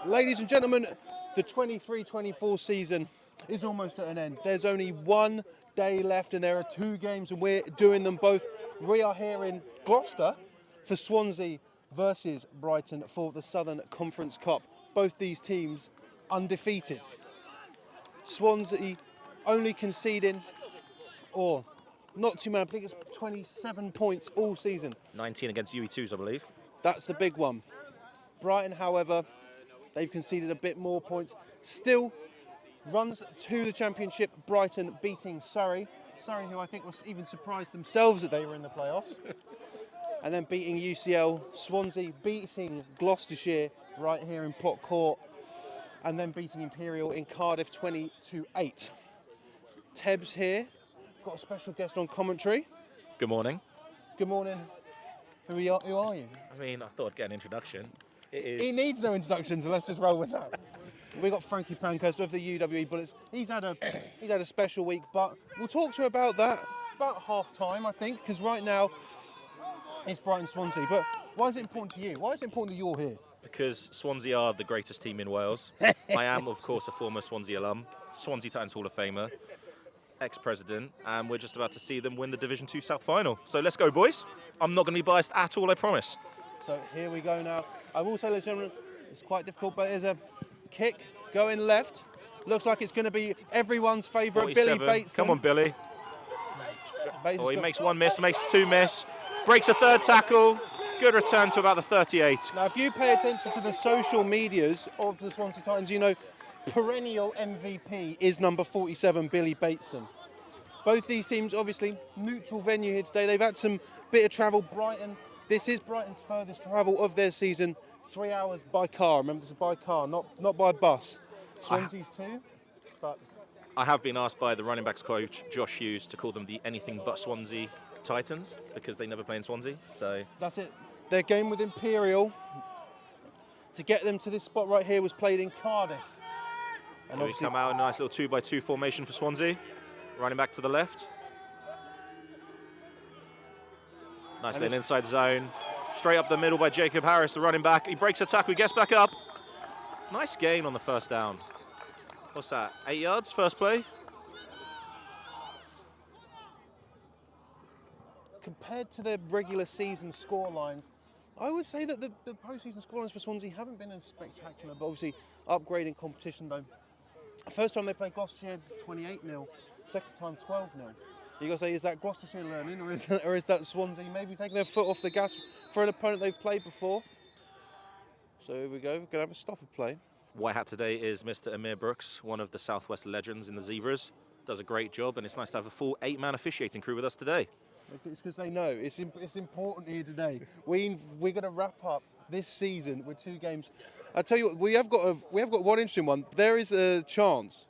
Ladies and gentlemen, the 23-24 season is almost at an end. There's only 1 day left and there are 2 games and we're doing them both. We are here in Gloucester for Swansea versus Brighton for the Southern Conference Cup. Both these teams undefeated. Swansea only conceding, or not too many, I think it's 27 points all season. 19 against UE2s, I believe. That's the big one. Brighton, however, they've conceded a bit more points. Still runs to the championship. Brighton beating Surrey. Surrey, who I think was even surprised themselves that they were in the playoffs. And then beating UCL. Swansea beating Gloucestershire right here in Plot Court. And then beating Imperial in Cardiff 20-8. Teb's here. Got a special guest on commentary. Good morning. Good morning. Who are you? I mean, I thought I'd get an introduction. It is... He needs no introduction, so let's just roll with that. We got Frankie Pankhurst of the UWE Bullets. He's had a special week, but we'll talk to you about that about half time, I think, because right now it's Brighton Swansea. But why is it important to you? Why is it important that you're here? Because Swansea are the greatest team in Wales. I am, of course, a former Swansea alum, Swansea Titans Hall of Famer, ex-president, and we're just about to see them win the Division 2 South Final. So let's go, boys. I'm not going to be biased at all, I promise. So here we go now. I will say, ladies and gentlemen, it's quite difficult, but there's a kick going left. Looks like it's going to be everyone's favourite, Billy Bateson. Come on, Billy. He makes 1 miss, makes 2 miss, breaks a 3rd tackle. Good return to about the 38. Now, if you pay attention to the social medias of the Swansea Titans, you know perennial MVP is number 47, Billy Bateson. Both these teams, obviously, neutral venue here today. They've had some bit of travel. Brighton, this is Brighton's furthest travel of their season. 3 hours by car. Remember, this is by car, not by bus. Swansea's too, but... I have been asked by the running backs coach, Josh Hughes, to call them the anything but Swansea Titans because they never play in Swansea. So that's it. Their game with Imperial to get them to this spot right here was played in Cardiff. And we come out in a nice little 2-by-2 formation for Swansea. Running back to the left. Nice little inside zone. Straight up the middle by Jacob Harris, the running back. He breaks a tackle, he gets back up. Nice gain on the first down. What's that, 8 yards, first play? Compared to the regular season score lines, I would say that the postseason scorelines for Swansea haven't been as spectacular, but obviously upgrading competition though. First time they played Gloucestershire, 28-0. Second time, 12-0. You got to say, is that Gloucestershire learning, or is that Swansea maybe taking their foot off the gas for an opponent they've played before? So here we go, we're going to have a stopper play. White hat today is Mr. Amir Brooks, one of the Southwest legends in the Zebras. Does a great job, and it's nice to have a full 8-man officiating crew with us today. It's because they know it's important here today. We're going to wrap up this season with 2 games. I tell you what, we have got one interesting one. There is a chance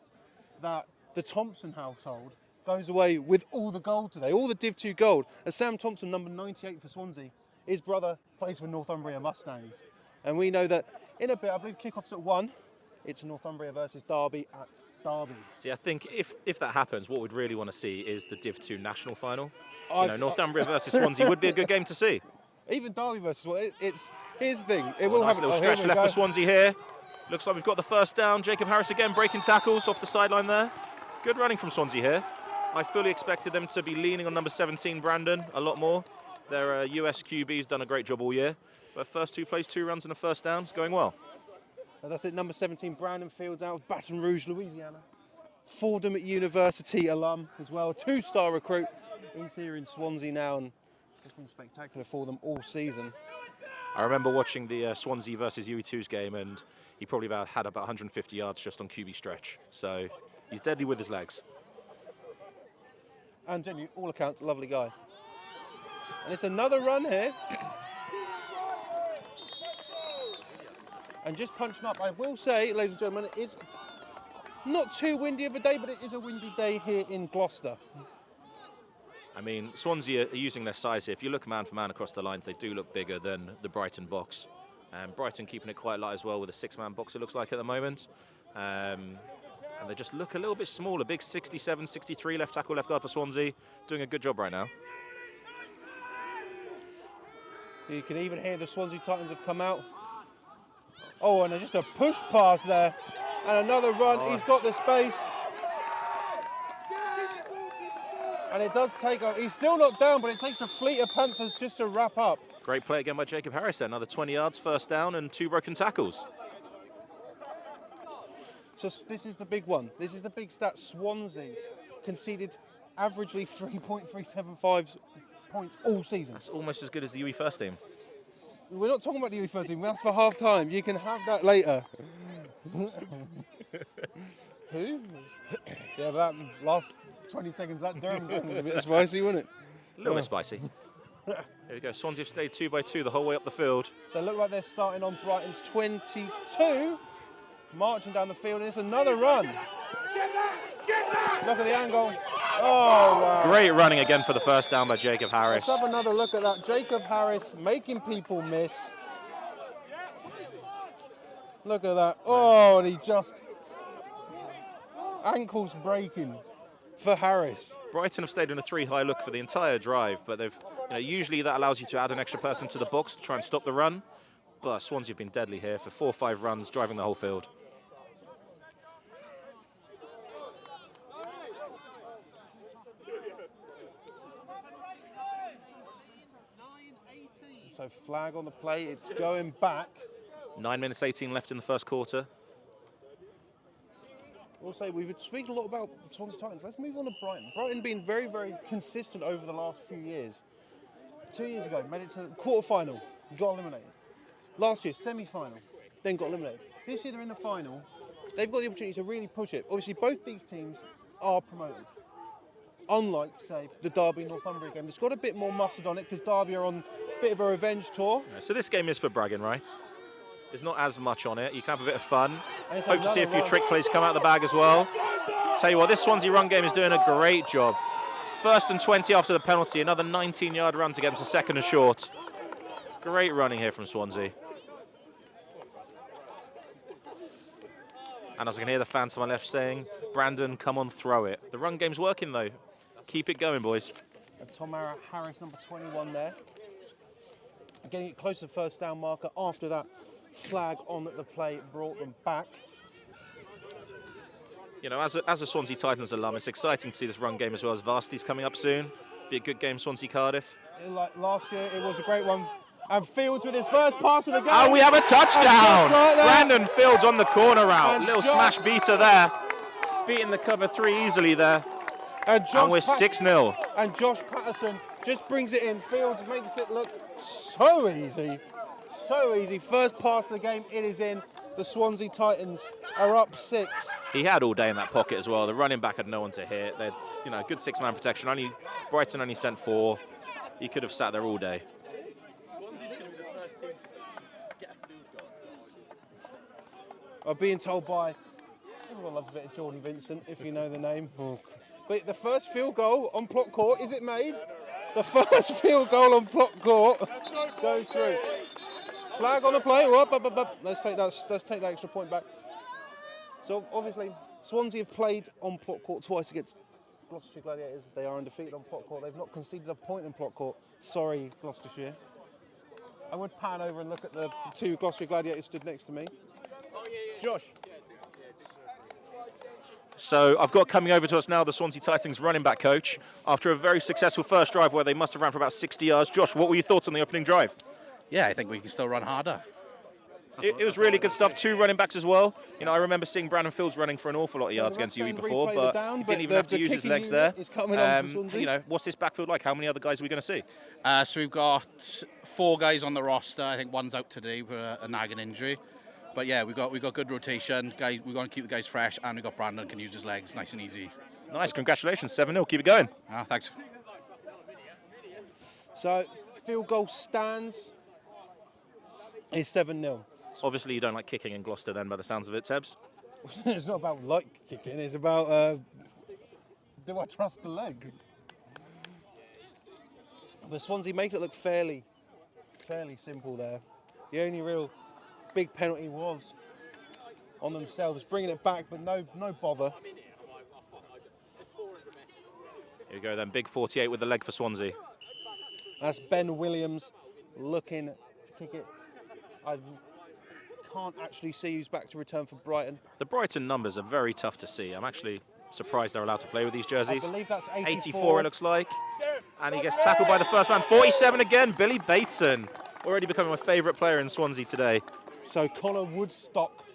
that the Thompson household goes away with all the gold today, all the Div 2 gold. As Sam Thompson, number 98 for Swansea, his brother plays for Northumbria Mustangs, and we know that in a bit, I believe kickoff's at 1. It's Northumbria versus Derby at Derby. See, I think if that happens, what we'd really want to see is the Div 2 national final. Northumbria versus Swansea would be a good game to see. Even Derby versus it's here's the thing. It will have a little stretch left for Swansea here. Looks like we've got the first down. Jacob Harris again breaking tackles off the sideline there. Good running from Swansea here. I fully expected them to be leaning on number 17, Brandon, a lot more. Their US QB's done a great job all year. But first 2 plays, 2 runs and a first down. It's going well. That's it, number 17, Brandon Fields out of Baton Rouge, Louisiana. Fordham University alum as well, 2-star recruit. He's here in Swansea now, and it's been spectacular for them all season. I remember watching the Swansea versus UE2's game, and he probably had about 150 yards just on QB stretch. So he's deadly with his legs. And genuinely, all accounts, a lovely guy. And it's another run here. And just punching up, I will say, ladies and gentlemen, it's not too windy of a day, but it is a windy day here in Gloucester. I mean, Swansea are using their size here. If you look man for man across the lines, they do look bigger than the Brighton box. Brighton keeping it quite light as well with a 6-man box, it looks like at the moment. And they just look a little bit smaller. Big 67, 63 left tackle, left guard for Swansea. Doing a good job right now. You can even hear the Swansea Titans have come out. Oh, and just a push pass there. And another run. He's got the space. And it does take, he's still not down, but it takes a fleet of Panthers just to wrap up. Great play again by Jacob Harris there. Another 20 yards, first down, and 2 broken tackles. So this is the big one. This is the big stat. Swansea conceded averagely 3.375 points all season. That's almost as good as the UE first team. We're not talking about the UE first team. That's for half time. You can have that later. Who? Yeah, but that last 20 seconds, that Durham was a bit spicy, wasn't it? A little bit spicy. Here we go. Swansea have stayed 2 by 2 the whole way up the field. They look like they're starting on Brighton's 22. Marching down the field, and it's another run. Look at the angle. Oh, wow. Great running again for the first down by Jacob Harris. Let's have another look at that. Jacob Harris making people miss. Look at that. Oh, and he just... ankles breaking for Harris. Brighton have stayed in a 3-high look for the entire drive, but they've, usually that allows you to add an extra person to the box to try and stop the run. But Swansea have been deadly here for 4 or 5 runs, driving the whole field. So flag on the play, it's going back. 9 minutes 18 left in the first quarter. We'll say we've been speaking a lot about Swansea Titans. Let's move on to Brighton. Brighton been very, very consistent over the last few years. 2 years ago, made it to the quarter-final, got eliminated. Last year, semi-final, then got eliminated. This year they're in the final. They've got the opportunity to really push it. Obviously, both these teams are promoted. Unlike, say, the Derby-Northumbria game. It's got a bit more mustard on it because Derby are on a bit of a revenge tour. So this game is for bragging rights. There's not as much on it. You can have a bit of fun. And Hope to see a few trick plays come out of the bag as well. Tell you what, this Swansea run game is doing a great job. 1st and 20 after the penalty. Another 19-yard run to get them to 2nd and short. Great running here from Swansea. And as I can hear the fans to my left saying, Brandon, come on, throw it. The run game's working, though. Keep it going, boys. And Tomara Harris, number 21 there. Getting it close to the first down marker. After that flag on the play brought them back. As a Swansea Titans alum, it's exciting to see this run game as well as Varsity's coming up soon. Be a good game, Swansea Cardiff. Like last year, it was a great one. And Fields with his first pass of the game. Oh, we have a touchdown! Right, Brandon Fields on the corner route. And Little smash beater there. Beating the cover 3 easily there. And we're 6-0. And Josh Patterson just brings it in. Fields makes it look so easy. So easy. First pass of the game, it is in. The Swansea Titans are up 6. He had all day in that pocket as well. The running back had no one to hit. They had, good 6-man protection. Brighton only sent 4. He could have sat there all day. I'm being told by, everyone loves a bit of Jordan Vincent, if you know the name. But the first field goal on Plot Court, is it made? The first field goal on Plot Court goes through. Flag on the play. Let's take that extra point back. So obviously, Swansea have played on Plot Court twice against Gloucestershire Gladiators. They are undefeated on Plot Court. They've not conceded a point in Plot Court. Sorry, Gloucestershire. I would pan over and look at the 2 Gloucestershire Gladiators stood next to me. Josh. So I've got coming over to us now the Swansea Titans running back coach. After a very successful first drive where they must have ran for about 60 yards. Josh, what were your thoughts on the opening drive? Yeah, I think we can still run harder. It was really good stuff. 2 running backs as well. I remember seeing Brandon Fields running for an awful lot of yards against UE before, but he didn't even have to use his legs there. What's this backfield like? How many other guys are we going to see? So we've got 4 guys on the roster. I think one's out today for a nagging injury. But yeah, we've got good rotation. Guys, we're going to keep the guys fresh, and we've got Brandon can use his legs, nice and easy. Nice, congratulations, 7-0. Keep it going. Thanks. So field goal stands is 7-0. Obviously, you don't like kicking in Gloucester, then, by the sounds of it, Tebs. It's not about like kicking. It's about do I trust the leg? But Swansea make it look fairly simple there. The only real big penalty was on themselves, bringing it back, but no bother. Here we go then, big 48 with the leg for Swansea. That's Ben Williams looking to kick it. I can't actually see who's back to return for Brighton. The Brighton numbers are very tough to see. I'm actually surprised they're allowed to play with these jerseys. I believe that's 84. 84 it looks like. And he gets tackled by the first man. 47 again, Billy Bateson. Already becoming my favourite player in Swansea today. So Connor Woodstock,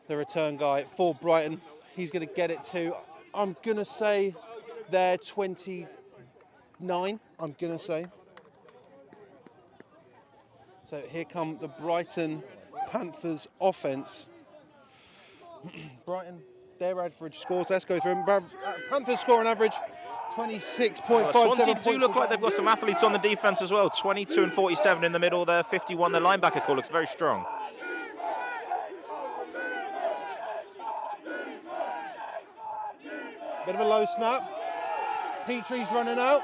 the return guy for Brighton. He's going to get it to, I'm going to say, they're 29, I'm going to say. So here come the Brighton Panthers offence. Brighton, their average scores. Let's go through them. Panthers score on average 26.57 Swansea points. do look like they've got some athletes on the defence as well. 22 and 47 in the middle there. 51, their linebacker core looks very strong. Bit of a low snap. Petrie's running out.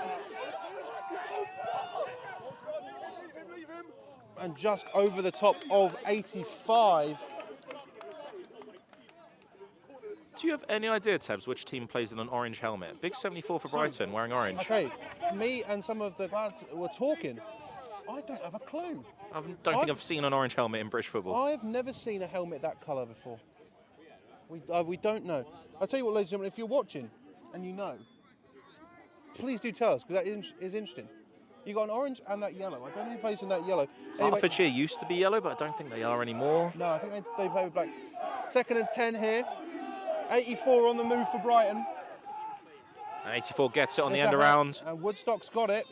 And just over the top of 85. Do you have any idea, Tebs, which team plays in an orange helmet? Big 74 for Brighton, wearing orange. Okay, me and some of the lads were talking. I don't have a clue. I don't think I've seen an orange helmet in British football. I've never seen a helmet that colour before. We don't know. I'll tell you what, ladies and gentlemen, if you're watching and you know, please do tell us, because that is interesting. You got an orange and that yellow. I don't know who plays in that yellow. Anyway, Hertfordshire used to be yellow, but I don't think they are anymore. No, I think they play with black. 2nd and 10 here. 84 on the move for Brighton. And 84 gets it on the end around. And Woodstock's got it.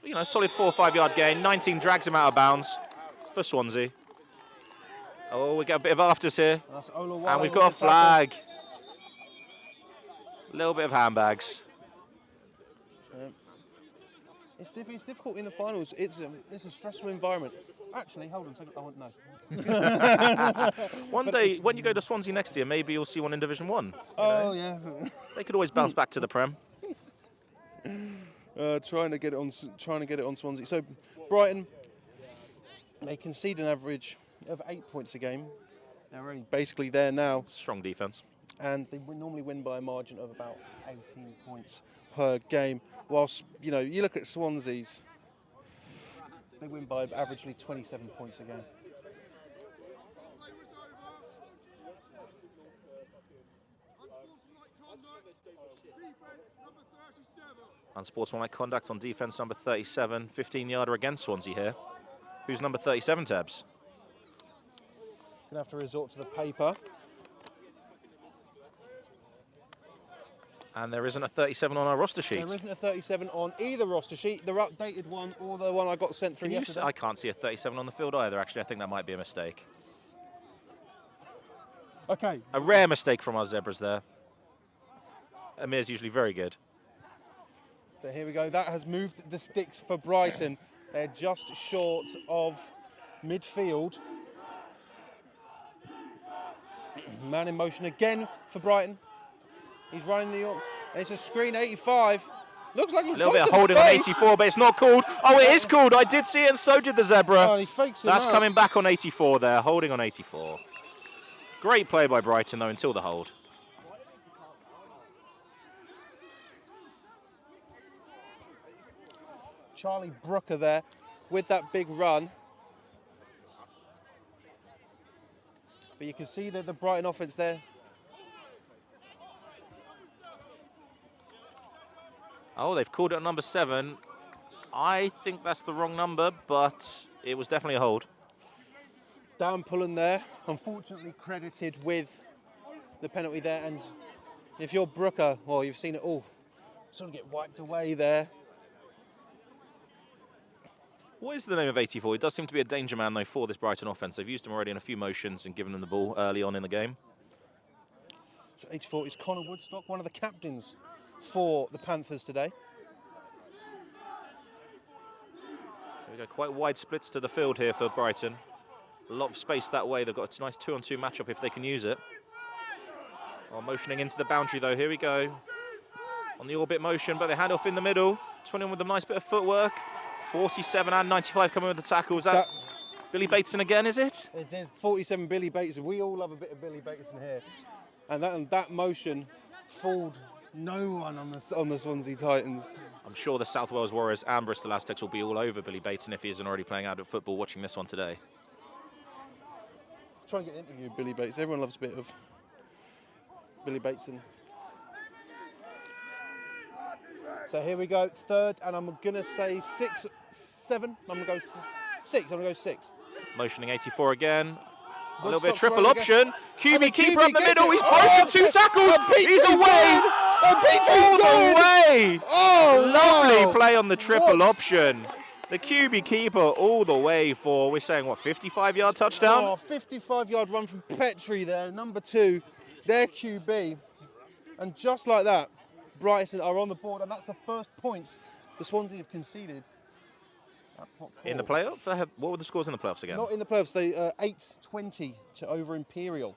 You know, solid 4 or 5 yard gain. 19 drags him out of bounds for Swansea. Oh, we get a bit of afters here. And we've got a flag. A little bit of handbags. It's difficult in the finals. It's a stressful environment. Actually, hold on a second. I want One day, when you go to Swansea next year, maybe you'll see one in Division 1. Oh, yeah. They could always bounce back to the Prem. Trying to get it on Swansea. So Brighton, they concede an average of 8 points a game. They're already basically there now. Strong defence. And they normally win by a margin of about 18 points per game. Whilst, you know, you look at Swansea's, they win by averagely 27 points a game. Unsportsmanlike conduct on defence, number 37. 15-yarder against Swansea here. Who's number 37, Tebs? Going to have to resort to the paper. And there isn't a 37 on our roster sheet. There isn't a 37 on either roster sheet, the updated one or the one I got sent through yesterday. I can't see a 37 on the field either, actually. I think that might be a mistake. Okay. A rare mistake from our Zebras there. Amir's usually very good. So here we go. That has moved the sticks for Brighton. They're just short of midfield. Man in motion again for Brighton. He's running the... It's a screen, 85. Looks like he's got some A little bit of holding on space. 84, but it's not called. Oh, it is called. I did see it, and so did the Zebra. Oh, and he fakes it That's out. coming back on 84 there, holding on 84. Great play by Brighton, though, until the hold. Charlie Brooker there with that big run. But you can see that the Brighton offense there. Oh, they've called it at number 7. I think that's the wrong number, but it was definitely a hold. Dan Pullen there, unfortunately credited with the penalty there. And if you're Brooker, well, you've seen it all sort of get wiped away there. What is the name of 84? He does seem to be a danger man, though, for this Brighton offence. They've used him already in a few motions and given him the ball early on in the game. So 84 is Connor Woodstock, one of the captains for the Panthers today. There we go, quite wide splits to the field here for Brighton. A lot of space that way. They've got a nice 2-on-2 matchup if they can use it. Oh, motioning into the boundary, though. Here we go. On the orbit motion, but they hand off in the middle. 21 with a nice bit of footwork. 47 and 95 coming with the tackles. That Billy Bateson again, is it? It is 47 Billy Bateson. We all love a bit of Billy Bateson here. And that motion fooled No one on the Swansea Titans. I'm sure the South Wales Warriors and Bristol Aztecs will be all over Billy Baton if he isn't already playing adult football watching this one today. Try and get an interview with Billy Bates. Everyone loves a bit of Billy Bateson. So here we go, third, and I'm going to say 6, 7. I'm going to go 6. I'm going to go 6. Motioning 84 again. A little bit of Stop triple throwing option. again. QB keeper up the gets middle. it. He's broken 2 tackles. He's away. All the way. Oh, Lovely wow. play on the triple What? option. The QB keeper all the way for, we're saying, what, 55-yard touchdown? Oh, 55-yard run from Petrie there, number 2, their QB. And just like that, Brighton are on the board, and that's the first points the Swansea have conceded. In the playoffs? What were the scores in the playoffs again? Not in the playoffs, they 8-20 to over Imperial.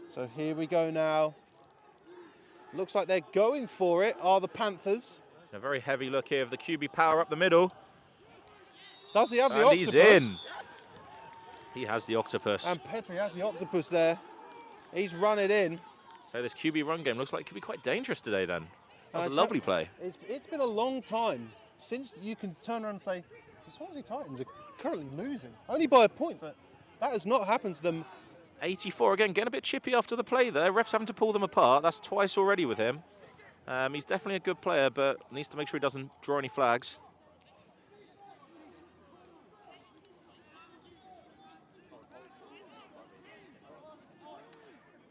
So here we go now. Looks like they're going for it, are the Panthers. A very heavy look here of the QB power up the middle. Does he have the And octopus? he's in. He has the octopus. And Petrie has the octopus there. He's run it in. So this QB run game looks like it could be quite dangerous today then. That was And a lovely play. It's been a long time since you can turn around and say, the Swansea Titans are currently losing. Only by a point, but that has not happened to them. 84 again, getting a bit chippy after the play there. Refs having to pull them apart. That's twice already with him. He's definitely a good player, but needs to make sure he doesn't draw any flags.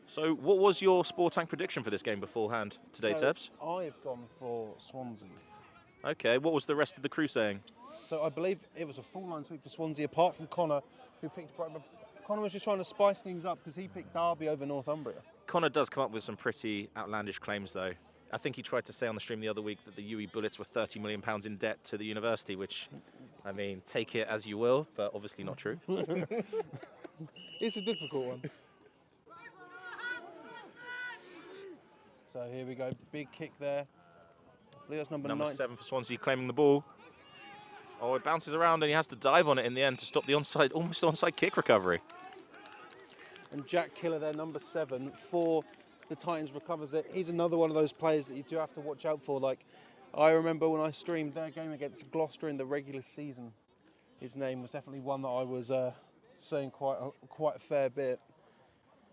So what was your Sport Tank prediction for this game beforehand today, So Tebs? I've gone for Swansea. Okay, what was the rest of the crew saying? So I believe it was a full line sweep for Swansea, apart from Connor, who picked Brighton. Connor was just trying to spice things up because he picked Derby over Northumbria. Connor does come up with some pretty outlandish claims, though. I think he tried to say on the stream the other week that the UE Bullets were £30 million in debt to the university, which, I mean, take it as you will, but obviously not true. It's a difficult one. So here we go, big kick there. I believe that's number 7 for Swansea claiming the ball. Oh, it bounces around and he has to dive on it in the end to stop the onside, almost onside kick recovery. And Jack Killer there, number 7, for the Titans, recovers it. He's another one of those players that you do have to watch out for. Like, I remember when I streamed their game against Gloucester in the regular season, his name was definitely one that I was saying quite a fair bit.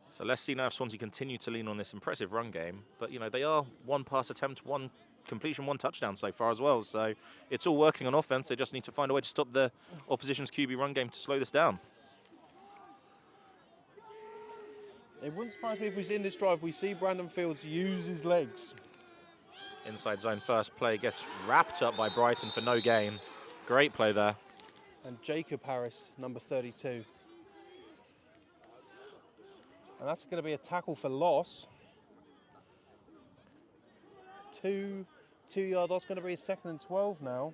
So let's see now if Swansea continue to lean on this impressive run game. But, you know, they are 1 pass attempt, 1 completion, 1 touchdown so far as well. So it's all working on offense. They just need to find a way to stop the opposition's QB run game to slow this down. It wouldn't surprise me if we see in this drive, we see Brandon Fields use his legs. Inside zone first play gets wrapped up by Brighton for no gain. Great play there. And Jacob Harris, number 32. And that's going to be a tackle for loss. 2 yard loss, going to be a 2nd and 12 now.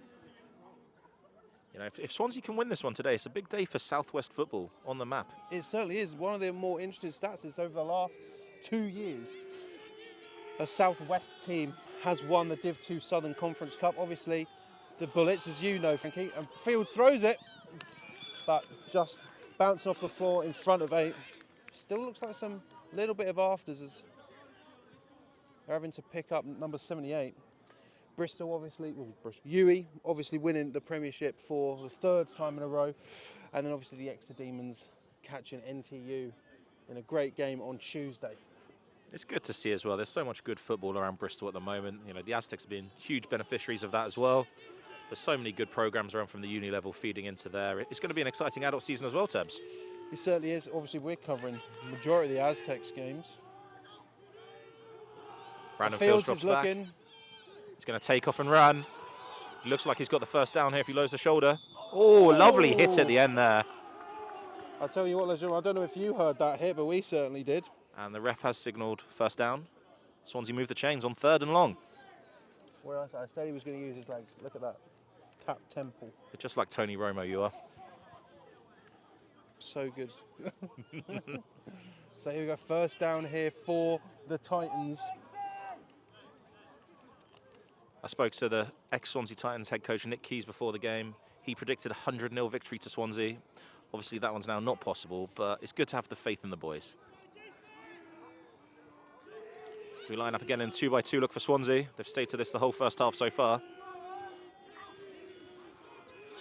You know, if Swansea can win this one today, it's a big day for Southwest football on the map. It certainly is. One of the more interesting stats is over the last 2 years, a Southwest team has won the Div 2 Southern Conference Cup. Obviously, the Bullets, as you know, Frankie, and Fields throws it, but just bouncing off the floor in front of 8. Still looks like some little bit of afters as they're having to pick up number 78. Bristol, obviously, UE, obviously winning the Premiership for the 3rd time in a row. And then obviously the Exeter Demons catching NTU in a great game on Tuesday. It's good to see as well. There's so much good football around Bristol at the moment. You know, the Aztecs have been huge beneficiaries of that as well. There's so many good programs around from the uni level feeding into there. It's going to be an exciting adult season as well, Tebs. It certainly is. Obviously, we're covering the majority of the Aztecs games. Brandon Fields drops is looking. back. He's going to take off and run. Looks like he's got the first down here if he lowers the shoulder. Oh, lovely hit at the end there. I'll tell you what, ladies and gentlemen, I don't know if you heard that hit, but we certainly did. And the ref has signalled first down. Swansea moved the chains on 3rd and long. Where I said he was going to use his legs. Look at that. Tap temple. It's just like Tony Romo, you are. So good. So here we go, first down here for the Titans. I spoke to the ex-Swansea Titans head coach Nick Keys before the game. He predicted a 100-0 victory to Swansea. Obviously that one's now not possible, but it's good to have the faith in the boys. We line up again in 2-by-2 look for Swansea. They've stayed to this the whole first half so far.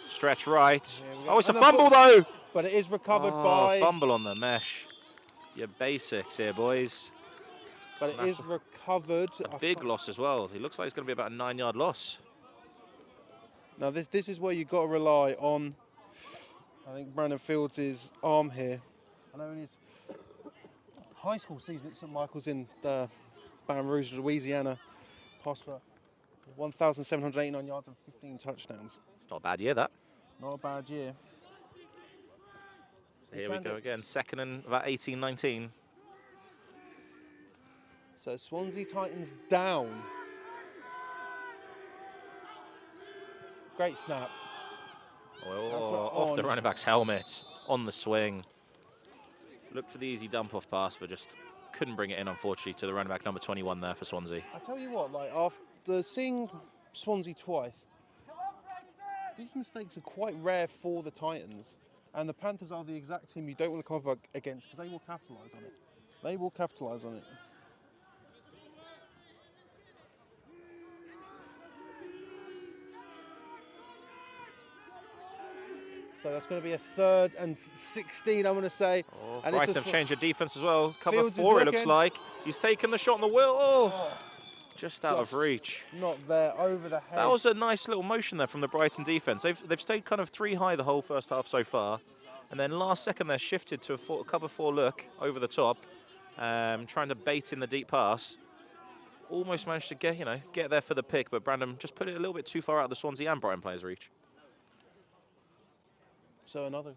Stretch right. Oh, it's a fumble though! But it is recovered by... Fumble on the mesh. Your basics here, boys. But it is recovered. A big loss as well. It looks like it's going to be about a 9-yard loss. Now this is where you've got to rely on, I think, Brandon Fields' arm here. I know in his high school season at St. Michael's in Baton Rouge, Louisiana, passed for 1,789 yards and 15 touchdowns. It's not a bad year, that. Not a bad year. So here we go again, second and about 18, 19. So Swansea Titans down. Great snap. Off the running back's helmet, on the swing. Looked for the easy dump-off pass, but just couldn't bring it in, unfortunately, to the running back number 21 there for Swansea. I tell you what, like after seeing Swansea twice, these mistakes are quite rare for the Titans. And the Panthers are the exact team you don't want to come up against because they will capitalise on it. They will capitalise on it. So that's going to be a 3rd and 16, I'm going to say. Oh, and Brighton have changed their defence as well. Cover Fields 4, it looks like. He's taken the shot on the wheel. Oh, just out of reach. Not there, over the head. That was a nice little motion there from the Brighton defence. They've stayed kind of 3 high the whole first half so far. And then last second, they're shifted to a cover 4 look over the top, trying to bait in the deep pass. Almost managed to get there for the pick, but Brandon just put it a little bit too far out of the Swansea and Brighton players' reach. So another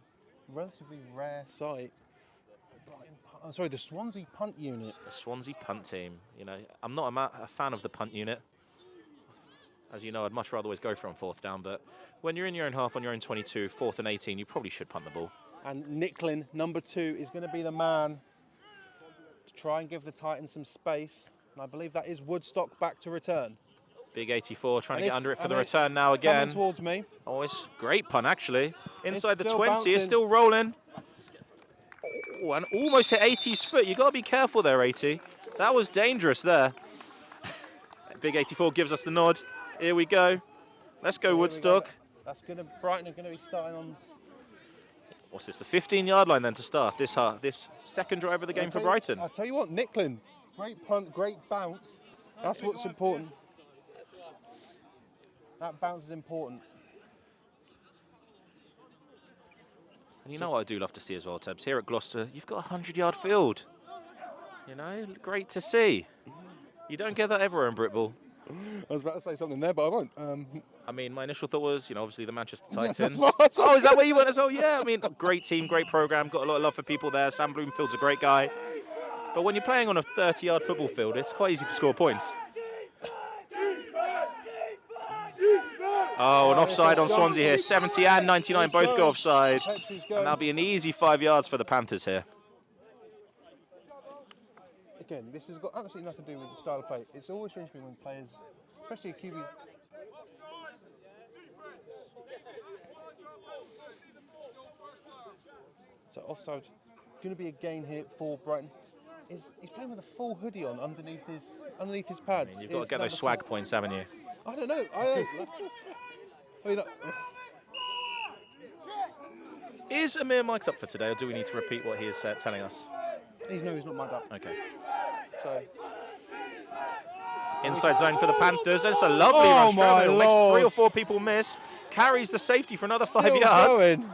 relatively rare sight. I'm sorry, the Swansea punt unit. The Swansea punt team. I'm not a fan of the punt unit. As you know, I'd much rather always go for on 4th down, but when you're in your own half on your own 22, 4th and 18, you probably should punt the ball. And Nicklin, number 2, is going to be the man to try and give the Titans some space. And I believe that is Woodstock back to return. Big 84 trying to get under it for the return now again. Coming towards me. Oh, it's great punt actually. Inside the 20, bouncing. It's still rolling. Oh, and almost hit 80's foot. You got to be careful there, 80. That was dangerous there. Big 84 gives us the nod. Here we go. Let's go, Woodstock. That's going to Brighton are going to be starting on. What's this? The 15-yard line then to start this second drive of the game for Brighton. I'll tell you what, Nicklin, great punt, great bounce. That's what's important. That bounce is important. And you know what I do love to see as well, Tebs? Here at Gloucester, you've got a 100-yard field. Great to see. You don't get that everywhere in Britball. I was about to say something there, but I won't. I mean, my initial thought was, obviously the Manchester Titans. Yes, that's what oh, is that where you went as well? Yeah, I mean, great team, great programme, got a lot of love for people there. Sam Bloomfield's a great guy. But when you're playing on a 30-yard football field, it's quite easy to score points. Oh, an offside on Swansea here. 70 and 99 both go offside. And that'll be an easy 5 yards for the Panthers here. Again, this has got absolutely nothing to do with the style of play. It's always strange to me when players, especially a QB. So offside, going to be a gain here for Brighton. He's playing with a full hoodie on underneath his pads. I mean, you've got to get those swag points, haven't you? I don't know. I mean, is Amir mic'd up for today, or do we need to repeat what he is telling us? He's not mic'd up. Okay. So inside zone for the Panthers, and it's a lovely run straight middle. Makes 3 or 4 people miss. Carries the safety for another 5 yards. Going.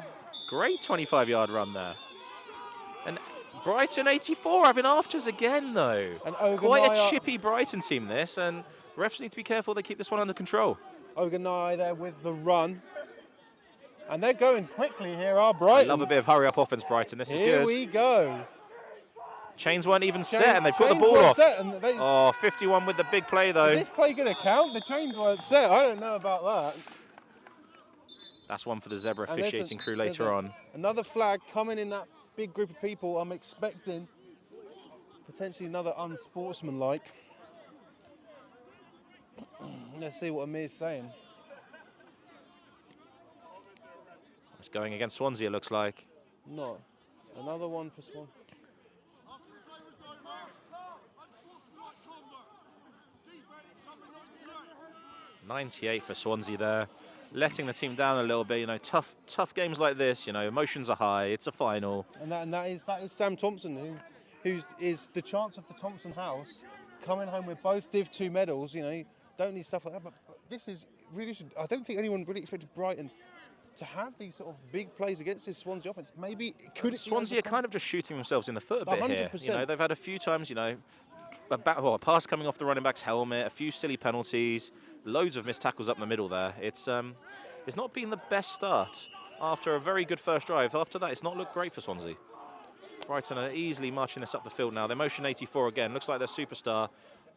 Great 25-yard run there. And Brighton 84 having afters again, though. Quite a chippy Brighton team, this, and refs need to be careful they keep this one under control. Oganai there with the run. And they're going quickly here, are Brighton. I love a bit of hurry-up offense, Brighton. This is good. Here we go. Chains weren't even set, and they've got the ball off. Oh, 51 with the big play, though. Is this play going to count? The chains weren't set. I don't know about that. That's one for the zebra officiating crew later on. Another flag coming in that big group of people. I'm expecting potentially another unsportsmanlike. Let's see what Amir's saying. It's going against Swansea, it looks like. No. Another one for Swansea. 98 for Swansea there, letting the team down a little bit. You know, tough games like this. You know, emotions are high. It's a final. And that is Sam Thompson, who is the chance of the Thompson house, coming home with both Div 2 medals. You know, don't need stuff like that. But this is really. I don't think anyone really expected Brighton to have these sort of big plays against this Swansea offense. Maybe Swansea are kind of just shooting themselves in the foot a bit 100%. here. You know, they've had a few times. You know, a pass coming off the running back's helmet, a few silly penalties, loads of missed tackles up the middle there. It's not been the best start after a very good first drive. After that, it's not looked great for Swansea. Brighton are easily marching this up the field now. They motion 84 again. Looks like their superstar.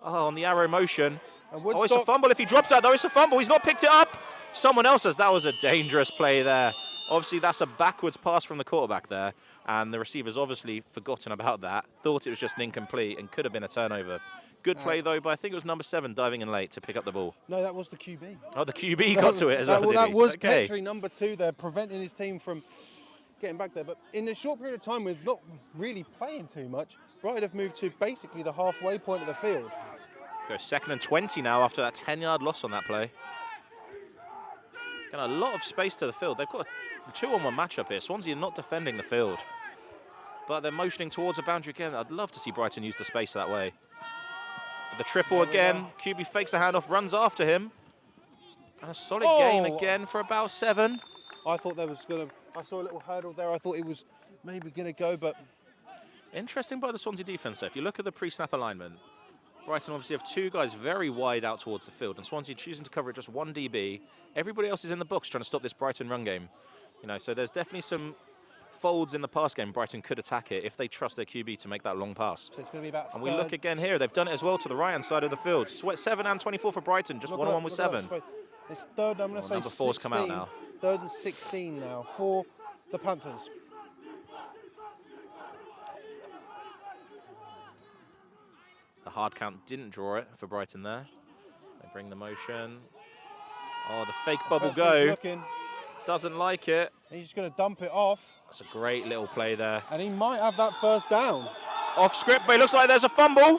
Oh, on the arrow motion. Oh, it's a fumble. If he drops that, though, it's a fumble. He's not picked it up. Someone else has. That was a dangerous play there. Obviously, that's a backwards pass from the quarterback there. And the receiver's obviously forgotten about that. Thought it was just an incomplete and could have been a turnover. Good play, though, but I think it was number 7 diving in late to pick up the ball. No, that was the QB. Oh, the QB got to it as well. That was Petrie, number 2 there, preventing his team from getting back there. But in a short period of time, with not really playing too much, Brighton have moved to basically the halfway point of the field. Go 2nd and 20 now after that 10-yard loss on that play. Got a lot of space to the field. They've got a 2-on-1 matchup here. Swansea are not defending the field, but they're motioning towards a boundary again. I'd love to see Brighton use the space that way. The triple again. QB fakes the handoff, runs after him. And a solid gain again for about 7. I thought there was I saw a little hurdle there. I thought it was maybe going to go, but... Interesting by the Swansea defence, though. If you look at the pre-snap alignment, Brighton obviously have 2 guys very wide out towards the field, and Swansea choosing to cover it just 1 DB. Everybody else is in the box trying to stop this Brighton run game. You know, so there's definitely some folds in the pass game. Brighton could attack it if they trust their QB to make that long pass. So it's going to be about and we look again here. They've done it as well to the right-hand side of the field. 7 and 24 for Brighton, just one-on-one with 7. It's third, I'm going to say number 4's come out now. 3rd and 16 now for the Panthers. The hard count didn't draw it for Brighton there. They bring the motion. Oh, the fake bubble go. Doesn't like it. He's just going to dump it off. That's a great little play there. And he might have that first down. Off script, but it looks like there's a fumble.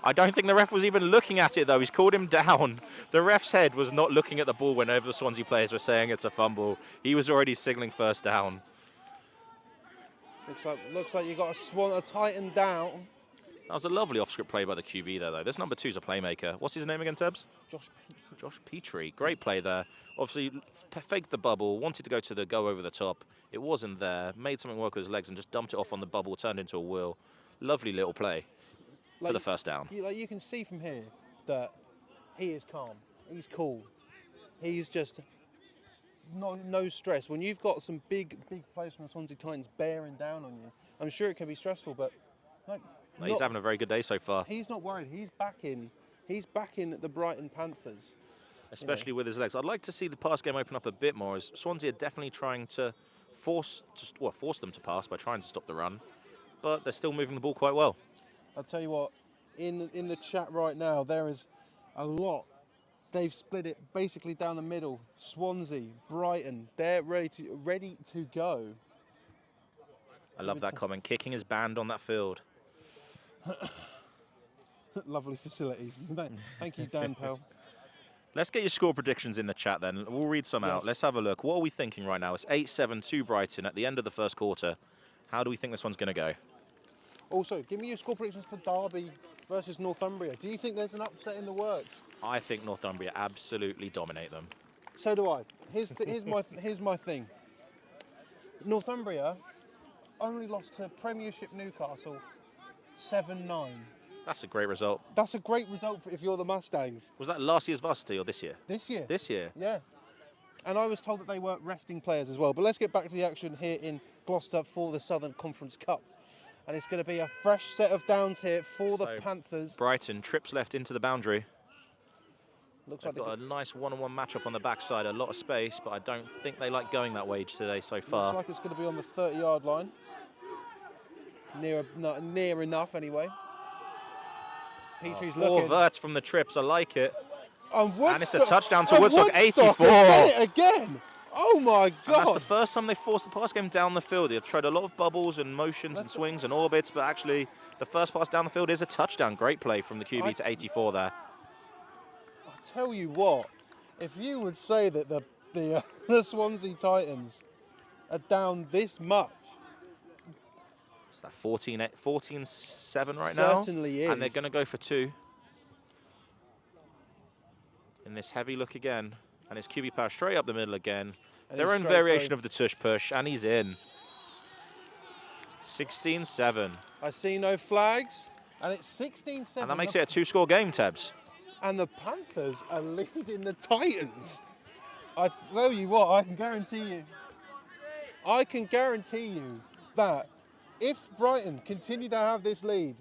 I don't think the ref was even looking at it, though. He's called him down. The ref's head was not looking at the ball whenever the Swansea players were saying it's a fumble. He was already signalling first down. Looks like you got a Titan down. That was a lovely off-script play by the QB there, though. This number 2's a playmaker. What's his name again, Tubbs? Josh Petrie. Great play there. Obviously, faked the bubble, wanted to go to the go over the top. It wasn't there. Made something work with his legs and just dumped it off on the bubble, turned into a wheel. Lovely little play for the first down. You can see from here that he is calm. He's cool. He's just no stress. When you've got some big players from the Swansea Titans bearing down on you, I'm sure it can be stressful, but he's having a very good day so far. He's not worried. He's backing the Brighton Panthers. Especially with his legs. I'd like to see the pass game open up a bit more, as Swansea are definitely trying to force them to pass by trying to stop the run, but they're still moving the ball quite well. I'll tell you what, in the chat right now, there is a lot. They've split it basically down the middle. Swansea, Brighton, they're ready to go. I love that comment. Kicking is banned on that field. Lovely facilities. Thank you, Dan Pell. Let's get your score predictions in the chat then. We'll read some out. Let's have a look. What are we thinking right now? It's 8-7 to Brighton at the end of the first quarter. How do we think this one's going to go? Also, give me your score predictions for Derby versus Northumbria. Do you think there's an upset in the works? I think Northumbria absolutely dominate them. So do I. Here's my thing. Northumbria only lost to Premiership Newcastle 7-9. That's a great result. That's a great result if you're the Mustangs. Was that last year's varsity or this year? This year. This year? Yeah. And I was told that they were resting players as well. But let's get back to the action here in Gloucester for the Southern Conference Cup. And it's going to be a fresh set of downs here for the Panthers. Brighton trips left into the boundary. Looks They've like got a nice one-on-one matchup on the backside, a lot of space, but I don't think they like going that way today so far. Looks like it's going to be on the 30-yard line. Near enough, anyway. Petrie's looking. 4 verts from the trips, I like it. And it's a touchdown to Woodstock, 84. It again. Oh my God! And that's the first time they forced the pass game down the field. They've tried a lot of bubbles and motions and swings and orbits, but actually the first pass down the field is a touchdown. Great play from the QB to 84 there. I tell you what, If you would say that the Swansea Titans are down this much. It's that 14-7 right now. Certainly is. And they're going to go for 2. In this heavy look again. And it's QB power straight up the middle again. And Their he's own straight variation through. of the tush push, and he's in. 16-7. I see no flags, and it's 16-7. And that makes it a 2-score game, Tebs. And the Panthers are leading the Titans. I tell you what, I can guarantee you that if Brighton continue to have this lead,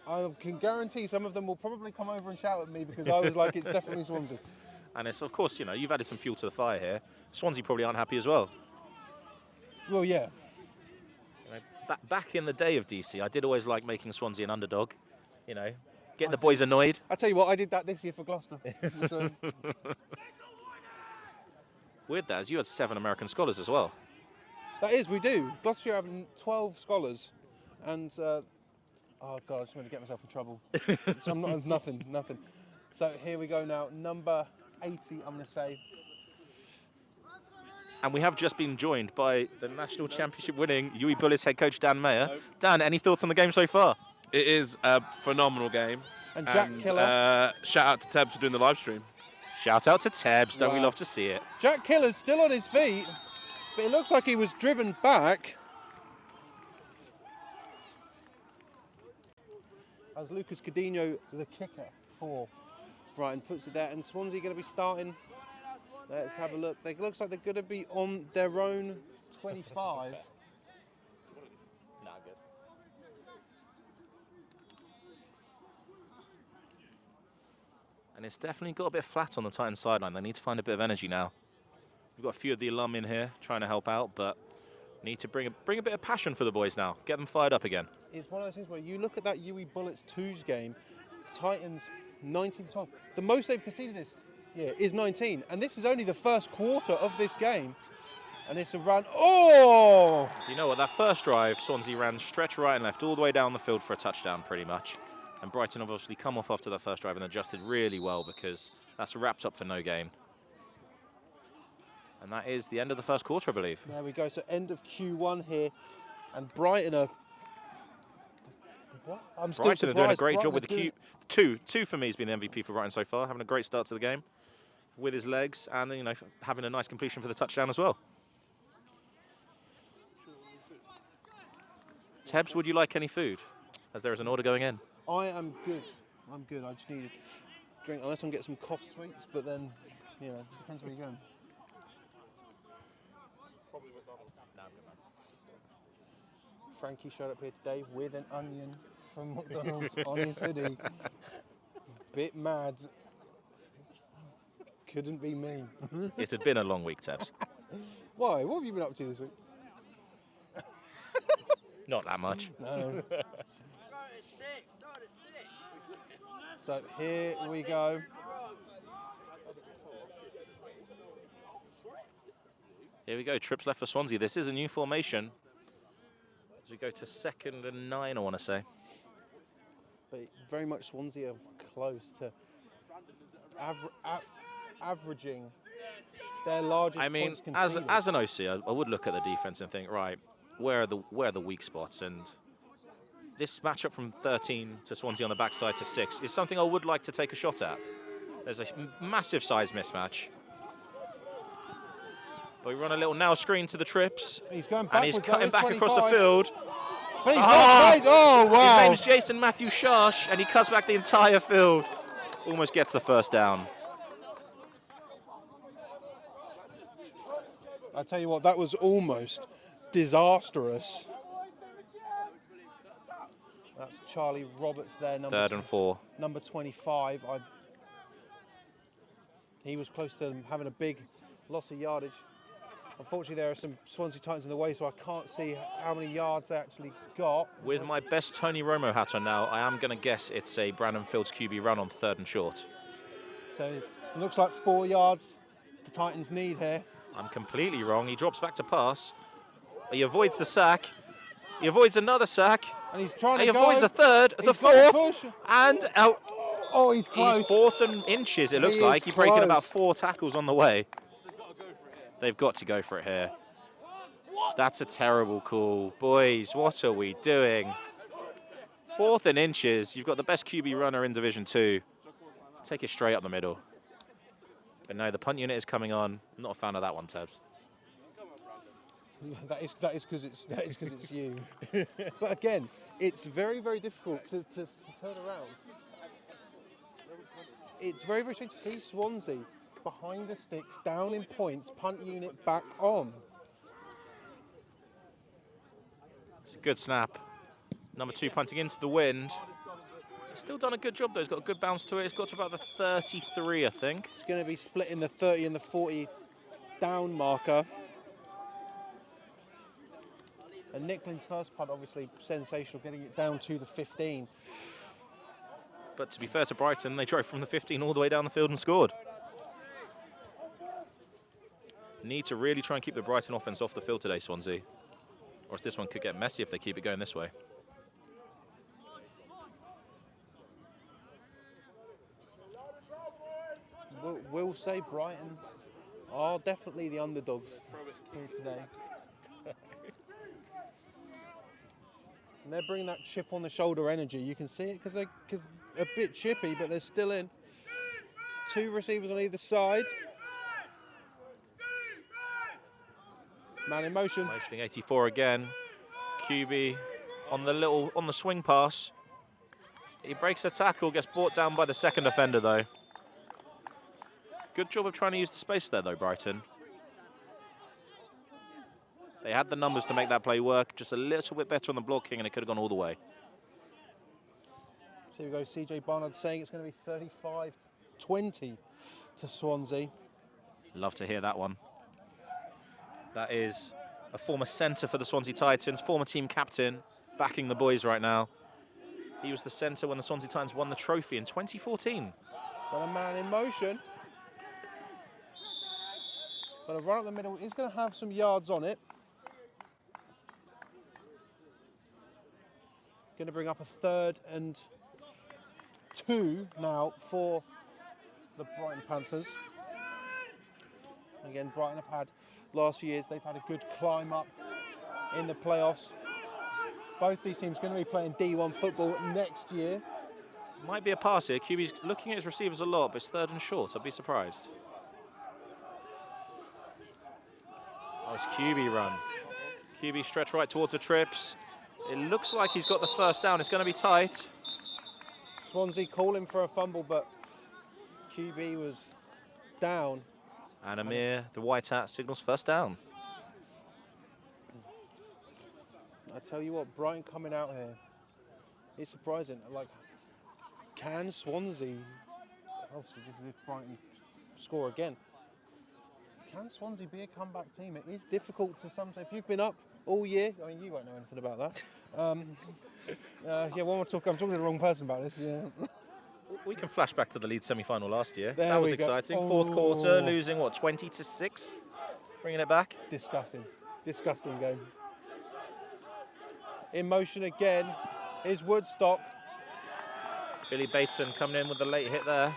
I can guarantee some of them will probably come over and shout at me because I was like, it's definitely Swansea. And it's, of course, you know, you've added some fuel to the fire here. Swansea probably aren't happy as well. Well, yeah. You know, back in the day of DC, I did always like making Swansea an underdog. You know, get the boys annoyed. I tell you what, I did that this year for Gloucester. So, Weird that, as you had 7 American scholars as well. that is, we do. Gloucestershire have 12 scholars, and oh God, I just want to get myself in trouble. So I'm not nothing. So here we go now, number 80, I'm going to say. And we have just been joined by the national championship winning UE Bullets head coach Dan Mayer. Dan, any thoughts on the game so far? It is a phenomenal game. And Jack Killer. Shout out to Tebs for doing the live stream. Shout out to Tebs, don't we Wow. love to see it? Jack Killer's still on his feet, but it looks like he was driven back. As Lucas Cadinho, the kicker for Brighton, puts it there. And Swansea going to be starting. Let's have a look. It looks like they're going to be on their own 25. And it's definitely got a bit flat on the Titans sideline. They need to find a bit of energy now. We've got a few of the alum in here trying to help out, but need to bring a bit of passion for the boys now. Get them fired up again. It's one of those things where you look at that UE Bullets 2s game, the Titans 19-12. The most they've conceded this year is 19, and this is only the first quarter of this game. And it's a run. Oh! Do you know what? That first drive, Swansea ran stretch right and left all the way down the field for a touchdown, pretty much. And Brighton have obviously come off after that first drive and adjusted really well because that's wrapped up for no gain. And that is the end of the first quarter, I believe. There we go. So end of Q1 here, and Brighton are. What? I'm still Brighton are doing a surprised. great job with Brighton the Q. Two for me has been the MVP for Brighton so far, having a great start to the game with his legs and, you know, having a nice completion for the touchdown as well. Tebs, would you like any food? As there is an order going in. I am good. I'm good. I just need a drink, unless I can get some cough sweets, but then, you know, depends where you're going. Frankie showed up here today with an onion from McDonald's on his hoodie. Bit mad. Couldn't be me. It had been a long week, Tebs. Why? What have you been up to this week? Not that much. No. So here we go. Here we go, trips left for Swansea. This is a new formation. As we go to 2nd and 9, I want to say. But very much Swansea are close to averaging their largest I mean, points conceded. as an OC, I would look at the defense and think, right, where are the weak spots? And this matchup from 13 to Swansea on the backside to 6 is something I would like to take a shot at. There's a massive size mismatch. But we run a little now screen to the trips. He's going and he's backwards, cutting back 25. across the field. But he's not right. Oh, wow. His name's Jason Matthew Sharsh, and he cuts back the entire field. Almost gets the first down. I tell you what, that was almost disastrous. That's Charlie Roberts there, number 3rd and 4. Number 25. He was close to having a big loss of yardage. Unfortunately, there are some Swansea Titans in the way, so I can't see how many yards they actually got. With my best Tony Romo hat on now, I am going to guess it's a Brandon Fields QB run on 3rd and short. So it looks like 4 yards the Titans need here. I'm completely wrong. He drops back to pass. He avoids the sack. He avoids another sack. And he's trying He to go. avoids the third, the He's got to fourth, push. and out. Oh, he's close. He's 4th and inches, it looks like. He's breaking about 4 tackles on the way. They've got to go for it here. That's a terrible call. Boys, what are we doing? 4th and inches. You've got the best QB runner in Division 2. Take it straight up the middle. But no, the punt unit is coming on. I'm not a fan of that one, Tabs. That is because it's you. But again, it's very, very difficult to turn around. It's very, very strange to see Swansea behind the sticks, down in points, punt unit back on. It's a good snap. Number 2 punting into the wind. He's still done a good job though. He's got a good bounce to it. It's got to about the 33, I think. It's going to be split in the 30 and the 40 down marker. And Nicklin's first punt, obviously sensational, getting it down to the 15. But to be fair to Brighton, they drove from the 15 all the way down the field and scored. Need to really try and keep the Brighton offense off the field today, Swansea. Or else this one could get messy if they keep it going this way. We'll say Brighton are definitely the underdogs here today. And they're bringing that chip on the shoulder energy. You can see it because they're a bit chippy, but they're still in. 2 receivers on either side. Man in motion. Motioning 84 again. QB on the swing pass. He breaks the tackle, gets brought down by the second defender though. Good job of trying to use the space there though, Brighton. They had the numbers to make that play work, just a little bit better on the blocking and it could have gone all the way. So here we go, CJ Barnard saying it's going to be 35-20 to Swansea. Love to hear that one. That is a former centre for the Swansea Titans, former team captain, backing the boys right now. He was the centre when the Swansea Titans won the trophy in 2014. Got a man in motion. But a run up the middle is going to have some yards on it. Going to bring up a 3rd and 2 now for the Brighton Panthers. Again, Brighton have had, last few years, they've had a good climb up in the playoffs. Both these teams going to be playing D1 football next year. Might be a pass here. QB's looking at his receivers a lot, but it's 3rd and short. I'd be surprised. Oh, it's QB run. QB stretch right towards the trips. It looks like he's got the first down. It's going to be tight. Swansea calling for a fumble, but QB was down. And Amir, the white hat, signals first down. I tell you what, Brighton coming out here, it's surprising. Like, can Swansea, obviously this is if Brighton score again, can Swansea be a comeback team? It is difficult to sometimes, if you've been up all year, I mean, you won't know anything about that. Yeah, one more talk, I'm talking to the wrong person about this, yeah. We can flash back to the Leeds semi-final last year. There that was we go. exciting. Oh. 4th quarter, losing, what, 20-6? Bringing it back. Disgusting game. In motion again is Woodstock. Billy Bateson coming in with the late hit there,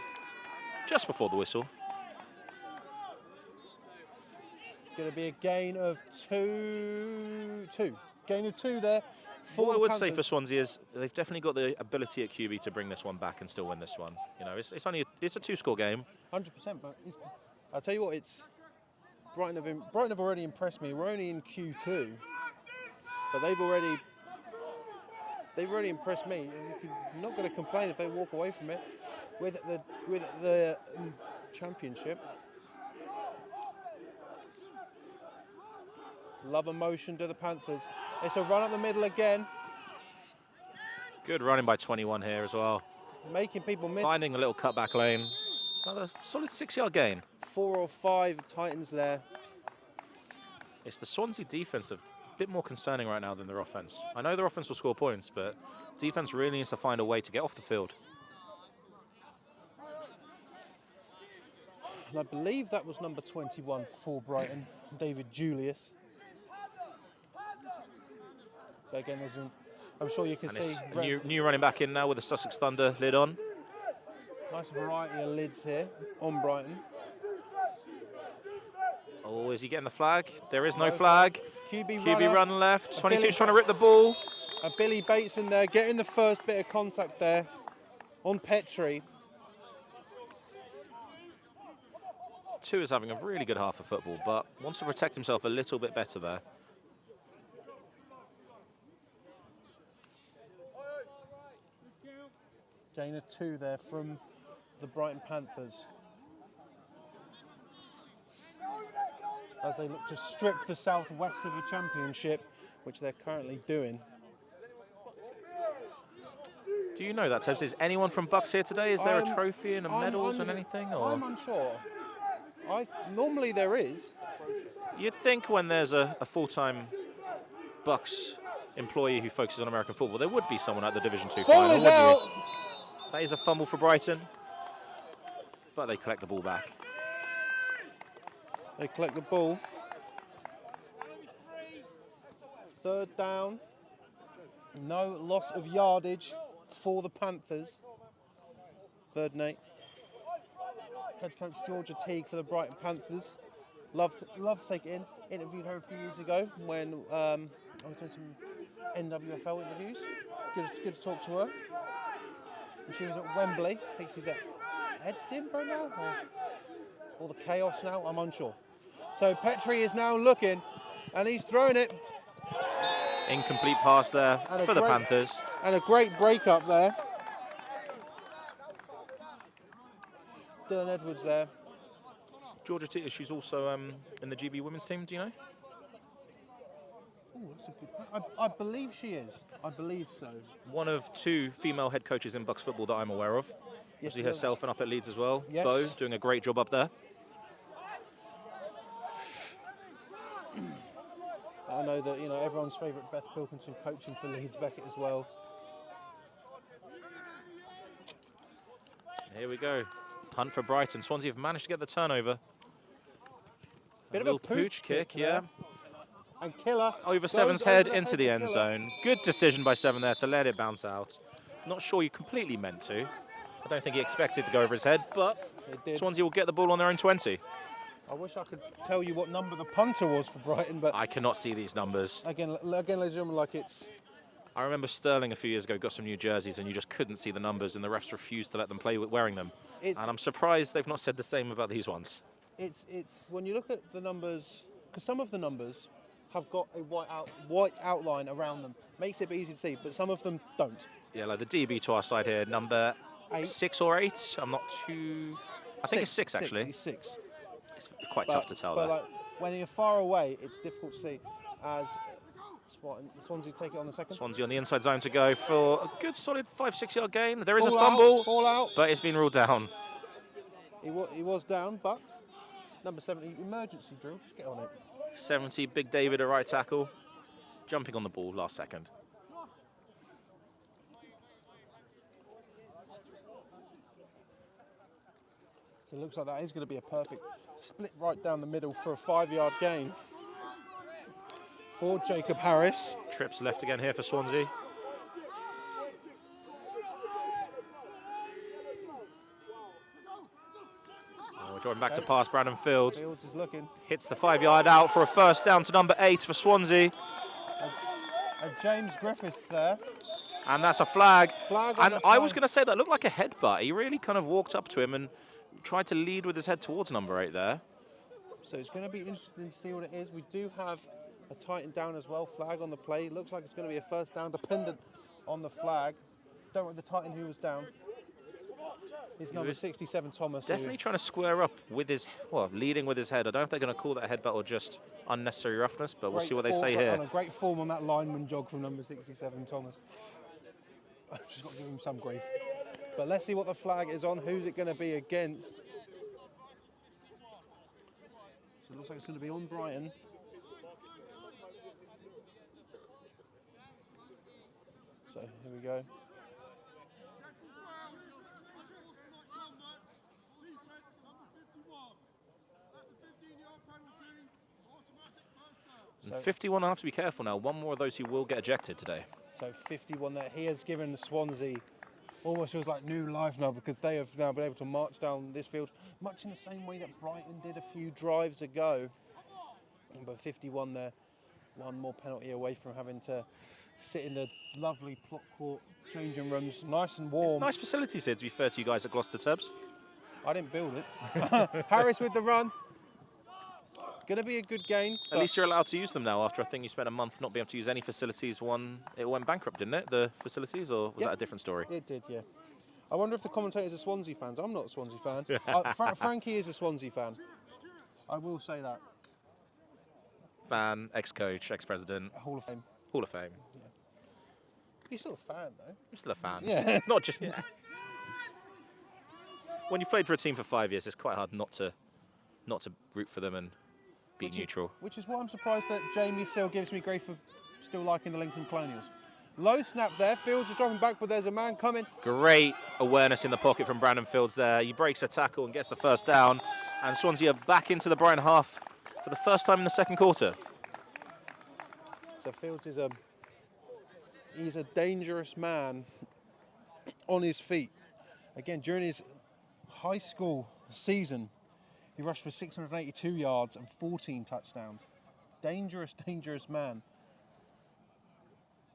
just before the whistle. Going to be a gain of two. Gain of 2 there. What I would say for Swansea is they've definitely got the ability at QB to bring this one back and still win this one. You know, it's only a 2-score game. 100%, but I'll tell you what, it's Brighton have already impressed me. We're only in Q2, but they've already impressed me. I'm not going to complain if they walk away from it with the championship. Love and motion to the Panthers. It's a run up the middle again. Good running by 21 here as well. Making people miss. Finding a little cutback lane. Another solid 6-yard gain. 4 or 5 Titans there. It's the Swansea defense a bit more concerning right now than their offense. I know their offense will score points, but defense really needs to find a way to get off the field. And I believe that was number 21 for Brighton, David Julius. But again, I'm sure you can see. New running back in now with the Sussex Thunder lid on. Nice variety of lids here on Brighton. Oh, is he getting the flag? There is no flag. QB run left. 22 Billy- trying to rip the ball. Billy Bates in there, getting the first bit of contact there on Petrie. Two is having a really good half of football, but wants to protect himself a little bit better there. Gain of 2 there from the Brighton Panthers, as they look to strip the southwest of the championship, which they're currently doing. Do you know that, Tebs? Is anyone from Bucks here today? Is there a trophy and a medals and anything? Or? I'm unsure. Normally there is. You'd think when there's a full-time Bucks employee who focuses on American football, there would be someone at the Division 2 Ball final, is wouldn't out. you? That is a fumble for Brighton, but they collect the ball back. They collect the ball. 3rd down. No loss of yardage for the Panthers. 3rd and 8. Head coach Georgia Teague for the Brighton Panthers. Love to take it in. Interviewed her a few years ago when I was doing some NWFL interviews. Good to talk to her. And she was at Wembley. I think she's at Edinburgh now, or the Chaos now. I'm unsure. So Petrie is now looking, and he's throwing it. Incomplete pass there for the Panthers. And a great break up there. Dylan Edwards there. Georgia Teague, she's also in the GB women's team, do you know? Oh, that's a good point. I believe she is. I believe so. One of 2 female head coaches in Bucks football that I'm aware of. Yes, Obviously herself and up at Leeds as well. Yes. Bo doing a great job up there. I know that everyone's favourite Beth Pilkington coaching for Leeds Beckett as well. Here we go. Punt for Brighton. Swansea have managed to get the turnover. Bit of little a pooch kick, yeah. And Killer Over goes Seven's over head the into head the of end Killer. zone. Good decision by Seven there to let it bounce out. Not sure you completely meant to. I don't think he expected to go over his head, but It did. Swansea will get the ball on their own 20. I wish I could tell you what number the punter was for Brighton, but I cannot see these numbers. again, ladies and gentlemen, like it's. I remember Sterling a few years ago got some new jerseys and you just couldn't see the numbers and the refs refused to let them play with wearing them. And I'm surprised they've not said the same about these ones. It's when you look at the numbers, because some of the numbers have got a white outline around them, makes it easy to see, but some of them don't. Yeah, like the DB to our side here, number 6 or 8. I'm not too. I think it's 6 actually. It's 6. It's quite tough to tell But there. like, when you're far away, it's difficult to see. As Swansea take it on the second. Swansea on the inside zone to go for a good solid 5-6 yard gain. There is Ball a fumble, ball out. but it's been ruled down. He was down, but number 70, emergency drill, just get on it. 70, Big David at right tackle, jumping on the ball last second. So it looks like that is going to be a perfect split right down the middle for a 5-yard gain for Jacob Harris. Trips left again here for Swansea. We're drawing back to pass Brandon Fields. Fields is looking. Hits the 5-yard out for a first down to number 8 for Swansea. James Griffiths there. And that's a flag. Flag on And the I play. was going to say that looked like a headbutt. He really kind of walked up to him and tried to lead with his head towards number 8 there. So it's going to be interesting to see what it is. We do have a tighten down as well, flag on the play. Looks like it's going to be a first down dependent on the flag. Don't worry, the tighten who was down. His number 67, Thomas. Definitely trying to square up with his, leading with his head. I don't know if they're going to call that a headbutt or just unnecessary roughness, but we'll see what they say here. On a great form on that lineman jog from number 67, Thomas. I've just got to give him some grief. But let's see what the flag is on. Who's it going to be against? So it looks like it's going to be on Brighton. So here we go. And 51, I have to be careful now. One more of those who will get ejected today. So 51 there. He has given Swansea almost feels like new life now because they have now been able to march down this field much in the same way that Brighton did a few drives ago. Number 51 there, one more penalty away from having to sit in the lovely plot court changing rooms, nice and warm. It's nice facilities here, to be fair to you guys at Gloucester Tebs. I didn't build it. Harris with the run. Going to be a good game. At least you're allowed to use them now after I think you spent a month not being able to use any facilities. It went bankrupt, didn't it, the facilities, or was that a different story? It did, yeah. I wonder if the commentators are Swansea fans. I'm not a Swansea fan. Frankie is a Swansea fan. I will say that. Fan, ex-coach, ex-president. Hall of Fame. Hall of Fame. Yeah. You're still a fan, though. I'm still a fan. Yeah. It's not just... Yeah. When you've played for a team for 5 years, it's quite hard not to root for them and be neutral. Which is why I'm surprised that Jamie still gives me grief for still liking the Lincoln Colonials. Low snap there. Fields is dropping back, but there's a man coming. Great awareness in the pocket from Brandon Fields there. He breaks a tackle and gets the first down. And Swansea are back into the Brighton half for the first time in the second quarter. So Fields is he's a dangerous man on his feet. Again, during his high school season, he rushed for 682 yards and 14 touchdowns. Dangerous, dangerous man.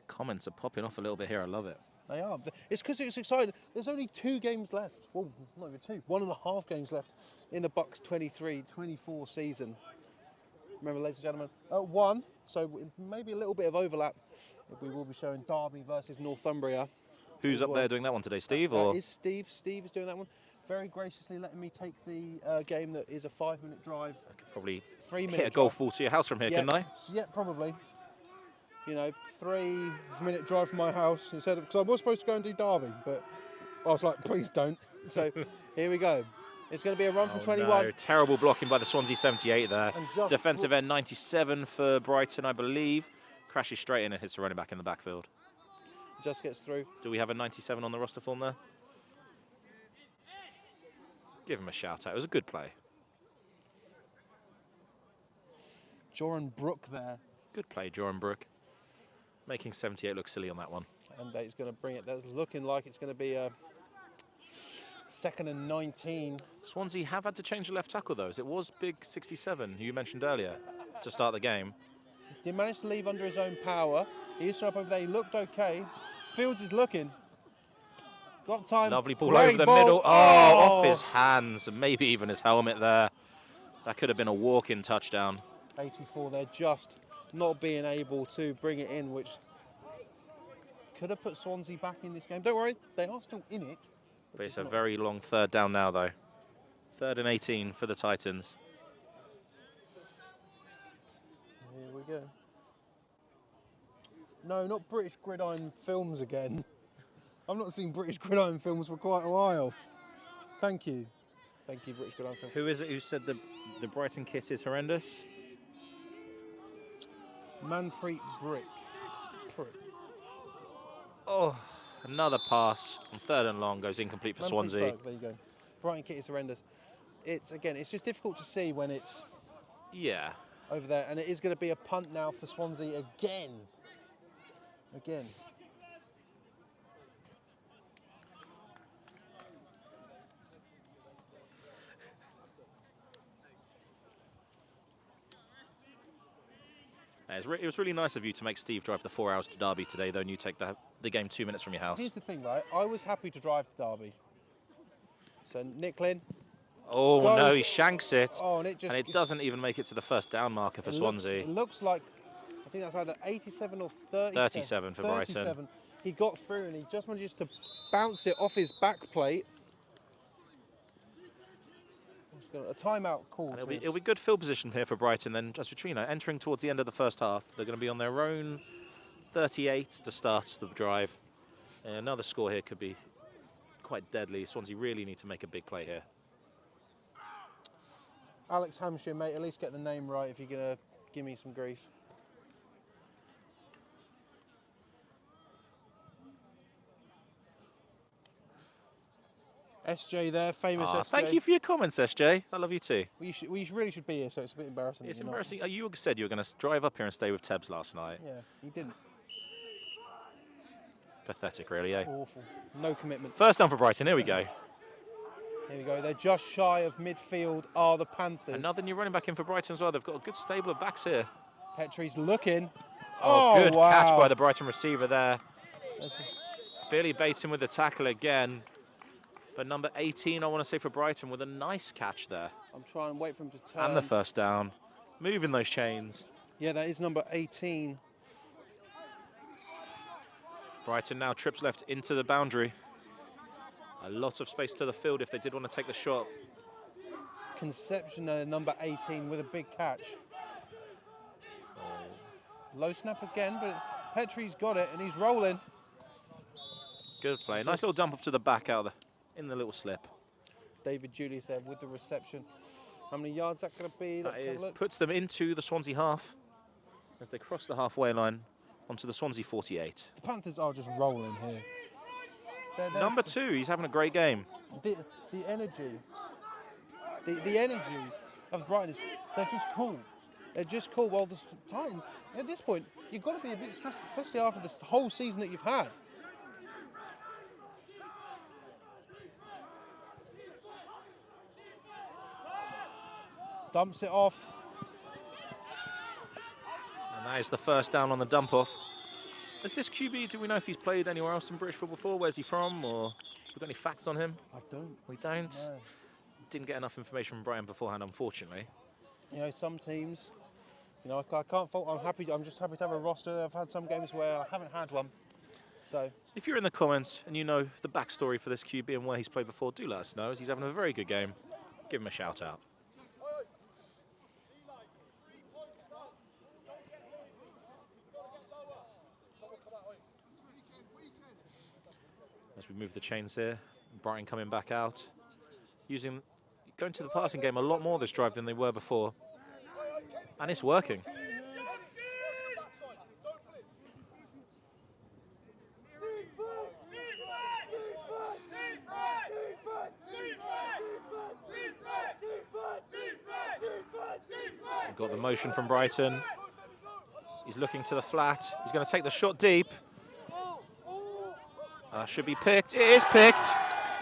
Comments are popping off a little bit here. I love it. They are. It's because it's exciting. There's only 2 games left. Well, not even 2. 1.5 games left in the Bucks 23-24 season. Remember, ladies and gentlemen, 1. So maybe a little bit of overlap. We will be showing Derby versus Northumbria. Who's up there doing that one today, Steve? Or is Steve. Steve is doing that one. Very graciously letting me take the game that is a 5-minute drive. I could probably 3-minute hit a golf ball to your house from here, couldn't I? Yeah, probably. You know, 3-minute drive from my house instead of, because I was supposed to go and do Derby, but I was like, please don't. So here we go. It's going to be a run from 21. No. Terrible blocking by the Swansea 78 there. Defensive end 97 for Brighton, I believe. Crashes straight in and hits the running back in the backfield. Just gets through. Do we have a 97 on the roster form there? Give him a shout out. It was a good play. Joran Brook there. Good play, Joran Brook. Making 78 look silly on that one. And he's going to bring it. That's looking like it's going to be a 2nd and 19. Swansea have had to change the left tackle, though, as it was Big 67, who you mentioned earlier, to start the game. He managed to leave under his own power. He used to up over there. He looked okay. Fields is looking. Got time. Lovely ball Great over the ball. middle. Oh, off his hands, and maybe even his helmet there. That could have been a walk-in touchdown. 84 there, just not being able to bring it in, which could have put Swansea back in this game. Don't worry, they are still in it. But it's a very long third down now, though. 3rd and 18 for the Titans. Here we go. No, not British Gridiron Films again. I've not seen British Gridiron Films for quite a while. Thank you. Thank you, British Gridiron Films. Who is it who said the Brighton kit is horrendous? Manpreet Brick. Oh, another pass on 3rd and long goes incomplete for Swansea. There you go. Brighton kit is horrendous. It's just difficult to see when it's over there, and it is going to be a punt now for Swansea again. It was really nice of you to make Steve drive the 4 hours to Derby today, though, and you take the game 2 minutes from your house. Here's the thing, right? I was happy to drive to Derby. So Nick Lynn. Oh, no, he shanks it. Oh, and it doesn't even make it to the first down marker for Swansea. It looks like, I think that's either 87 or 37. 37 for Brighton. He got through and he just manages to bounce it off his back plate. A timeout call. It'll be good field position here for Brighton then, just for entering towards the end of the first half. They're going to be on their own 38 to start the drive. And another score here could be quite deadly. Swansea really need to make a big play here. Alex Hampshire, mate, at least get the name right if you're going to give me some grief. SJ there, famous SJ. Thank you for your comments, SJ. I love you too. We really should be here, so it's a bit embarrassing. It's embarrassing. You said you were going to drive up here and stay with Tebs last night. Yeah, you didn't. Pathetic, really, eh? Awful. No commitment. First down for Brighton. Here we go. Here we go. They're just shy of midfield are the Panthers. Another new running back in for Brighton as well. They've got a good stable of backs here. Petrie's looking. Oh, good wow. catch by the Brighton receiver there. That's Billy Bates in with the tackle again. But number 18, I want to say, for Brighton with a nice catch there. I'm trying to wait for him to turn. And the first down. Moving those chains. Yeah, that is number 18. Brighton now trips left into the boundary. A lot of space to the field if they did want to take the shot. Conception, number 18 with a big catch. Low snap again, but Petrie's got it and he's rolling. Good play. Nice little dump off to the back out in the little slip. David Julius there with the reception. How many yards that going to be? That Let's have a look. puts them into the Swansea half as they cross the halfway line onto the Swansea 48. The Panthers are just rolling here. They're Number 2, he's having a great game. The energy. The energy of Brighton is, they're just cool. They're just cool. While the Titans, at this point, you've got to be a bit stressed, especially after this whole season that you've had. Dumps it off. And that is the first down on the dump off. Is this QB, do we know if he's played anywhere else in British football before? Where's he from? Or have we got any facts on him? I don't. We don't? No. Didn't get enough information from Brian beforehand, unfortunately. You know, some teams, you know, I can't fault. I'm just happy to have a roster. I've had some games where I haven't had one. So if you're in the comments and you know the backstory for this QB and where he's played before, do let us know, as he's having a very good game. Give him a shout out. As we move the chains here, Brighton coming back out, going to the passing game a lot more this drive than they were before, and it's working. We've got the motion from Brighton. He's looking to the flat. He's going to take the shot deep. Should be picked. It is picked.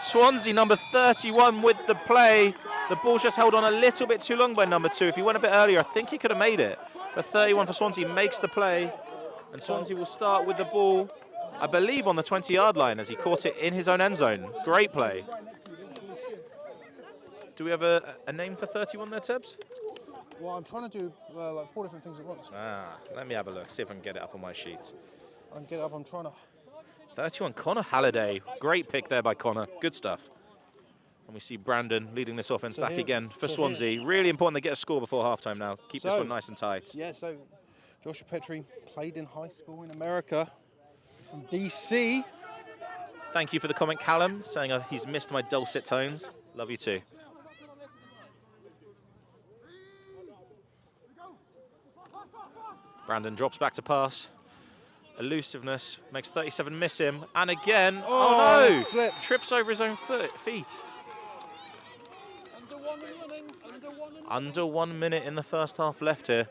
Swansea, number 31 with the play. The ball's just held on a little bit too long by number 2. If he went a bit earlier, I think he could have made it. But 31 for Swansea makes the play. And Swansea will start with the ball, I believe, on the 20-yard line as he caught it in his own end zone. Great play. Do we have a name for 31 there, Tibbs? well, I'm trying to do like 4 different things at once. Let me have a look, see if I can get it up on my sheet. I can get it up. I'm trying to. 31, Connor Halliday. Great pick there by Connor. Good stuff. And we see Brandon leading this offense back again for Swansea. Really important they get a score before halftime now. Keep this one nice and tight. Yeah, so Joshua Petrie played in high school in America. He's from DC. Thank you for the comment, Callum, saying he's missed my dulcet tones. Love you too. Brandon drops back to pass. Elusiveness makes 37 miss him. And again, oh no! Slip. Trips over his own feet. Under 1 minute in the first half left here.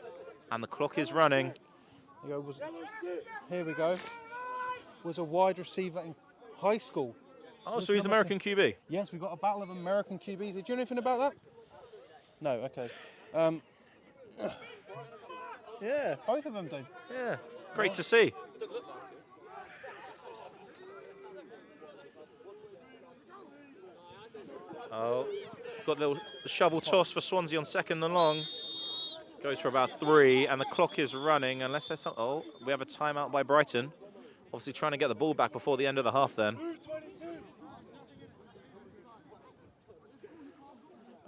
And the clock is running. Here we go. Was a wide receiver in high school. Oh, so he's American QB? Yes, we've got a battle of American QBs. Do you know anything about that? No, okay. Yeah, both of them do. Yeah, great to see. Oh, got the shovel toss for Swansea on 2nd and long. Goes for about 3, and the clock is running. Unless there's some, oh, we have a timeout by Brighton. Obviously trying to get the ball back before the end of the half then.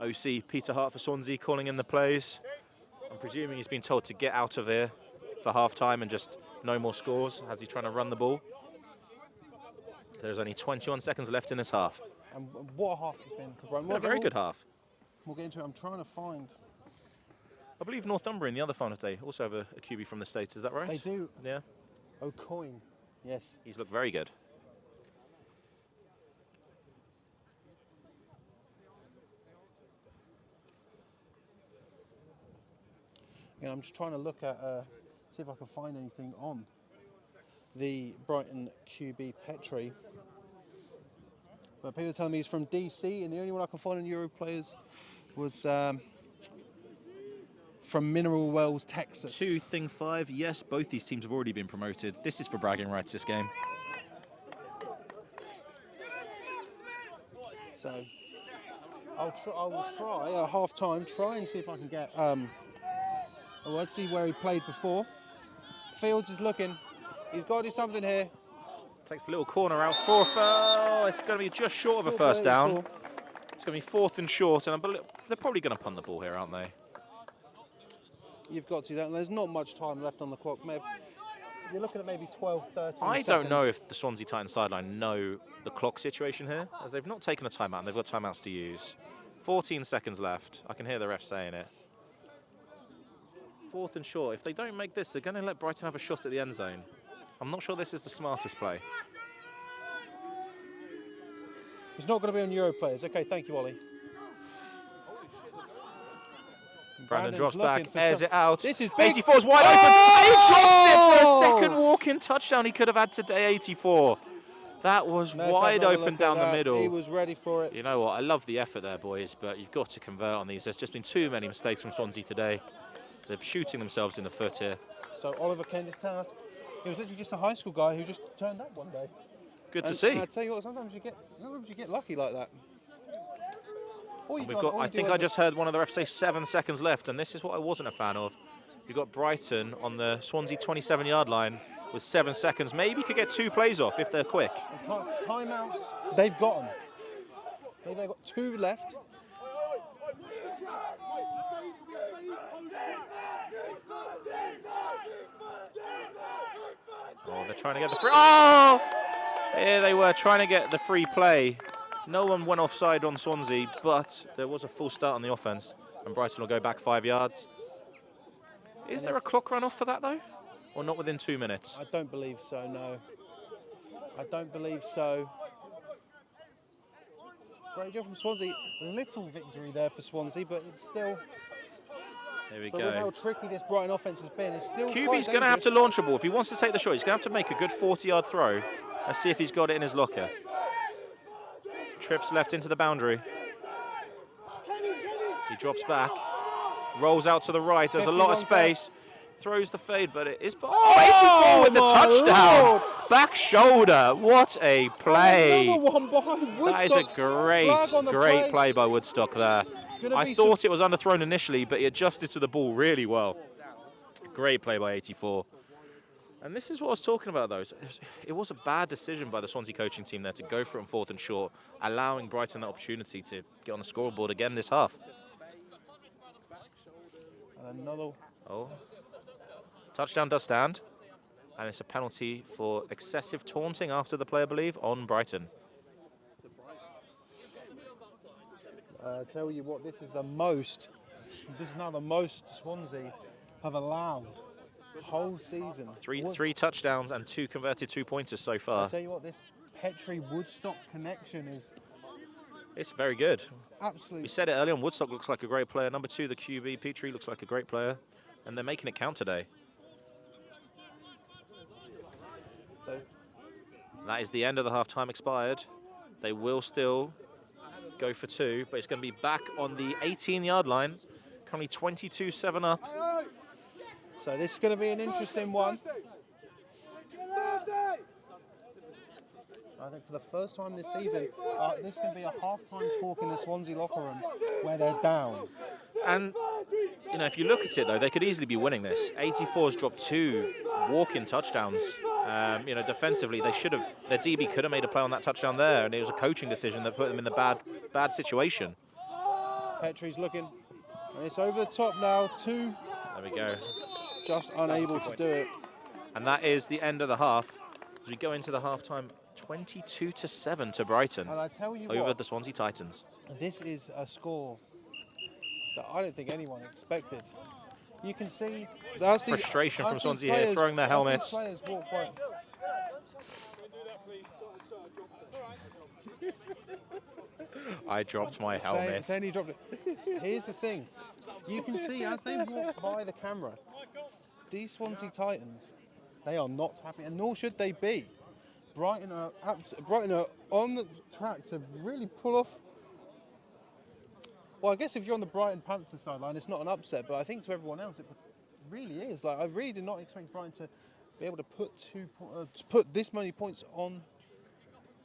OC Peter Hart for Swansea calling in the plays. I'm presuming he's been told to get out of here for half-time and just no more scores as he's trying to run the ball. There's only 21 seconds left in this half. And what a half it's been for Brighton. A very good half. We'll get into it. I'm trying to find. I believe Northumberland, the other final day, also have a QB from the States. Is that right? They do. Yeah. O'Coin. Yes. He's looked very good. Yeah, I'm just trying to look at, see if I can find anything on the Brighton QB Petrie. But people are telling me he's from DC, and the only one I can find on Euro players was from Mineral Wells, Texas. 2-5. Yes, both these teams have already been promoted. This is for bragging rights, this game. So I will try at half-time, try and see if I can get let's see where he played before. Fields is looking. He's got to do something here. Takes a little corner out. Oh, it's going to be just short of a first down. It's going to be 4th and short, and they're probably going to punt the ball here, aren't they? You've got to. There's not much time left on the clock. Maybe, you're looking at maybe 12, 13 I seconds. don't know if the Swansea Titans sideline know the clock situation here, as they've not taken a timeout, and they've got timeouts to use. 14 seconds left. I can hear the ref saying it. 4th and short. If they don't make this, they're going to let Brighton have a shot at the end zone. I'm not sure this is the smartest play. It's not going to be on Euro players. Okay, thank you, Ollie. Brandon drops back, airs it out. This is big. 84 is wide open. He drops it for a second walk-in touchdown he could have had today, 84. That was wide open down the middle. He was ready for it. You know what? I love the effort there, boys, but you've got to convert on these. There's just been too many mistakes from Swansea today. They're shooting themselves in the foot here. So Oliver Kent is telling us he was literally just a high school guy who just turned up one day. Good to see. And I tell you what, sometimes you get lucky like that. I think I just heard one of the refs say 7 seconds left, and this is what I wasn't a fan of. You've got Brighton on the Swansea 27-yard line with 7 seconds. Maybe could get 2 plays off if they're quick. Timeouts, they've got them. They've got 2 left. Oh, they're trying to get the free. Oh! Here they were trying to get the free play. No one went offside on Swansea, but there was a full start on the offense, and Brighton will go back 5 yards. Is there a clock run off for that, though? Or not within 2 minutes? I don't believe so, no. I don't believe so. Great job from Swansea. Little victory there for Swansea, but it's still... There we But go. with how tricky this Brighton offense has been, it's still QB's going to have to launch a ball. If he wants to take the shot, he's going to have to make a good 40-yard throw. Let's see if he's got it in his locker. Trips left into the boundary. He drops back. Rolls out to the right. There's a lot of space. Throws the fade, but it is... Oh, 84 with the touchdown. Lord. Back shoulder. What a play. Another one behind Woodstock. That is a great play by Woodstock there. I thought it was underthrown initially, but he adjusted to the ball really well. Great play by 84. And this is what I was talking about, though. It was a bad decision by the Swansea coaching team there to go for it on 4th and short, allowing Brighton the opportunity to get on the scoreboard again this half. And another... Oh. Touchdown does stand. And it's a penalty for excessive taunting after the play, I believe, on Brighton. I tell you what, this is now the most Swansea have allowed whole season. Three touchdowns and 2 converted 2-pointers so far. I tell you what, this Petrie-Woodstock connection is... It's very good. Absolutely. We said it earlier on, Woodstock looks like a great player. Number 2, the QB, Petrie, looks like a great player. And they're making it count today. So that is the end of the half-time expired. They will still go for 2, but it's going to be back on the 18-yard line. Currently 22-7 up. So this is going to be an interesting one. I think for the first time this season, this can be a half-time talk in the Swansea locker room where they're down. And, you know, if you look at it, though, they could easily be winning this. 84's dropped 2 walk-in touchdowns. You know, defensively, their DB could have made a play on that touchdown there, and it was a coaching decision that put them in the bad situation. Petrie's looking, and it's over the top now. 2. There we go. Just unable to do it. And that is the end of the half. As we go into the halftime, 22-7 to Brighton. And I tell you over what, the Swansea Titans. This is a score that I don't think anyone expected. You can see that's frustration from Swansea here, throwing their helmets. Players walk by. I dropped my helmet. Saying he dropped it. Here's the thing. You can see as they walk by the camera, these Swansea Titans They are not happy, and nor should they be. Brighton are on the track to really pull off. Well, I guess if you're on the Brighton Panthers sideline, it's not an upset, but I think to everyone else, it really is. Like, I really did not expect Brighton to be able to put this many points on.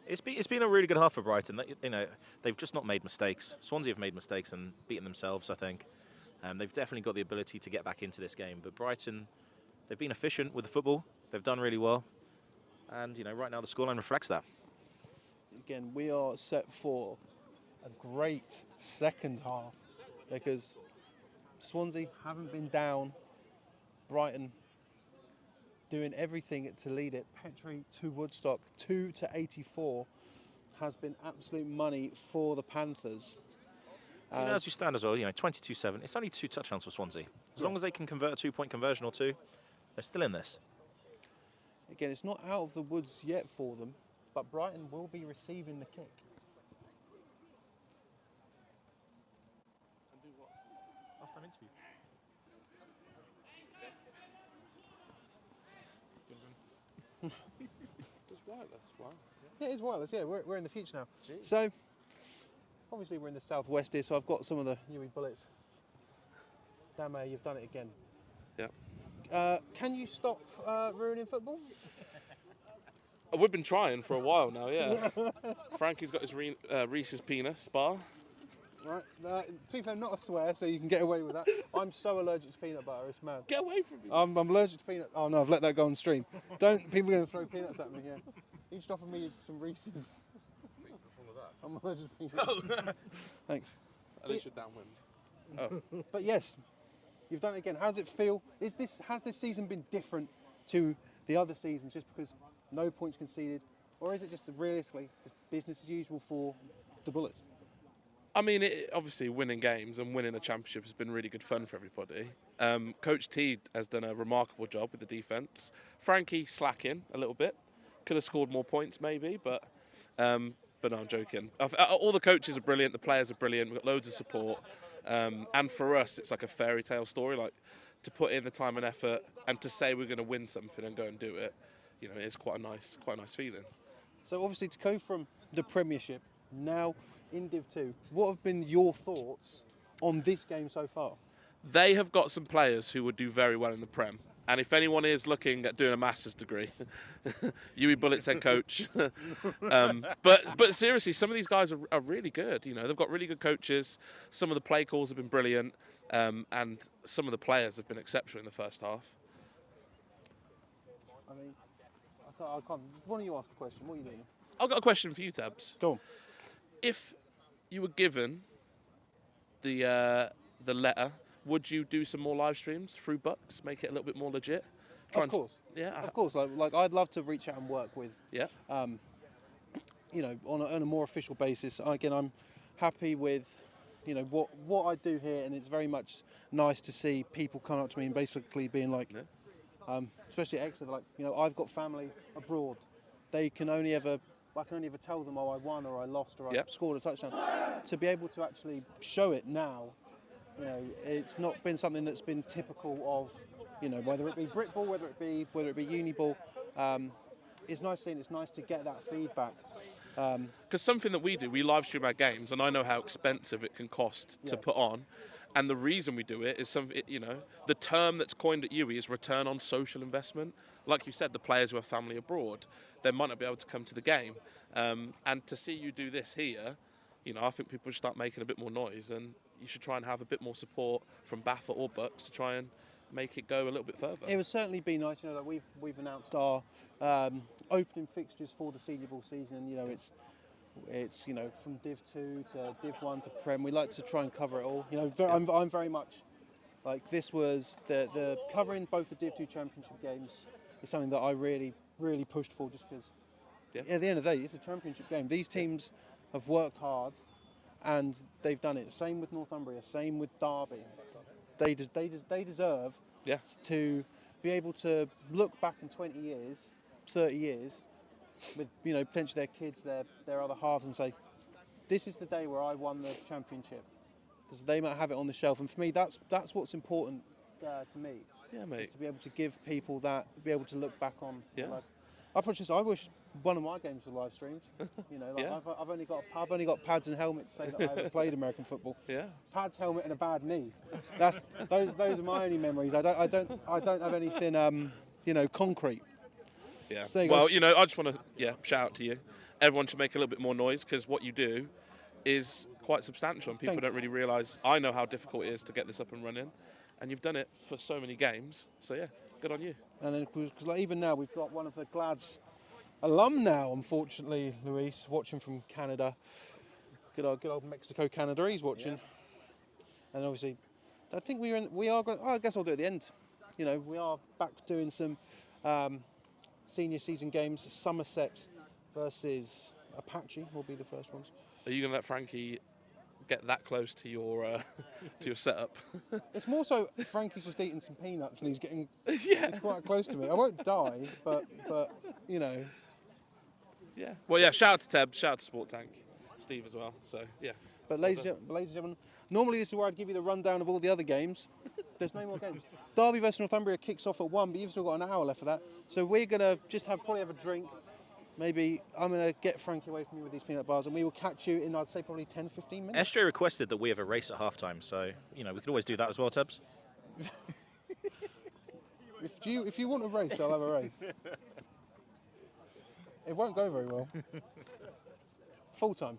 It's been a really good half for Brighton. You know, they've just not made mistakes. Swansea have made mistakes and beaten themselves, I think. They've definitely got the ability to get back into this game. But Brighton, they've been efficient with the football. They've done really well. And, you know, right now the scoreline reflects that. Again, we are set for a great second half because Swansea haven't been down. Brighton doing everything to lead it. Petrie to Woodstock, 2-84 has been absolute money for the Panthers. You know, as we stand as well, you know, 22-7. It's only 2 touchdowns for Swansea. As long as they can convert a 2-point conversion or 2, they're still in this. Again, it's not out of the woods yet for them, but Brighton will be receiving the kick. After an interview. It's wireless, wow. Yeah, it is wireless, yeah, we're in the future now. Jeez. So, obviously we're in the southwest here, so I've got some of the Yui bullets. Damn, you've done it again. Yeah. Can you stop ruining football? We've been trying for a while now, yeah. Frankie's got his Reese's penis bar. Right, to be fair, not a swear, so you can get away with that. I'm so allergic to peanut butter, it's mad. Get away from me. I'm allergic to peanut. Oh no, I've let that go on stream. People are going to throw peanuts at me here. You should offer me some Reese's. I'm allergic to peanuts. Thanks. At least you're downwind. Oh. But yes, you've done it again. How does it feel? Has this season been different to the other seasons just because no points conceded? Or is it just realistically just business as usual for the Bullets? I mean, obviously winning games and winning a championship has been really good fun for everybody. Coach T has done a remarkable job with the defence. Frankie slacking a little bit. Could have scored more points maybe, but no, I'm joking. All the coaches are brilliant, the players are brilliant, we've got loads of support. And for us, it's like a fairy tale story, like to put in the time and effort and to say we're going to win something and go and do it, you know, it's quite a nice feeling. So obviously to go from the Premiership now in Div 2, what have been your thoughts on this game so far? They have got some players who would do very well in the Prem. And if anyone is looking at doing a master's degree, Yui Bullets head coach. But seriously, some of these guys are really good. You know, they've got really good coaches. Some of the play calls have been brilliant, and some of the players have been exceptional in the first half. I mean, I can't. Why don't you ask a question? What are you doing? I've got a question for you, Tabs. Go on. If you were given the letter, would you do some more live streams through Bucks, make it a little bit more legit? Of course. Yeah. Of course. Like I'd love to reach out and work with. Yeah. You know, on a more official basis. Again, I'm happy with, you know, what I do here, and it's very much nice to see people come up to me and basically being like, especially at Exeter, like, you know, I've got family abroad. I can only ever tell them, oh, I won or I lost or I scored a touchdown. To be able to actually show it now, you know, it's not been something that's been typical of, you know, whether it be Britball, whether it be Uniball. It's nice seeing. It's nice to get that feedback. Because something that we do, we live stream our games, and I know how expensive it can cost to put on. And the reason we do it is you know, the term that's coined at UE is return on social investment. Like you said, the players who have family abroad, they might not be able to come to the game. And to see you do this here, you know, I think people should start making a bit more noise, and you should try and have a bit more support from BAFA or Bucks to try and make it go a little bit further. It would certainly be nice, you know, that we've announced our opening fixtures for the Senior Ball season. You know, it's you know, from Div 2 to Div 1 to Prem. We like to try and cover it all. You know, I'm very much like, this was the covering both the Div 2 championship games is something that I really pushed for, just because at the end of the day it's a championship game. These teams have worked hard and they've done it. Same with Northumbria, same with Derby. They deserve to be able to look back in 20 years, 30 years, with, you know, potentially their kids, their other halves, and say, this is the day where I won the championship. Because they might have it on the shelf, and for me, that's what's important to me. Yeah, mate. Is to be able to give people that, be able to look back on. Yeah. Like, I wish one of my games were live streamed. You know, like Yeah. I've only got pads and helmet to say that I ever played American football. Yeah. Pads, helmet, and a bad knee. Those are my only memories. I don't have anything you know, concrete. Yeah. So you Well, guys- you know, I just want to shout out to you. Everyone should make a little bit more noise because what you do is quite substantial, and people Thank don't really realise. I know how difficult it is to get this up and running, and you've done it for so many games. So yeah, good on you. And then, because like even now we've got one of the Glad's alum now, unfortunately, Luis, watching from Canada. Good old Mexico, Canada. He's watching, and obviously, I think we are going. Oh, I guess I'll do it at the end. You know, we are back doing some senior season games. Somerset versus Apache will be the first ones. Are you going to let Frankie get that close to your to your setup? It's more so Frankie's just eating some peanuts and he's getting. Yeah. It's quite close to me. I won't die, but you know. Yeah. Well, yeah. Shout out to Teb. Shout out to Sport Tank. Steve as well. So yeah. But ladies and gentlemen, normally this is where I'd give you the rundown of all the other games. There's no more games. Derby versus Northumbria kicks off at 1, but you've still got an hour left for that. So we're gonna just probably have a drink. Maybe I'm gonna get Frankie away from you with these peanut bars, and we will catch you in, I'd say, probably 10, 15 minutes. SJ requested that we have a race at halftime, so you know we could always do that as well, Tubbs. If you want a race, I'll have a race. It won't go very well. Full time.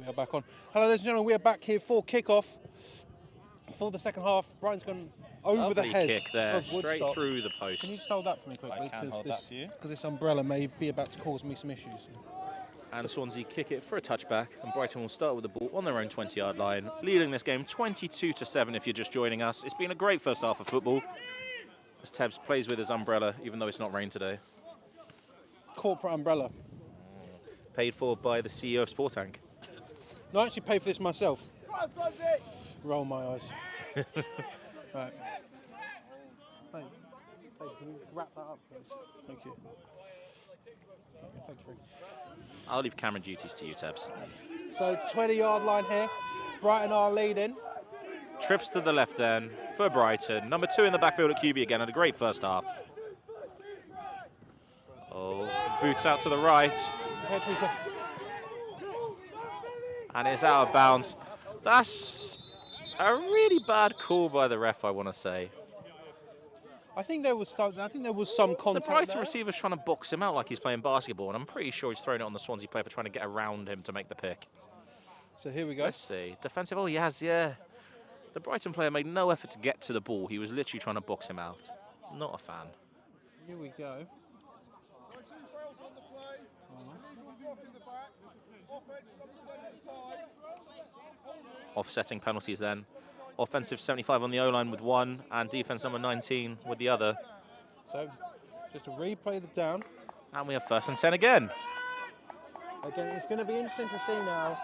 We are back on. Hello, ladies and gentlemen. We are back here for kickoff for the second half. Brighton's gone over Lovely the head kick there, of Woodstock. straight through the post. Can you just hold that for me quickly? I can hold that for you. Because this umbrella may be about to cause me some issues. And Swansea kick it for a touchback, and Brighton will start with the ball on their own 20-yard line, leading this game 22-7 if you're just joining us. It's been a great first half of football, as Tebs plays with his umbrella, even though it's not rain today. Corporate umbrella. Paid for by the CEO of Sportank. No, I actually paid for this myself. Roll my eyes. Right. Babe, can you wrap that up, please? Thank you. Thank you. I'll leave camera duties to you, Tebs. So 20-yard line here. Brighton are leading. Trips to the left then for Brighton. Number 2 in the backfield at QB again, had a great first half. Oh, boots out to the right. Here, Teresa. And it's out of bounds. That's a really bad call by the ref, I want to say. I think there was some contact The Brighton there. receiver's trying to box him out like he's playing basketball, and I'm pretty sure he's throwing it on the Swansea player for trying to get around him to make the pick. So here we go. Let's see. Defensive, oh, he has, yeah. The Brighton player made no effort to get to the ball. He was literally trying to box him out. Not a fan. Here we go. Offsetting penalties then. Offensive 75 on the O-line with 1, and defense number 19 with the other. So just to replay the down. And we have 1st and 10 again. Again, it's going to be interesting to see now.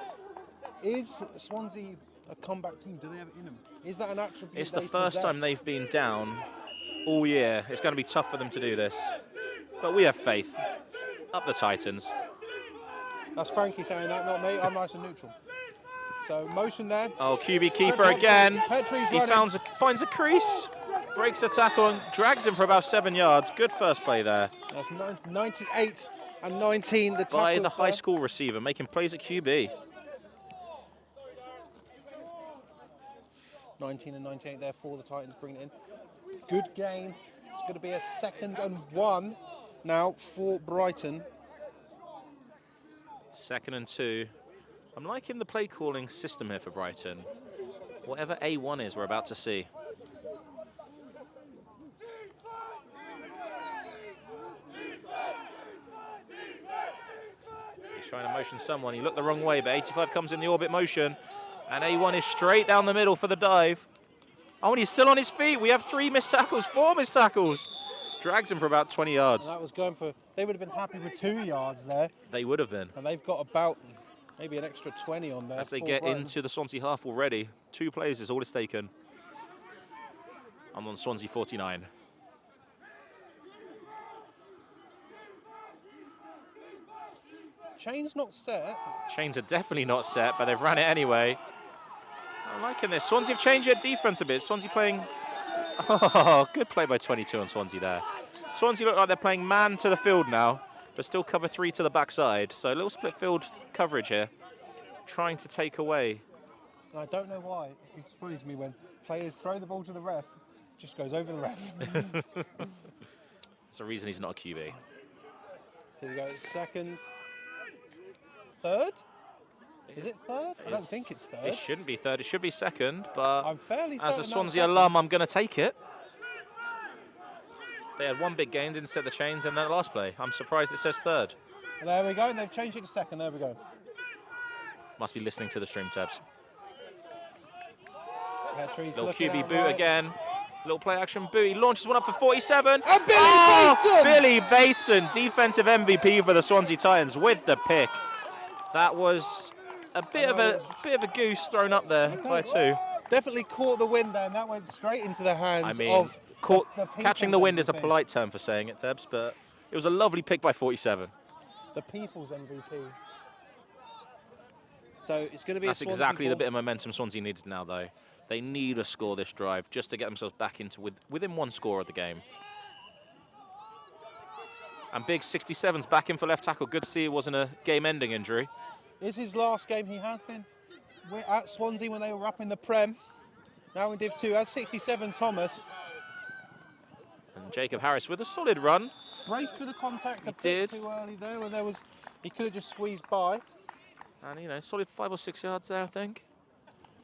Is Swansea a comeback team? Do they have it in them? Is that an attribute It's the they first possess? time they've been down all year. It's going to be tough for them to do this. But we have faith. Up the Titans. That's Frankie saying that, not me. I'm nice and neutral. So motion there. Oh, QB keeper again. Petrie's He running. finds a crease, breaks the tackle and drags him for about 7 yards. Good first play there. That's 98 and 19. The By the tackles high there. school receiver, making plays at QB. 19 and 98 there for the Titans, bringing it in. Good game. It's going to be a 2nd and 1 now for Brighton. 2nd and 2. I'm liking the play calling system here for Brighton. Whatever A1 is, we're about to see. He's trying to motion someone. He looked the wrong way, but 85 comes in the orbit motion. And A1 is straight down the middle for the dive. Oh, and he's still on his feet. We have 3 missed tackles, 4 missed tackles. Drags him for about 20 yards. And that was going for, they would have been happy with 2 yards there. They would have been. And they've got about maybe an extra 20 on there. As they for get Brighton. into the Swansea half already. 2 plays is all it's taken. I'm on Swansea 49. Chain's not set. Chains are definitely not set, but they've ran it anyway. I'm liking this. Swansea have changed their defense a bit. Swansea playing... Oh, good play by 22 on Swansea there. Swansea look like they're playing man to the field now, but still cover 3 to the backside. So a little split field coverage here, trying to take away. And I don't know why. It's funny to me when players throw the ball to the ref, it just goes over the ref. That's the reason he's not a QB. So we go 2nd, 3rd? Is it 3rd? I don't think it's 3rd. It shouldn't be 3rd. It should be 2nd, but I'm fairly as certain a that's Swansea 2nd. alum, I'm going to take it. They had 1 big game, didn't set the chains in that last play. I'm surprised it says 3rd. There we go, and they've changed it to 2nd. There we go. Must be listening to the stream tabs. Petrie's Little looking QB out boot right. again. Little play action boot. He launches one up for 47. And Billy Bateson! Billy Bateson, defensive MVP for the Swansea Titans with the pick. That was a bit of a goose thrown up there by 2. Definitely caught the wind there, and that went straight into the hands I mean, of the catching the wind is a MVP. polite term for saying it, Tebs, but it was a lovely pick by 47. The people's MVP. So it's going to be That's a Swansea exactly the ball. bit of momentum Swansea needed now, though. They need a score this drive just to get themselves back into within 1 score of the game. And big 67's back in for left tackle. Good to see it wasn't a game-ending injury. Is his last game he has been. We're at Swansea when they were up in the Prem. Now in Div 2 as 67 Thomas. And Jacob Harris with a solid run. Braced for the contact a He bit did. too early there when he could have just squeezed by. And, you know, solid 5 or 6 yards there, I think.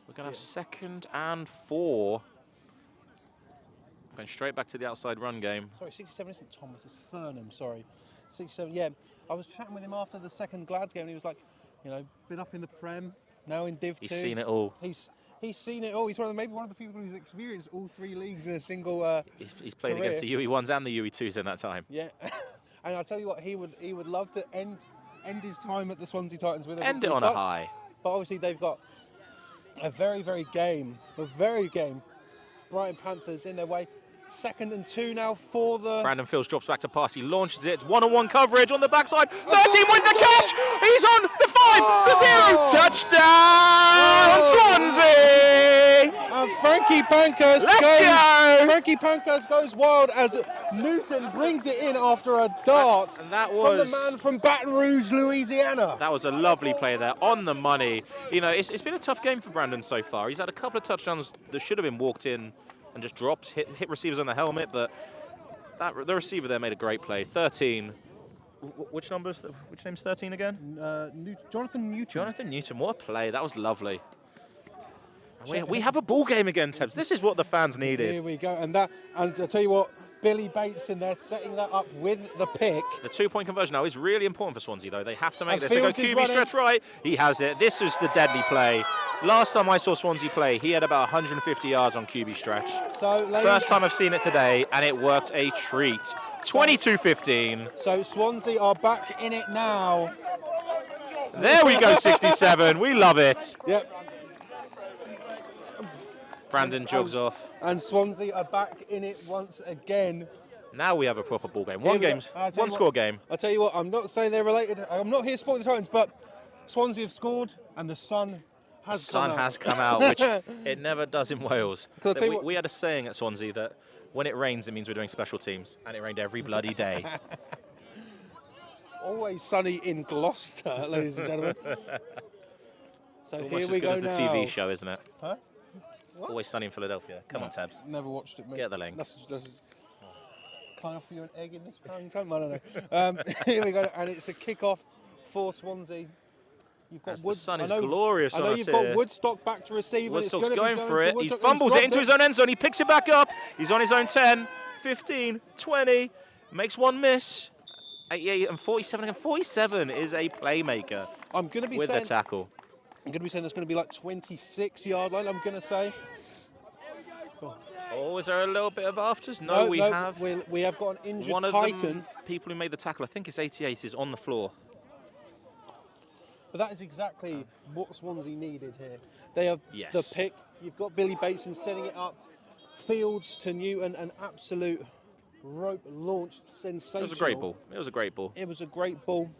We're going to have 2nd and 4. Going straight back to the outside run game. Sorry, 67 isn't Thomas, it's Furnham, sorry. 67, yeah. I was chatting with him after the second Glads game and he was like, you know, been up in the Prem, now in Div 2. He's seen it all. He's seen it all. He's maybe one of the people who's experienced all 3 leagues in a single He's played career. against the UE1s and the UE2s in that time. Yeah. And I'll tell you what, he would love to end his time at the Swansea Titans with a End it victory, on a high. But obviously they've got a very game Brighton Panthers in their way. 2nd and 2 now for the... Brandon Fields drops back to pass. He launches it. One-on-one coverage on the backside. 13 with the catch. He's on the 5, the 0. Touchdown, Swansea! And Frankie Pankhurst Frankie Pankhurst goes wild as Newton brings it in after a dart and that was, from the man from Baton Rouge, Louisiana. That was a lovely play there, on the money. You know, it's been a tough game for Brandon so far. He's had a couple of touchdowns that should have been walked in and just dropped, hit receivers on the helmet, but the receiver there made a great play. 13. Which name's 13 again? Jonathan Newton. Jonathan Newton, what a play. That was lovely. We have a ball game again, Tebs. This is what the fans needed. Here we go. And I'll tell you what, Billy Bates in there setting that up with the pick. The 2-point conversion now is really important for Swansea, though. They have to make this. They Fields go is QB running. stretch right. He has it. This is the deadly play. Last time I saw Swansea play, he had about 150 yards on QB stretch. So, First time I've seen it today, and it worked a treat. 22-15. So Swansea are back in it now. There we go, 67. We love it. Yep. Brandon jogs off. And Swansea are back in it once again. Now we have a proper ball game. One Score game. I'll tell you what, I'm not saying they're related. I'm not here to support the Titans, but Swansea have scored and the sun has come out, which it never does in Wales. We had a saying at Swansea that when it rains, it means we're doing special teams, and it rained every bloody day. Always sunny in Gloucester, ladies and gentlemen. So Almost here we go as good as the now. TV show, isn't it? Huh? What? Always Sunny in Philadelphia. Come on, Tabs. Never watched it, mate. Get the link. Can I offer you an egg in this current time? I don't know. Here we go, and it's a kickoff for Swansea. You've got The sun is glorious on us you've got Woodstock back to receive. Woodstock's going for it. He fumbles it into his own end zone. He picks it back up. He's on his own 10, 15, 20. Makes one miss. 88 and 47 again. 47 is a playmaker. I'm going to be with saying the tackle. I'm going to be saying there's going to be like 26-yard line. I'm going to say. Oh, is there a little bit of afters? No, we have. We have got an injured one of Titan. the people who made the tackle, I think it's 88, is on the floor. But that is exactly what Swansea needed here. They have Yes. the pick. You've got Billy Bateson setting it up. Fields to Newton, an absolute rope launched sensational. It was a great ball. It was a great ball. It was a great ball.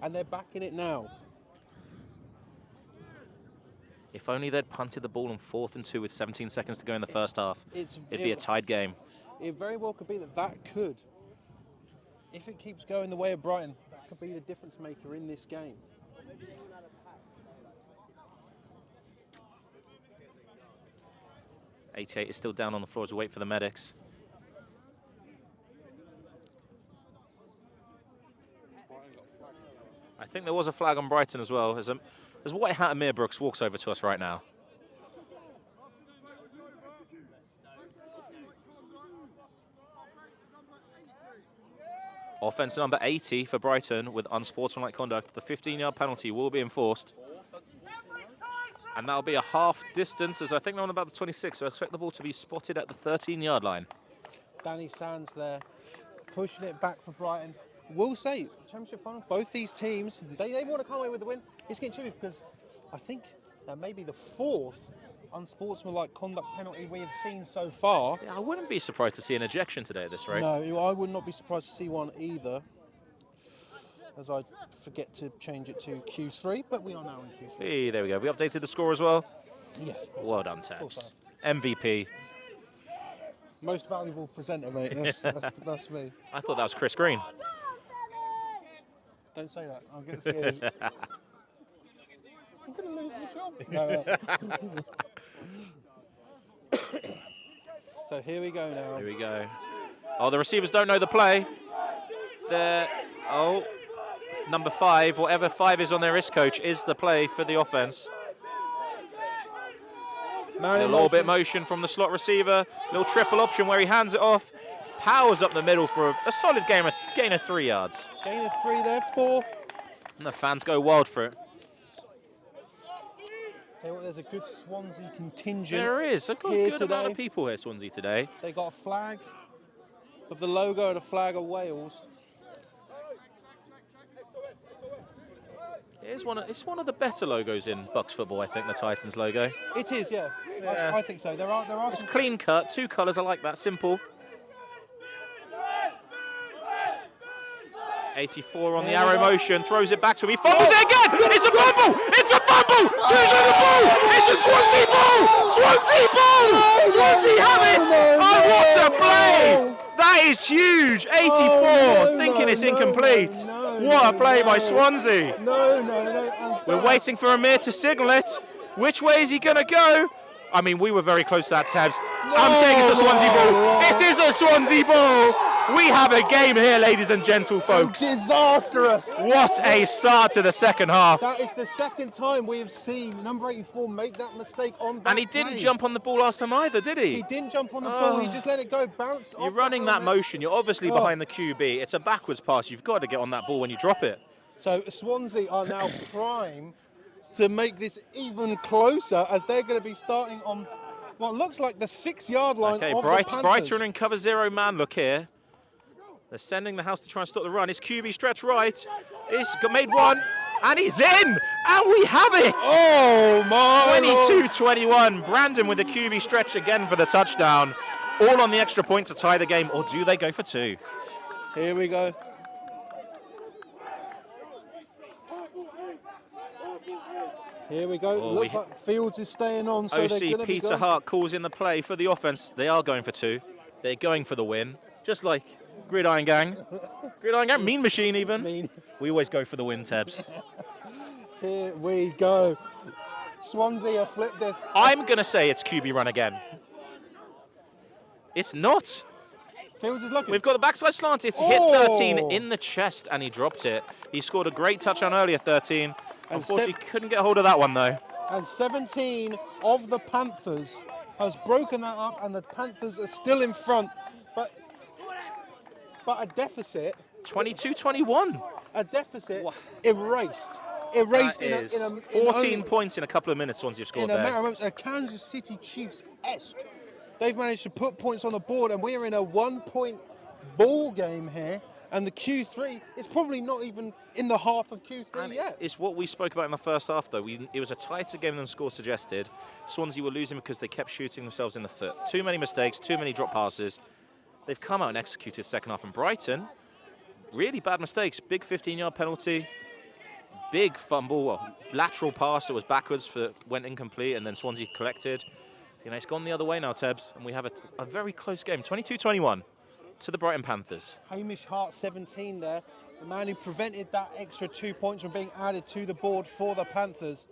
And they're back in it now. If only they'd punted the ball on 4th and 2 with 17 seconds to go in the first half. It'd be a tied game. It very well could be that could, if it keeps going the way of Brighton, that could be the difference maker in this game. .88 is still down on the floor as we wait for the medics. I think there was a flag on Brighton as well, as White Hat Amir Brooks walks over to us right now. Offense number 80 for Brighton with unsportsmanlike conduct. The 15-yard penalty will be enforced. And that'll be a half distance, as I think they're on about the 26, so I expect the ball to be spotted at the 13-yard line. Danny Sands there, pushing it back for Brighton. We'll say, championship final, both these teams, they want to come away with the win. It's getting tricky because I think that may be the 4th unsportsmanlike conduct penalty we have seen so far. Yeah, I wouldn't be surprised to see an ejection today at this rate. No, I would not be surprised to see one either, as I forget to change it to Q3, but we are now in Q3. Hey, there we go. We updated the score as well. Yes. Well done, Tabs. MVP. Most valuable presenter, mate. That's me. I thought that was Chris Green. Don't say that. I'll get scared. I'm going to lose my job. No. So here we go now. Here we go. Oh, the receivers don't know the play. number 5, whatever 5 is on their wrist, coach, is the play for the offense. A little bit motion from the slot receiver. Little triple option where he hands it off. Powers up the middle for a solid gain of 3 yards. Gain of 3 there, 4. And the fans go wild for it. Tell you what, there's a good Swansea contingent. There is a good amount of people here, Swansea, today. They got a flag of the logo and a flag of Wales. It's one of the better logos in Bucks football, I think, the Titans logo. It is, yeah. I think so. There are It's some clean cut, 2 colours, I like that, simple. 84 on the arrow motion, throws it back to him, he fumbles it again! It's a fumble! It's a fumble! Who's on the ball? It's a Swansea ball! Swansea ball! Swansea have it! Oh, what a play! That is huge! 84, thinking it's incomplete. What a play by Swansea! No. We're waiting for Amir to signal it. Which way is he going to go? I mean, we were very close to that, Tabs. I'm saying it's a Swansea ball. It is a Swansea ball. We have a game here, ladies and gentle folks. Disastrous. What a start to the second half. That is the second time we have seen number 84 make that mistake on that And he didn't jump on the ball last time either, did he? He didn't jump on the ball. He just let it go, bounced off. You're running that motion. You're obviously behind the QB. It's a backwards pass. You've got to get on that ball when you drop it. So Swansea are now prime to make this even closer, as they're going to be starting on what looks like the 6-yard line of the Panthers. Brighton in cover 0 man look here. They're sending the house to try and stop the run. It's QB stretch right. He's made one, and he's in, and we have it. Oh my! 22-21. Brandon with the QB stretch again for the touchdown. All on the extra point to tie the game, or do they go for 2? Here we go. Here we go. Looks like Fields is staying on, so they're going to be Peter Hart calls in the play for the offense. They are going for 2. They're going for the win, just like Gridiron Gang. Gridiron Gang, Mean Machine even. Mean. We always go for the win, Tebs. Here we go. Swansea have flipped this. I'm going to say it's QB run again. It's not. Fields is looking. We've got the backside slant. It's hit 13 in the chest, and he dropped it. He scored a great touchdown earlier, 13. Unfortunately, couldn't get hold of that one, though. And 17 of the Panthers has broken that up, and the Panthers are still in front. But a deficit. 22-21. A deficit erased. Erased in a 14 points in a couple of minutes once you've scored in a matter of moments. A Kansas City Chiefs-esque. They've managed to put points on the board, and we're in a 1-point ball game here. And the Q3 is probably not even in the half of Q3 yet. It's what we spoke about in the first half, though. It was a tighter game than the score suggested. Swansea were losing because they kept shooting themselves in the foot. Too many mistakes, too many drop passes. They've come out and executed second half. And Brighton, really bad mistakes. Big 15-yard penalty, big fumble, lateral pass that was backwards, went incomplete, and then Swansea collected. You know, it's gone the other way now, Tebs, and we have a very close game, 22-21. To the Brighton Panthers. Hamish Hart, 17 there. The man who prevented that extra 2 points from being added to the board for the Panthers.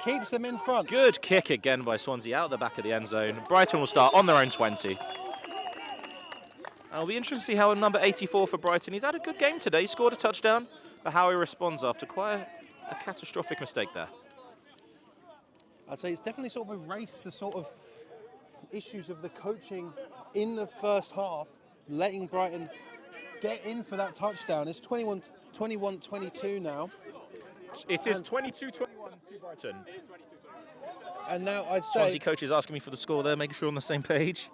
Keeps them in front. Good kick again by Swansea out the back of the end zone. Brighton will start on their own 20. It'll be interesting to see how number 84 for Brighton. He's had a good game today. He scored a touchdown, but how he responds after quite a catastrophic mistake there. I'd say it's definitely sort of erased the sort of issues of the coaching in the first half, letting Brighton get in for that touchdown. It's 21-22 now. It is 22-21 to Brighton. And now I'd say... Swansea coach is asking me for the score there, making sure we're on the same page.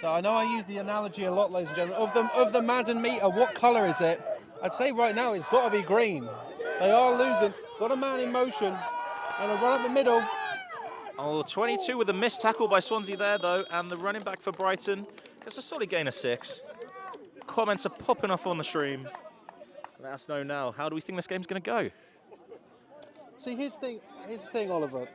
So I know I use the analogy a lot, ladies and gentlemen. Of the Madden meter, what colour is it? I'd say right now it's got to be green. They are losing. Got a man in motion. And a run up the middle. Oh, 22 with a missed tackle by Swansea there, though. And the running back for Brighton gets a solid gain of 6. Comments are popping off on the stream. Let us know now. How do we think this game's going to go? See, here's the thing, Oliver.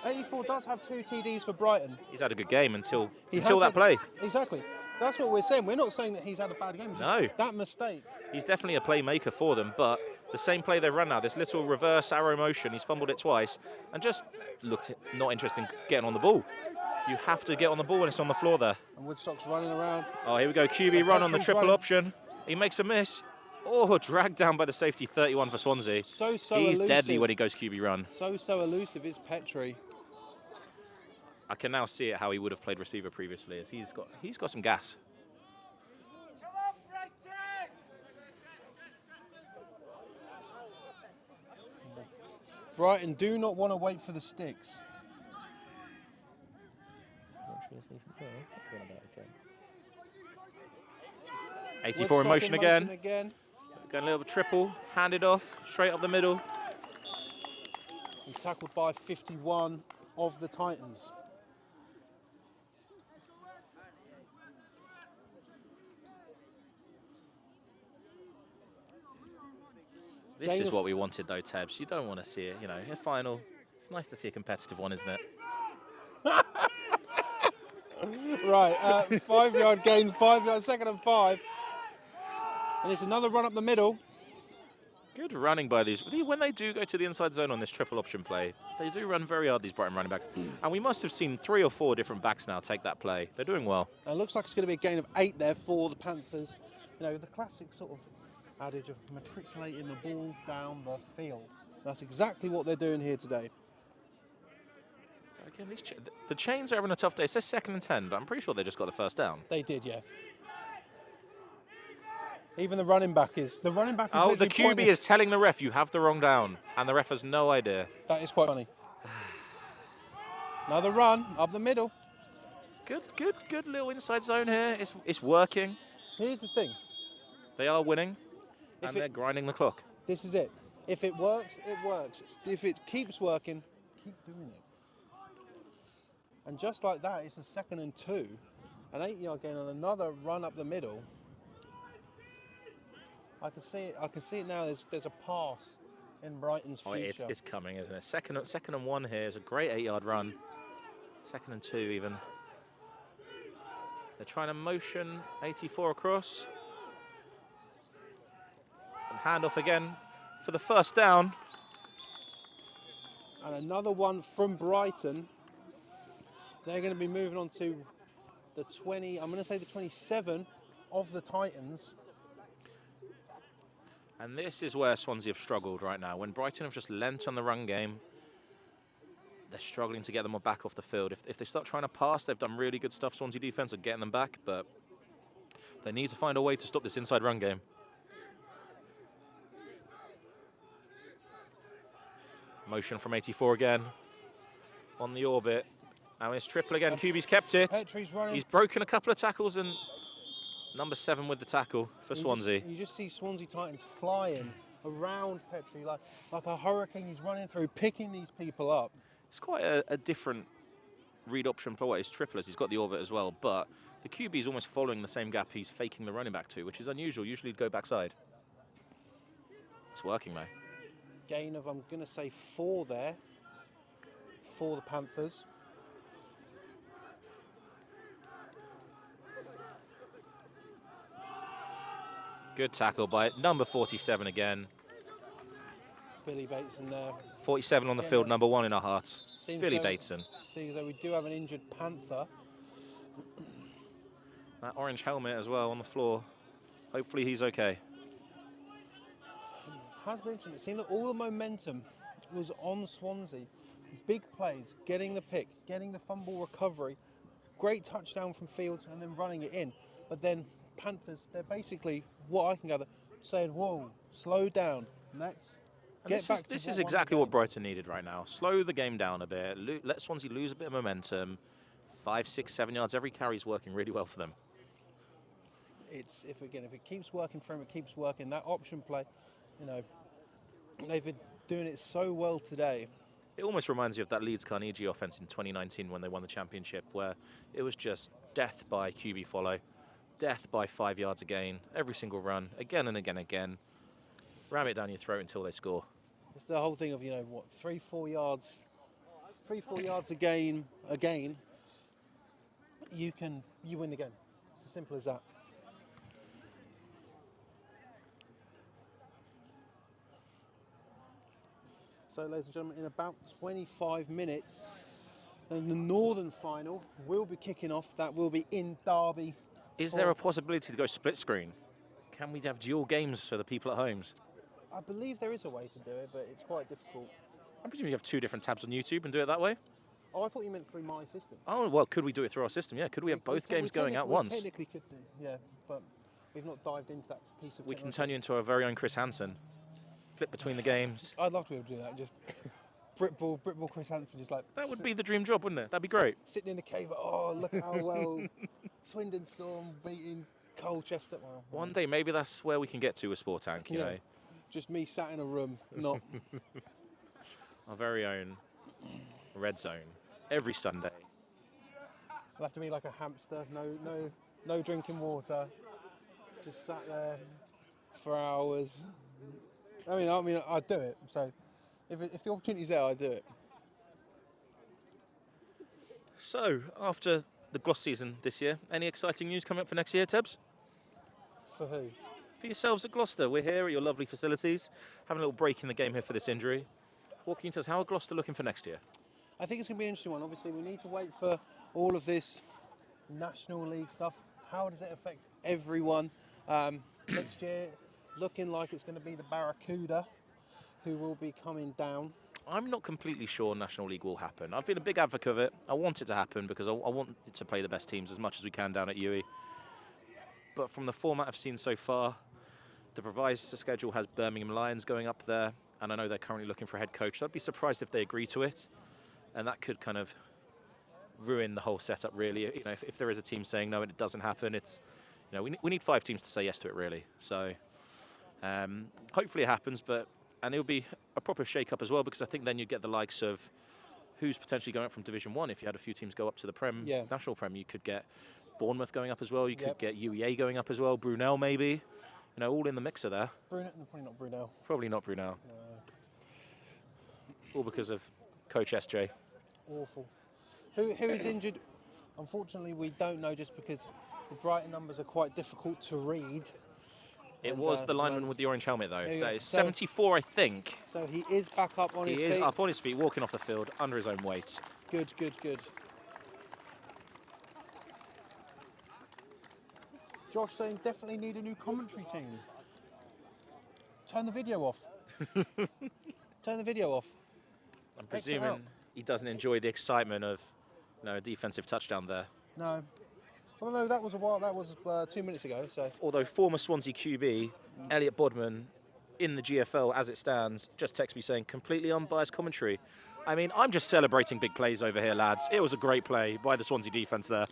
84 does have 2 TDs for Brighton. He's had a good game until that play. Exactly. That's what we're saying. We're not saying that he's had a bad game. No. That mistake. He's definitely a playmaker for them, but the same play they've run now, this little reverse arrow motion, he's fumbled it twice and just looked not interested in getting on the ball. You have to get on the ball when it's on the floor there. And Woodstock's running around. Oh, here we go. QB run on the triple option. He makes a miss. Oh, dragged down by the safety, 31 for Swansea. So He's elusive. deadly when he goes QB run. So elusive is Petrie. I can now see it how he would have played receiver previously. As he's got some gas. Brighton do not want to wait for the sticks. 84 in motion again. again. Going a little triple, handed off, straight up the middle. And tackled by 51 of the Titans. This is what we wanted though, Tebs. You don't want to see it, you know, a final. It's nice to see a competitive one, isn't it? Right, 5-yard gain, 5 yards, 2nd and 5. And it's another run up the middle. Good running by these. When they do go to the inside zone on this triple option play, they do run very hard, these Brighton running backs. And we must have seen 3 or 4 different backs now take that play. They're doing well. And it looks like it's going to be a gain of 8 there for the Panthers. You know, the classic sort of adage of matriculating the ball down the field. That's exactly what they're doing here today. Again, the Chains are having a tough day. It says 2nd and 10, but I'm pretty sure they just got the first down. They did, yeah. Even the running back is... The running back is oh, the QB is telling the ref you have the wrong down, and the ref has no idea. That is quite funny. Another run up the middle. Good little inside zone here. It's working. Here's the thing. They are winning, and they're grinding the clock. This is it. If it works, it works. If it keeps working, keep doing it. And just like that, it's a 2nd and 2. An 8-yard gain on another run up the middle. I can see it now. There's a pass in Brighton's future. It's coming, isn't it? Second and 1 here is a great 8-yard run. 2nd and 2 even. They're trying to motion 84 across. And handoff again for the first down. And another one from Brighton. They're going to be moving on to the 20, I'm going to say the 27 of the Titans. And this is where Swansea have struggled right now. When Brighton have just lent on the run game, they're struggling to get them back off the field. If they start trying to pass, they've done really good stuff, Swansea defence, at getting them back, but they need to find a way to stop this inside run game. Motion from 84 again. On the orbit. Now it's triple again. QB's kept it. Petrie's running. He's broken a couple of tackles, and number 7 with the tackle for Swansea. You just see Swansea Titans flying around Petrie like a hurricane. He's running through, picking these people up. It's quite a different read option for what his triple is. He's got the orbit as well, but the QB is almost following the same gap he's faking the running back to, which is unusual. Usually he'd go backside. It's working though. Gain of, I'm going to say 4 there for the Panthers. Good tackle by number 47 again. Billy Bateson there. 47 on the field, number 1 in our hearts. Billy Bateson. Seems like we do have an injured Panther. That orange helmet as well on the floor. Hopefully he's okay. Has been interesting. It seemed that all the momentum was on Swansea. Big plays, getting the pick, getting the fumble recovery, great touchdown from Fields, and then running it in. But then Panthers, they're basically, what I can gather, saying, whoa, slow down, let's get back to this is exactly what Brighton needed right now. Slow the game down a bit, let Swansea lose a bit of momentum. 5, 6, 7 yards, every carry is working really well for them. It's, if it keeps working for them, it keeps working. That option play, you know, they've been doing it so well today. It almost reminds you of that Leeds Carnegie offense in 2019 when they won the championship, where it was just death by QB follow. Death by 5 yards a gain, every single run, again and again and again. Ram it down your throat until they score. It's the whole thing of, you know, what, 3, 4 yards a gain, you win the game. It's as simple as that. So, ladies and gentlemen, in about 25 minutes, and the Northern final will be kicking off. That will be in Derby. Is there a possibility to go split screen? Can we have dual games for the people at homes? I believe there is a way to do it, but it's quite difficult. I'm presuming you have 2 different tabs on YouTube and do it that way? Oh, I thought you meant through my system. Oh, well, could we do it through our system? Yeah, could we have both games going at once? We technically could do, yeah, but we've not dived into that piece of We technology. can turn you into our very own Chris Hansen. Flip between the games. I'd love to be able to do that. Just Britball Chris Hansen, just like... That would be the dream job, wouldn't it? That'd be great. Sitting in a cave, oh, look how well Swindon Storm beating Colchester. Well, One day, maybe that's where we can get to with Sport Tank, you know. Just me sat in a room, not... Our very own Red Zone, every Sunday. I'll have to be like a hamster, no drinking water, just sat there for hours. I mean, I'd do it. So, if the opportunity's there, I'd do it. So, after the Gloss season this year, any exciting news coming up for next year, Tebs? For who? For yourselves at Gloucester. We're here at your lovely facilities, having a little break in the game here for this injury. What can you tell us? How are Gloucester looking for next year? I think it's going to be an interesting one. Obviously, we need to wait for all of this National League stuff. How does it affect everyone? Next year, looking like it's going to be the Barracuda who will be coming down. I'm not completely sure National League will happen. I've been a big advocate of it. I want it to happen because I want it to play the best teams as much as we can down at UE. But from the format I've seen so far, the revised schedule has Birmingham Lions going up there, and I know they're currently looking for a head coach. So I'd be surprised if they agree to it, and that could kind of ruin the whole setup, really. You know, if there is a team saying no and it doesn't happen, it's, you know, we need 5 teams to say yes to it, really. So hopefully it happens, and it'll be a proper shake-up as well, because I think then you'd get the likes of who's potentially going up from Division 1. If you had a few teams go up to the Prem, National Prem, you could get Bournemouth going up as well. You could get UEA going up as well. Brunel, maybe. You know, all in the mixer there. Probably not Brunel. Probably not Brunel. No. All because of Coach SJ. Awful. Who is injured? Unfortunately, we don't know, just because the Brighton numbers are quite difficult to read. It was the lineman with the orange helmet, though. Yeah, That is so 74, I think. So he is back up on his feet. He is up on his feet, walking off the field, under his own weight. Good. Josh saying definitely need a new commentary team. Turn the video off. Turn the video off. I'm presuming he doesn't enjoy the excitement of, you know, a defensive touchdown there. No. Well, no, that was a while. That was 2 minutes ago. So. Although former Swansea QB Elliot Bodman, in the GFL as it stands, just texted me saying completely unbiased commentary. I mean, I'm just celebrating big plays over here, lads. It was a great play by the Swansea defence there.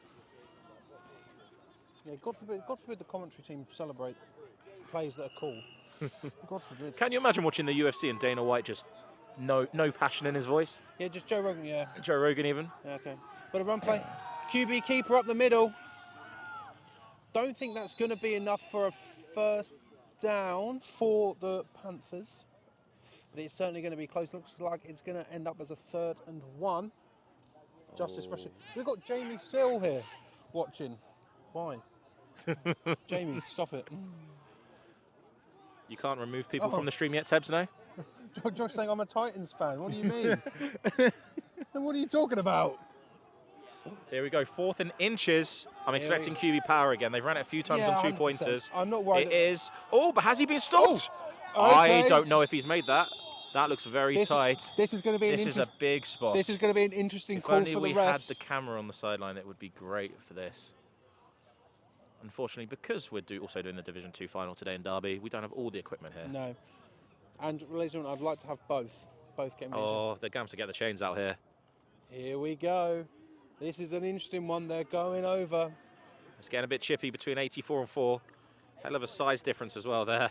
Yeah, God forbid the commentary team celebrate plays that are cool. God forbid. Can you imagine watching the UFC and Dana White just no passion in his voice? Yeah, just Joe Rogan, yeah. Joe Rogan even. Yeah, okay. But a run play. QB keeper up the middle. Don't think that's going to be enough for a first down for the Panthers. But it's certainly going to be close. Looks like it's going to end up as a 3rd and 1. Justice for... We've got Jamie Sill here watching. Why? Jamie, stop it. You can't remove people from the stream yet, Tebs, no? Josh saying I'm a Titans fan. What do you mean? What are you talking about? Here we go, 4th and inches. I'm expecting QB power again. They've ran it a few times on 2-pointers. I'm not worried. It is. Oh, but has he been stopped? Oh, okay. I don't know if he's made that. That looks very tight. This is going to be This is a big spot. This is going to be an interesting call for the refs. If only we had the camera on the sideline, it would be great for this. Unfortunately, because we're also doing the Division 2 final today in Derby, we don't have all the equipment here. No. And ladies and gentlemen, I'd like to have both games. Oh, they're going to get the chains out here. Here we go. This is an interesting one. They're going over. It's getting a bit chippy between 84 and 4. Hell of a size difference as well there.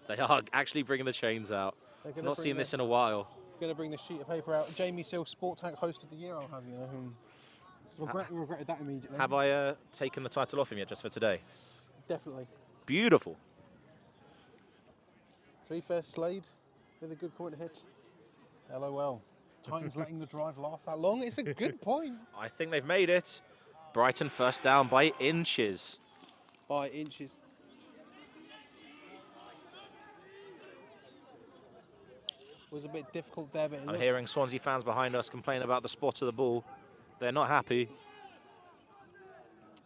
They are actually bringing the chains out. I've not seen this in a while. Going to bring the sheet of paper out. Jamie Sill, Sport Tank Host of the Year, I'll have you know. Regretted that immediately. Have I taken the title off him yet just for today? Definitely. Beautiful. To be fair, Slade with a good point hit. LOL. Titans letting the drive last that long. It's a good point. I think they've made it. Brighton first down by inches. By inches. Was a bit difficult there, but I'm hearing Swansea fans behind us complain about the spot of the ball. They're not happy.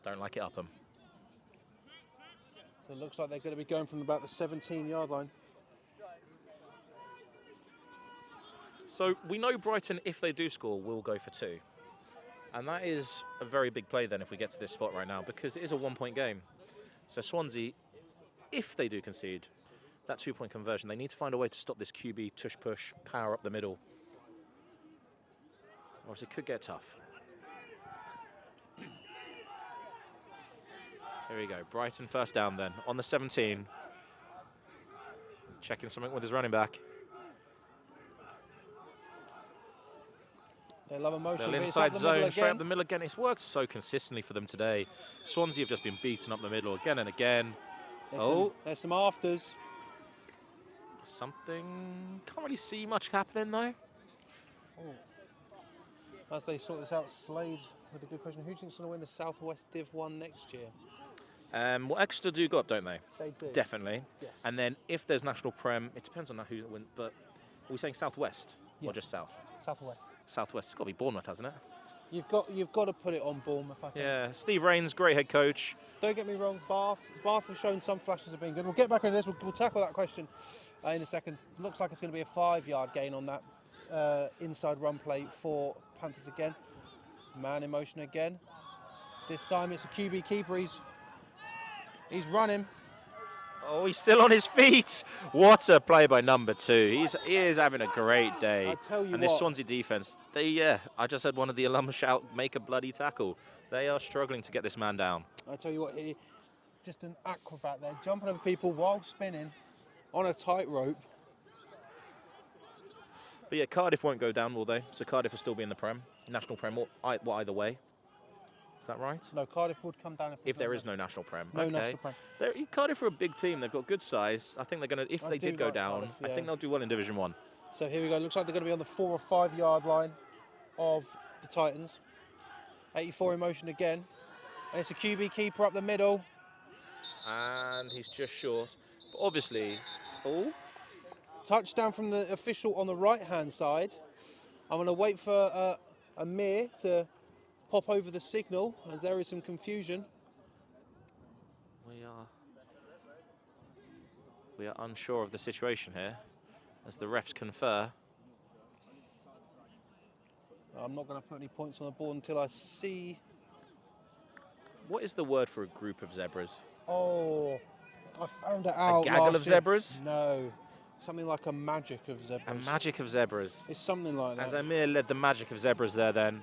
Don't like it, Upham. So it looks like they're going to be going from about the 17-yard line. So we know Brighton, if they do score, will go for 2. And that is a very big play then if we get to this spot right now, because it is a 1-point game. So Swansea, if they do concede that 2-point conversion, they need to find a way to stop this QB tush-push power up the middle. Or else it could get tough. Here we go, Brighton first down then, on the 17. Checking something with his running back. They love a motion. They'll inside zone, straight up the middle again. It's worked so consistently for them today. Swansea have just been beaten up the middle again and again. There's some afters. Something, can't really see much happening though. Oh. As they sort this out, Slade with a good question. Who do you think's going to win the Southwest Div 1 next year? Well, Exeter do go up, don't they? They do. Definitely. Yes. And then if there's National Prem, it depends on who wins, but are we saying Southwest or just South? Southwest. Southwest, it's got to be Bournemouth, hasn't it? You've got to put it on Bournemouth, I think. Yeah, Steve Rains, great head coach. Don't get me wrong, Bath have shown some flashes of being good. We'll get back into this, we'll tackle that question in a second. Looks like it's going to be a 5-yard gain on that inside run play for Panthers again. Man in motion again. This time it's a QB keeper, he's running. Oh, he's still on his feet. What a play by number 2. He is having a great day. I tell you and this Swansea defence, I just had one of the alums shout, make a bloody tackle. They are struggling to get this man down. I tell you what, just an acrobat there, jumping over people while spinning on a tightrope. But yeah, Cardiff won't go down, will they? So Cardiff will still be in the Prem, National Prem, either way. Is that right? No, Cardiff would come down if there is no National Prem. No okay. National Prem. Cardiff are a big team. They've got good size. I think they're going to, if they did go down, Cardiff, yeah. I think they'll do well in Division 1. So here we go. Looks like they're going to be on the 4 or 5 yard line of the Titans. 84 in motion again. And it's a QB keeper up the middle. And he's just short. But obviously, touchdown from the official on the right-hand side. I'm going to wait for Amir to pop over the signal as there is some confusion. We are unsure of the situation here as the refs confer. I'm not going to put any points on the board until I see. What is the word for a group of zebras? Oh, I found it out. A gaggle of zebras? No, something like a magic of zebras. A magic of zebras. It's something like that. As Amir led the magic of zebras there then,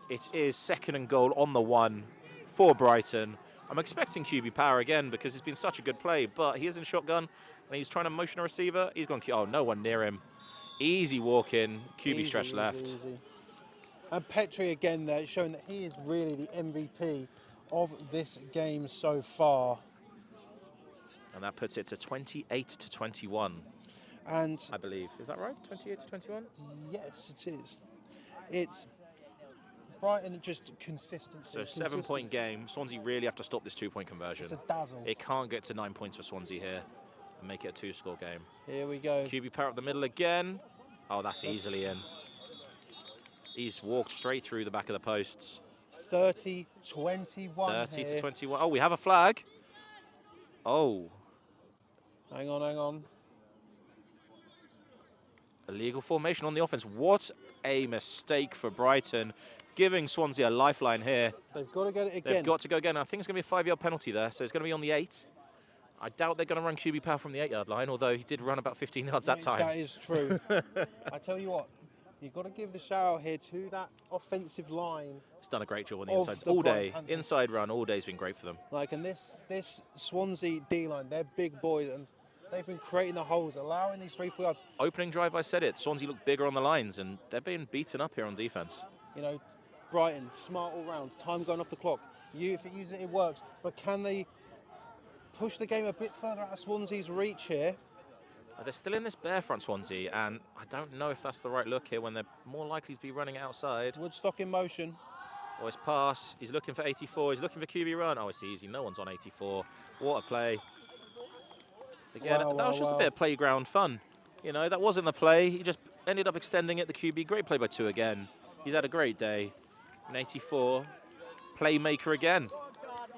it is 2nd and goal on the 1 for Brighton. I'm expecting QB power again because it's been such a good play, but he is in shotgun and he's trying to motion a receiver. He's gone, oh, no one near him. Easy walk in, QB stretch left. Easy. And Petrie again there, showing that he is really the MVP of this game so far. And that puts it to 28-21. And I believe, is that right? 28-21? Yes, it is. It's Brighton just consistency. So 7-point game. Swansea really have to stop this 2-point conversion. It's a dazzle. It can't get to 9 points for Swansea here and make it a 2-score game. Here we go. QB power up the middle again. Oh, that's easily in. He's walked straight through the back of the posts. 30-21 30-21. Oh, we have a flag. Oh. Hang on. Illegal formation on the offense. What a mistake for Brighton. Giving Swansea a lifeline here. They've got to get it again. They've got to go again. I think it's going to be a 5-yard penalty there, so it's going to be on the 8. I doubt they're going to run QB power from the 8-yard line, although he did run about 15 yards that time. That is true. I tell you what, you've got to give the shout out here to that offensive line. It's done a great job on the inside all day. Inside run all day has been great for them. And this Swansea D-line, they're big boys, and they've been creating the holes, allowing these 3-4 yards. Opening drive, I said it. Swansea look bigger on the lines, and they're being beaten up here on defence. You know, Brighton, smart all round, time going off the clock. If it uses it, it works. But can they push the game a bit further out of Swansea's reach here? They're still in this bare front, Swansea, and I don't know if that's the right look here when they're more likely to be running outside. Woodstock in motion. Oh, it's pass. He's looking for 84. He's looking for QB run. Oh, it's easy. No one's on 84. What a play. Again, that was just a bit of playground fun. You know, that wasn't the play. He just ended up extending it, the QB. Great play by 2 again. He's had a great day. An 84. Playmaker again.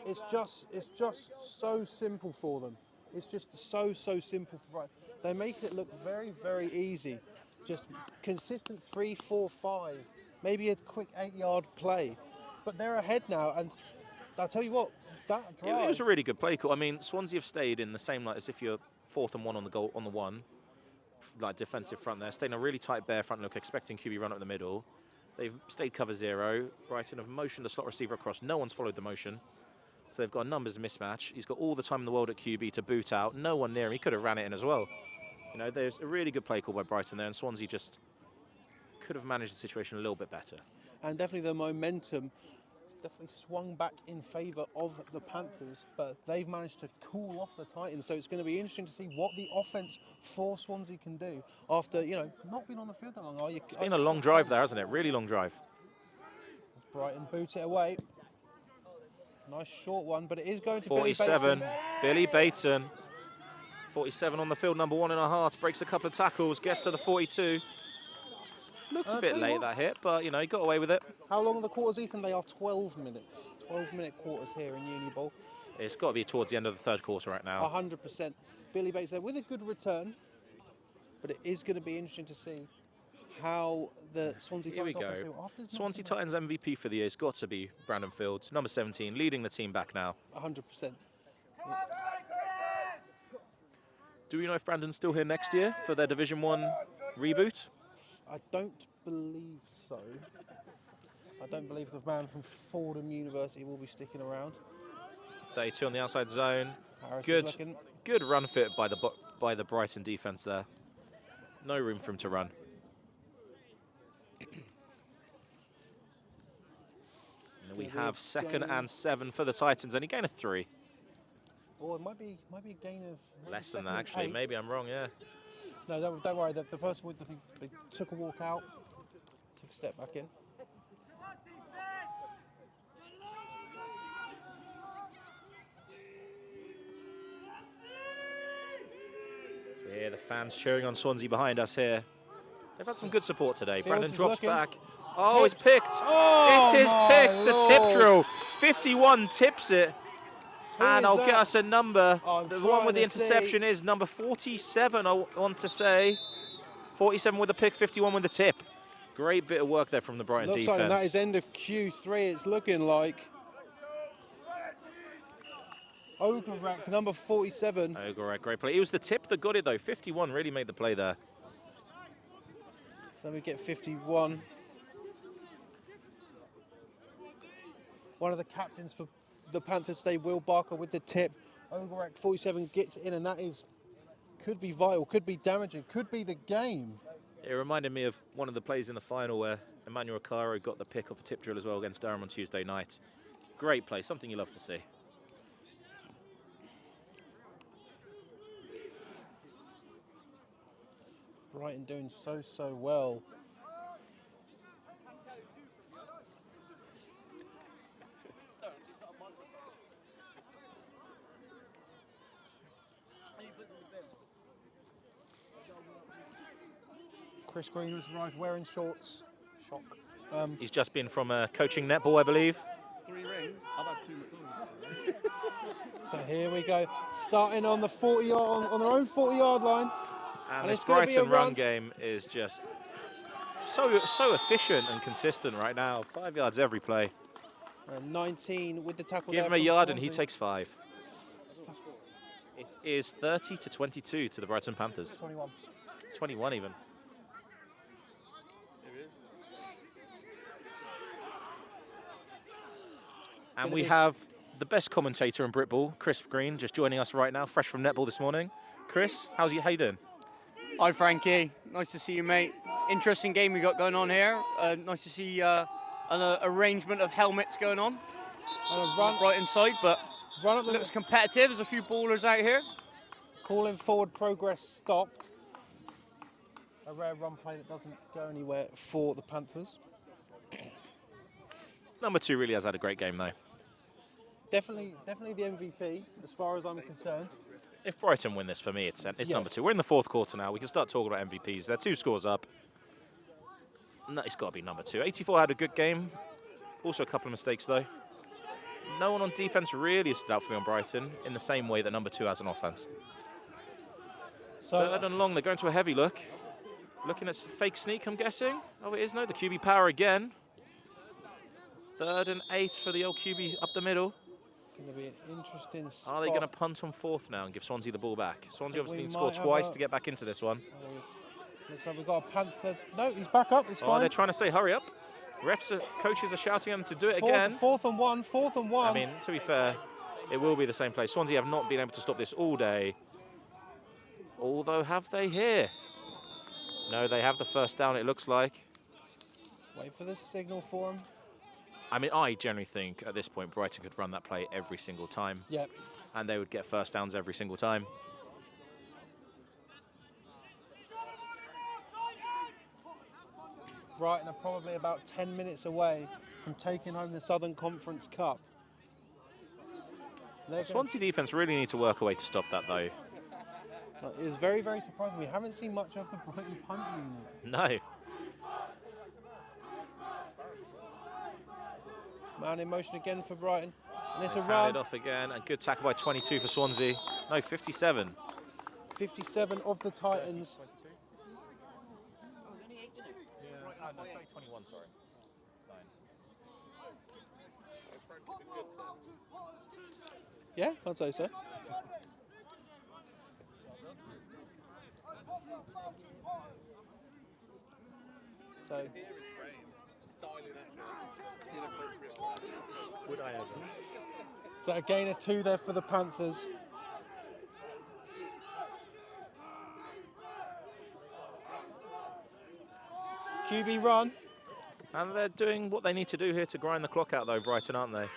It's just so simple for them. It's just so simple for Brighton. They make it look very easy. Just consistent 3, 4, 5, maybe a quick 8-yard play. But they're ahead now, and I'll tell you what, that drive. It was a really good play call. I mean, Swansea have stayed in the same light as if you're 4th and 1 on the goal on the 1, like defensive front there, staying a really tight bare front look, expecting QB run up the middle. They've stayed cover 0. Brighton have motioned the slot receiver across. No one's followed the motion. So they've got a numbers mismatch. He's got all the time in the world at QB to boot out. No one near him. He could have ran it in as well. You know, there's a really good play call by Brighton there, and Swansea just could have managed the situation a little bit better. And definitely the momentum has definitely swung back in favour of the Panthers, but they've managed to cool off the Titans. So it's going to be interesting to see what the offense for Swansea can do after, you know, not being on the field that long. It's been a long drive there, hasn't it? Really long drive. As Brighton boot it away. Nice short one, but it is going to 47. Billy Baton. 47 on the field, number 1 in our hearts. Breaks a couple of tackles, gets to the 42. Looks a bit late, that hit, but, you know, he got away with it. How long are the quarters, Ethan? They are 12 minutes. 12-minute quarters here in Uni Bowl. It's got to be towards the end of the 3rd quarter right now. 100%. Billy Bates there with a good return, but it is going to be interesting to see how the Swansea Titans offense do. Swansea Titans MVP for the year has got to be Brandon Fields, number 17, leading the team back now. 100%. Do we know if Brandon's still here next year for their Division 1 reboot? I don't believe so. I don't believe the man from Fordham University will be sticking around. 32 on the outside zone. Harris Good run fit by the Brighton defence there. No room for him to run. And we have 2nd and 7 for the Titans, and he gained a 3. Or it might be a gain of less than that, actually. 8. Maybe I'm wrong, yeah. No, don't worry. The person with the thing, they took a walk out, took a step back in. Yeah, the fans cheering on Swansea behind us here. They've had some good support today. Fields Brandon drops looking. back. Oh, it's picked. Oh, it is picked. Lord. The tip drill. 51 tips it. And I'll get us a number. The one with the interception is number 47, I want to say. 47 with the pick, 51 with the tip. Great bit of work there from the Brighton defense. Looks like that is end of Q3, it's looking like. Ogorek, number 47. Ogorek, great play. It was the tip that got it, though. 51 really made the play there. So we get 51. One of the captains for the Panthers today, Will Barker, with the tip. Ogorek, 47, gets in, and that could be vital, could be damaging, could be the game. It reminded me of one of the plays in the final where Emmanuel Caro got the pick off a tip drill as well against Durham on Tuesday night. Great play, something you love to see. Brighton doing so well. Chris Green has arrived wearing shorts. Shock. He's just been from coaching netball, I believe. 3 rings. I've had 2 McDonald's. So here we go, starting on the 40-yard, on their own 40-yard line. And this Brighton run game is just so efficient and consistent right now. 5 yards every play. 19 with the tackle. Give him a yard and he takes 5. It is 30-22 to the Brighton Panthers. 21. 21 even. And we have the best commentator in Britball, Chris Green, just joining us right now, fresh from netball this morning. Chris, how you doing? Hi, Frankie. Nice to see you, mate. Interesting game we got going on here. Nice to see an arrangement of helmets going on the Brighton side, but looks competitive. There's a few ballers out here. Calling forward, progress stopped. A rare run play that doesn't go anywhere for the Panthers. Number 2 really has had a great game, though. Definitely the MVP, as far as I'm concerned. If Brighton win this, for me, it's Yes. number 2. We're in the 4th quarter now. We can start talking about MVPs. They're 2 scores up. No, it's got to be number 2. 84 had a good game. Also a couple of mistakes, though. no one on defence really stood out for me on Brighton in the same way that number 2 has on offence. So 3rd and long, they're going to a heavy look. Looking at fake sneak, I'm guessing. Oh, it is no, the QB power again. 3rd and 8 for the old QB up the middle. Going to be an interesting spot. Are they going to punt on 4th now and give Swansea the ball back? Swansea obviously need to score might have twice to get back into this one. Looks like we've got a Panther. No, he's back up. It's fine. They're trying to say hurry up. Coaches are shouting at them to do it again. 4th and 1. 4th and 1. I mean, to be fair, it will be the same play. Swansea have not been able to stop this all day. Although, have they here? No, they have the first down, it looks like. Wait for the signal for him. I mean, I generally think at this point Brighton could run that play every single time. Yep. And they would get first downs every single time. Brighton are probably about 10 minutes away from taking home the Southern Conference Cup. Swansea defence really need to work a way to stop that, though. It's very, very surprising. We haven't seen much of the Brighton punt unit. No. Man in motion again for Brighton. And it's a run. Handed off again. A good tackle by 22 for Swansea. No, 57. 57 of the Titans. No, 21, sorry. 9. Yeah, I'd say so. So, Would I ever? so a gain of 2 there for the Panthers. QB run. And they're doing what they need to do here to grind the clock out, though, Brighton, aren't they?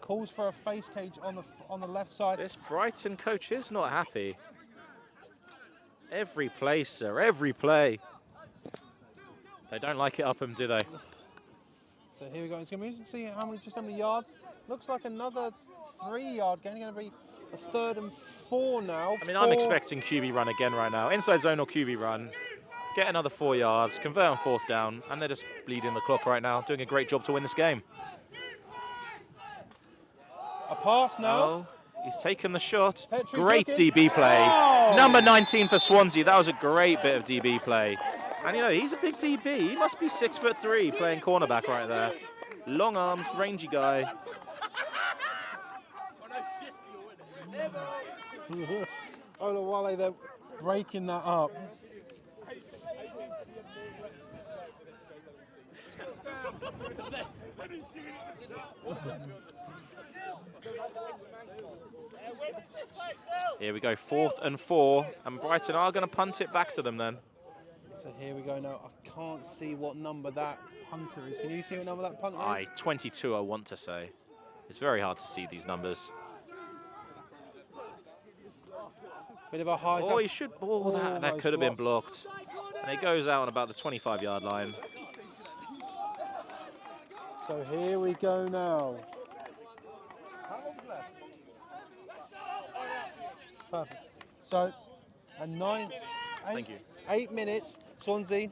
Calls for a face cage on the left side. This Brighton coach is not happy. Every play, sir, every play. They don't like it up them, do they? So here we go. It's going to be interesting to see just how many yards. Looks like another 3-yard gain. Going to be a 3rd and 4 now. I mean, I'm expecting QB run again right now. Inside zone or QB run. Get another 4 yards, convert on 4th down, and they're just bleeding the clock right now. Doing a great job to win this game. A pass now. Oh, he's taken the shot. Petrie's Great looking. DB play. Oh! Number 19 for Swansea. That was a great bit of DB play. And you know, he's a big DB. He must be 6'3", playing cornerback right there. Long arms, rangy guy. Oh, while they're breaking that up. Here we go, 4th and 4, and Brighton are going to punt it back to them then. So here we go now. I can't see what number that punter is. Can you see what number that punter is? 22, I want to say. It's very hard to see these numbers. Bit of a high. Oh, he should. Oh, that Almost could have been blocked. blocked. And it goes out on about the 25-yard line. So here we go now. Perfect. So, Thank you. 8 minutes. Swansea.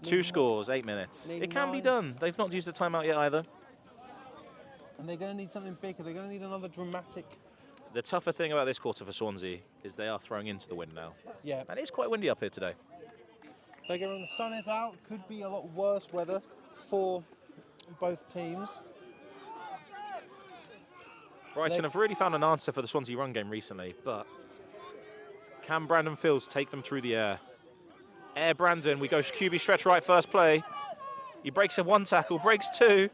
2 scores, 8 minutes. Need It can be 9. done. They've not used the timeout yet either. And they're going to need something bigger. They're going to need another dramatic. The tougher thing about this quarter for Swansea is they are throwing into the wind now. Yeah. And it's quite windy up here today. Don't get me wrong, the sun is out. Could be a lot worse weather for both teams. Brighton have really found an answer for the Swansea run game recently, but can Brandon Fields take them through the air? Air Brandon, we go QB stretch right first play. He breaks a 1 tackle, breaks 2.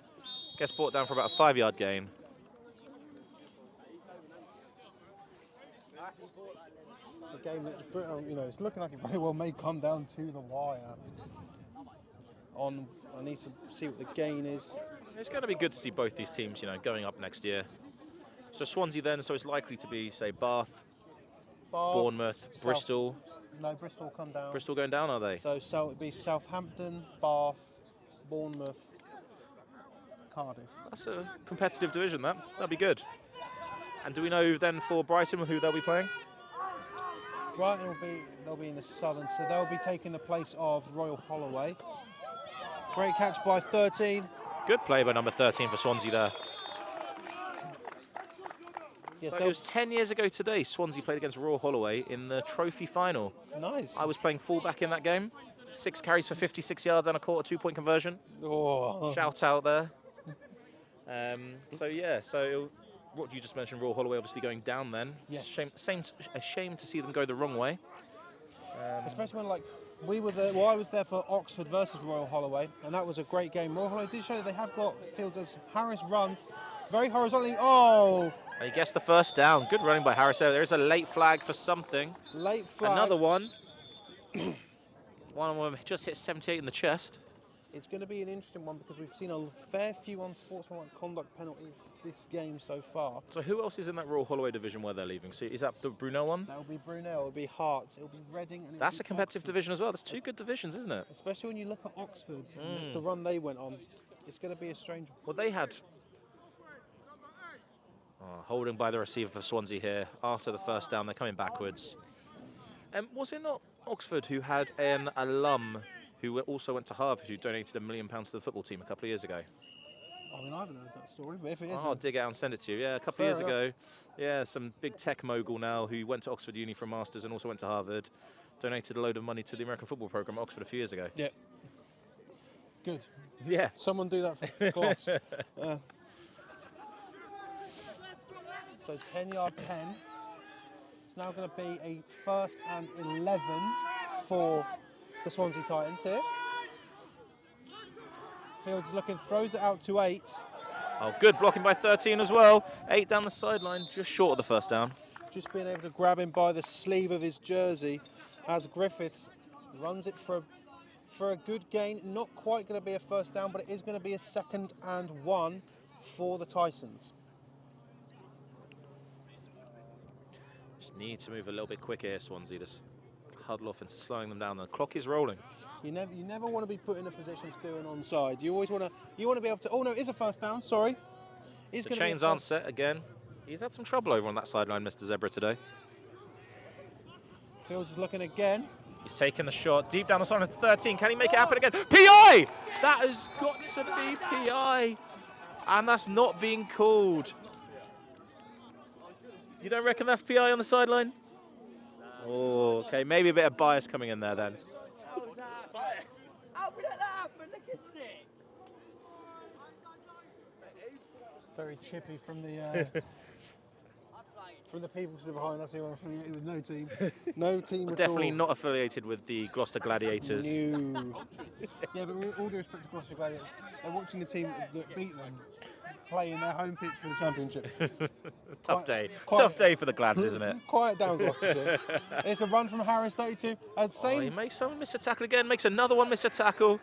Gets brought down for about a 5-yard gain. The game, you know, it's looking like it very well may come down to the wire. I need to see what the gain is. It's going to be good to see both these teams, you know, going up next year. So Swansea then, so it's likely to be, say, Bath, Bournemouth, Bristol. No, Bristol come down. Bristol going down, are they? So it'd be Southampton, Bath, Bournemouth, Cardiff. That's a competitive division, that. That'd be good. And do we know then for Brighton who they'll be playing? Brighton they'll be in the Southern, so they'll be taking the place of Royal Holloway. Great catch by 13. Good play by number 13 for Swansea there. Yes, So it was 10 years ago today, Swansea played against Royal Holloway in the trophy final. Nice. I was playing fullback in that game. 6 carries for 56 yards and a quarter 2-point conversion. Oh. Shout out there. So yeah, so what you just mentioned, Royal Holloway obviously going down then. Yes. A shame to see them go the wrong way. Especially when, like, we were there. Well, I was there for Oxford versus Royal Holloway, and that was a great game. Royal Holloway did show that they have got fields as Harris runs very horizontally. Oh! And he gets the first down. Good running by Harris there. There's a late flag for something. Late flag. Another one. One of them just hit 78 in the chest. It's going to be an interesting one because we've seen a fair few unsportsmanlike conduct penalties this game so far. So who else is in that Royal Holloway division where they're leaving? So is that the Brunel one? That'll be Brunel, it'll be Hearts, it'll be Reading, and That's a competitive division as well. That's 2 good divisions, isn't it? Especially when you look at Oxford, and just the run they went on. It's going to be a strange one. Well, they had holding by the receiver for Swansea here. After the first down, they're coming backwards. Was it not Oxford who had an alum who also went to Harvard who donated £1 million to the football team a couple of years ago? I mean, I haven't heard that story, but if it is... I'll dig it out and send it to you. Yeah, a couple of years ago. Yeah, some big tech mogul now who went to Oxford Uni for a Masters and also went to Harvard. Donated a load of money to the American football program at Oxford a few years ago. Yeah. Good. Yeah. Someone do that for Gloss. So 10-yard pen. It's now going to be a 1st and 11 for the Swansea Titans here. Fields looking, throws it out to 8. Oh, good blocking by 13 as well. 8 down the sideline, just short of the first down. Just being able to grab him by the sleeve of his jersey as Griffiths runs it for a good gain. Not quite going to be a first down, but it is going to be a 2nd and 1 for the Titans. Just need to move a little bit quicker here, Swansea. Just huddle off into slowing them down. The clock is rolling. You never want to be put in a position to do an onside. You always want to be able to. Oh no, it is a first down. Sorry. The chains aren't set again. He's had some trouble over on that sideline, Mr. Zebra, today. Fields is looking again. He's taking the shot deep down the sideline. 13. Can he make it happen again? PI! That has got to be PI, and that's not being called. You don't reckon that's PI on the sideline? Oh, okay. Maybe a bit of bias coming in there then. Very chippy from the from the people sitting behind us who are affiliated with no team. No team at all. Definitely not affiliated with the Gloucester Gladiators. No. Yeah, but with all due respect to Gloucester Gladiators, they're watching the team that beat them play in their home pitch for the championship. Tough day for the Glads, isn't it? Quiet down, Gloucestershire. It's a run from Harris, 32. I'd say he makes someone miss a tackle again, makes another one miss a tackle.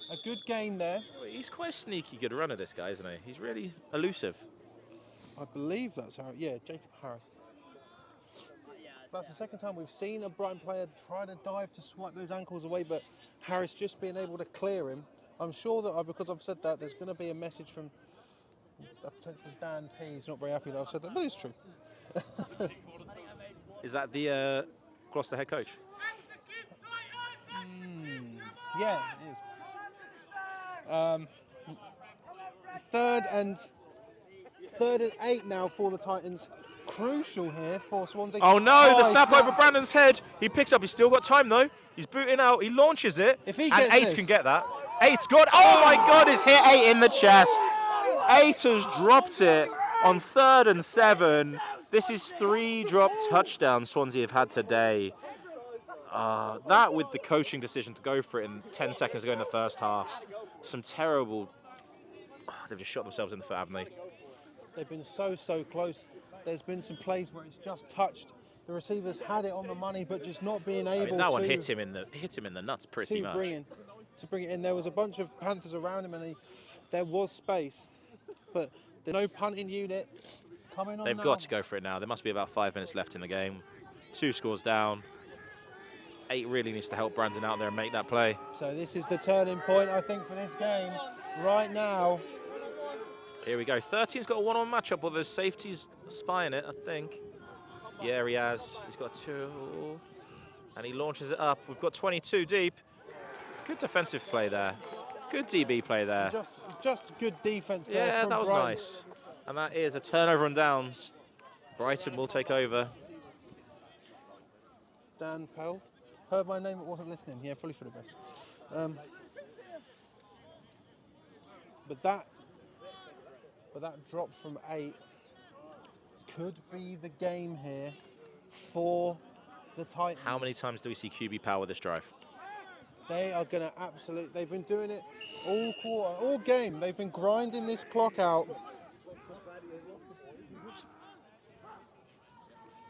A good gain there. He's quite a sneaky good runner, this guy, isn't he? He's really elusive. I believe that's how. Yeah, Jacob Harris. That's the second time we've seen a Brighton player try to dive to swipe those ankles away, but Harris just being able to clear him. I'm sure that because I've said that, there's going to be a message from a potential Dan P. He's not very happy that I've said that, but it's true. Is that the Gloucester head coach? Yeah, it is. Third and 8 now for the Titans. Crucial here for Swansea. Oh no, the snap over Brandon's head. He picks up, he's still got time though. He's booting out, he launches it. If he and gets 8 this. can get that. 8's good. Oh my God, he's hit 8 in the chest. 8 has dropped it on 3rd and 7. This is 3 drop touchdowns Swansea have had today. That with the coaching decision to go for it in 10 seconds ago in the first half. Some terrible... they've just shot themselves in the foot, haven't they? They've been so close. There's been some plays where it's just touched. The receivers had it on the money, but just not being able that to... one hit him in the nuts pretty much. To bring it in. There was a bunch of Panthers around him and there was space. But there's no punting unit coming on. They've got to go for it now. There must be about 5 minutes left in the game. 2 scores down. 8 really needs to help Brandon out there and make that play. So this is the turning point, I think, for this game. Right now. Here we go. 13's got a one-on matchup, although safety's spying it, I think. Yeah, he has. He's got 2. And he launches it up. We've got 22 deep. Good defensive play there. Good DB play there. Just good defence there. Yeah, from that was Brighton. nice. And that is a turnover on downs. Brighton will take over. Dan Pell. Heard my name but wasn't listening. Yeah, probably for the best. But that drop from 8 could be the game here for the Titans. How many times do we see QB power this drive? They are going to they've been doing it all quarter, all game. They've been grinding this clock out.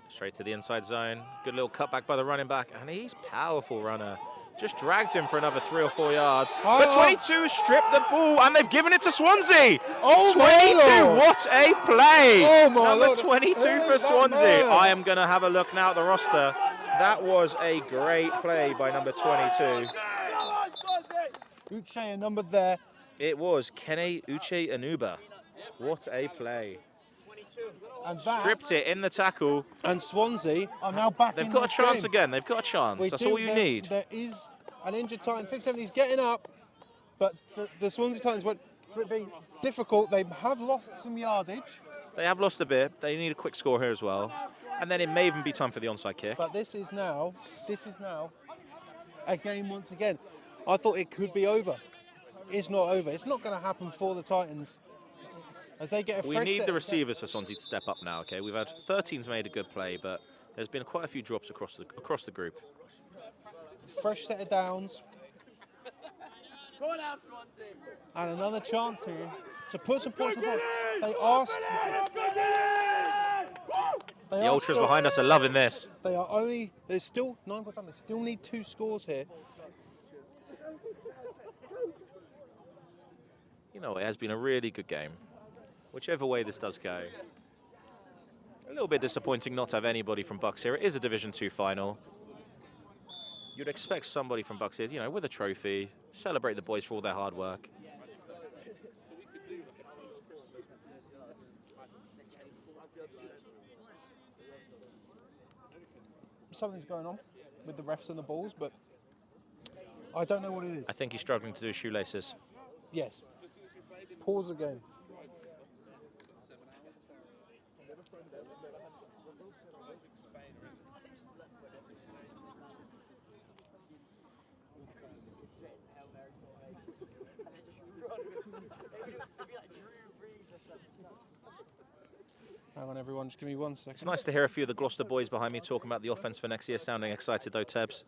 Straight to the inside zone. Good little cutback by the running back. And he's powerful runner. Just dragged him for another 3 or 4 yards. But 22 stripped the ball, and they've given it to Swansea. Oh, 22, what a play. Oh my Number Lord. 22 for Swansea. I am going to have a look now at the roster. That was a great play by number 22. Uche, a number there. It was Kene Uche Anuba. What a play. And that, Stripped it in the tackle. and Swansea are now back They've in got a this chance game. again. They've got a chance. That's all you need. There is an injured Titan. Fix him. He's getting up, but the Swansea Titans would be difficult. They have lost some yardage, They have lost a bit. They need a quick score here as well. And then it may even be time for the onside kick. but this is now a game once again. I thought it could be over. It's not over. It's not going to happen for the Titans. As they get a We fresh need set the of- receivers for Swansea to step up now, okay? We've had 13's made a good play, but there's been quite a few drops across the group. fresh set of downs. And another chance here to put some points on the board. They are The ultras still- behind us are loving this. They are only, there's still 9 points on. They still need 2 scores here. You know, it has been a really good game. Whichever way this does go. A little bit disappointing not to have anybody from Bucks here. It is a Division 2 final. You'd expect somebody from Bucks here, you know, with a trophy, celebrate the boys for all their hard work. Something's going on with the refs and the balls, but I don't know what it is. I think he's struggling to do shoelaces. Yes. Pause again. Hang on, everyone, just give me 1 second. It's nice to hear a few of the Gloucester boys behind me talking about the offense for next year, sounding excited though, Tebs.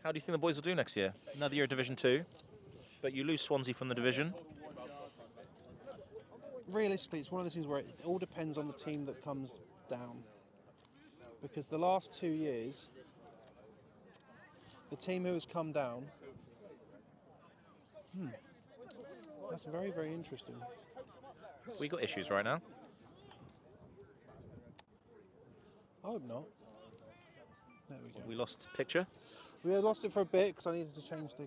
How do you think the boys will do next year? Another year of Division 2, but you lose Swansea from the division. Realistically, it's one of those things where it all depends on the team that comes down. Because the last 2 years, the team who has come down, that's very, very interesting. We got issues right now. I hope not. There we go. We lost picture. We had lost it for a bit because I needed to change the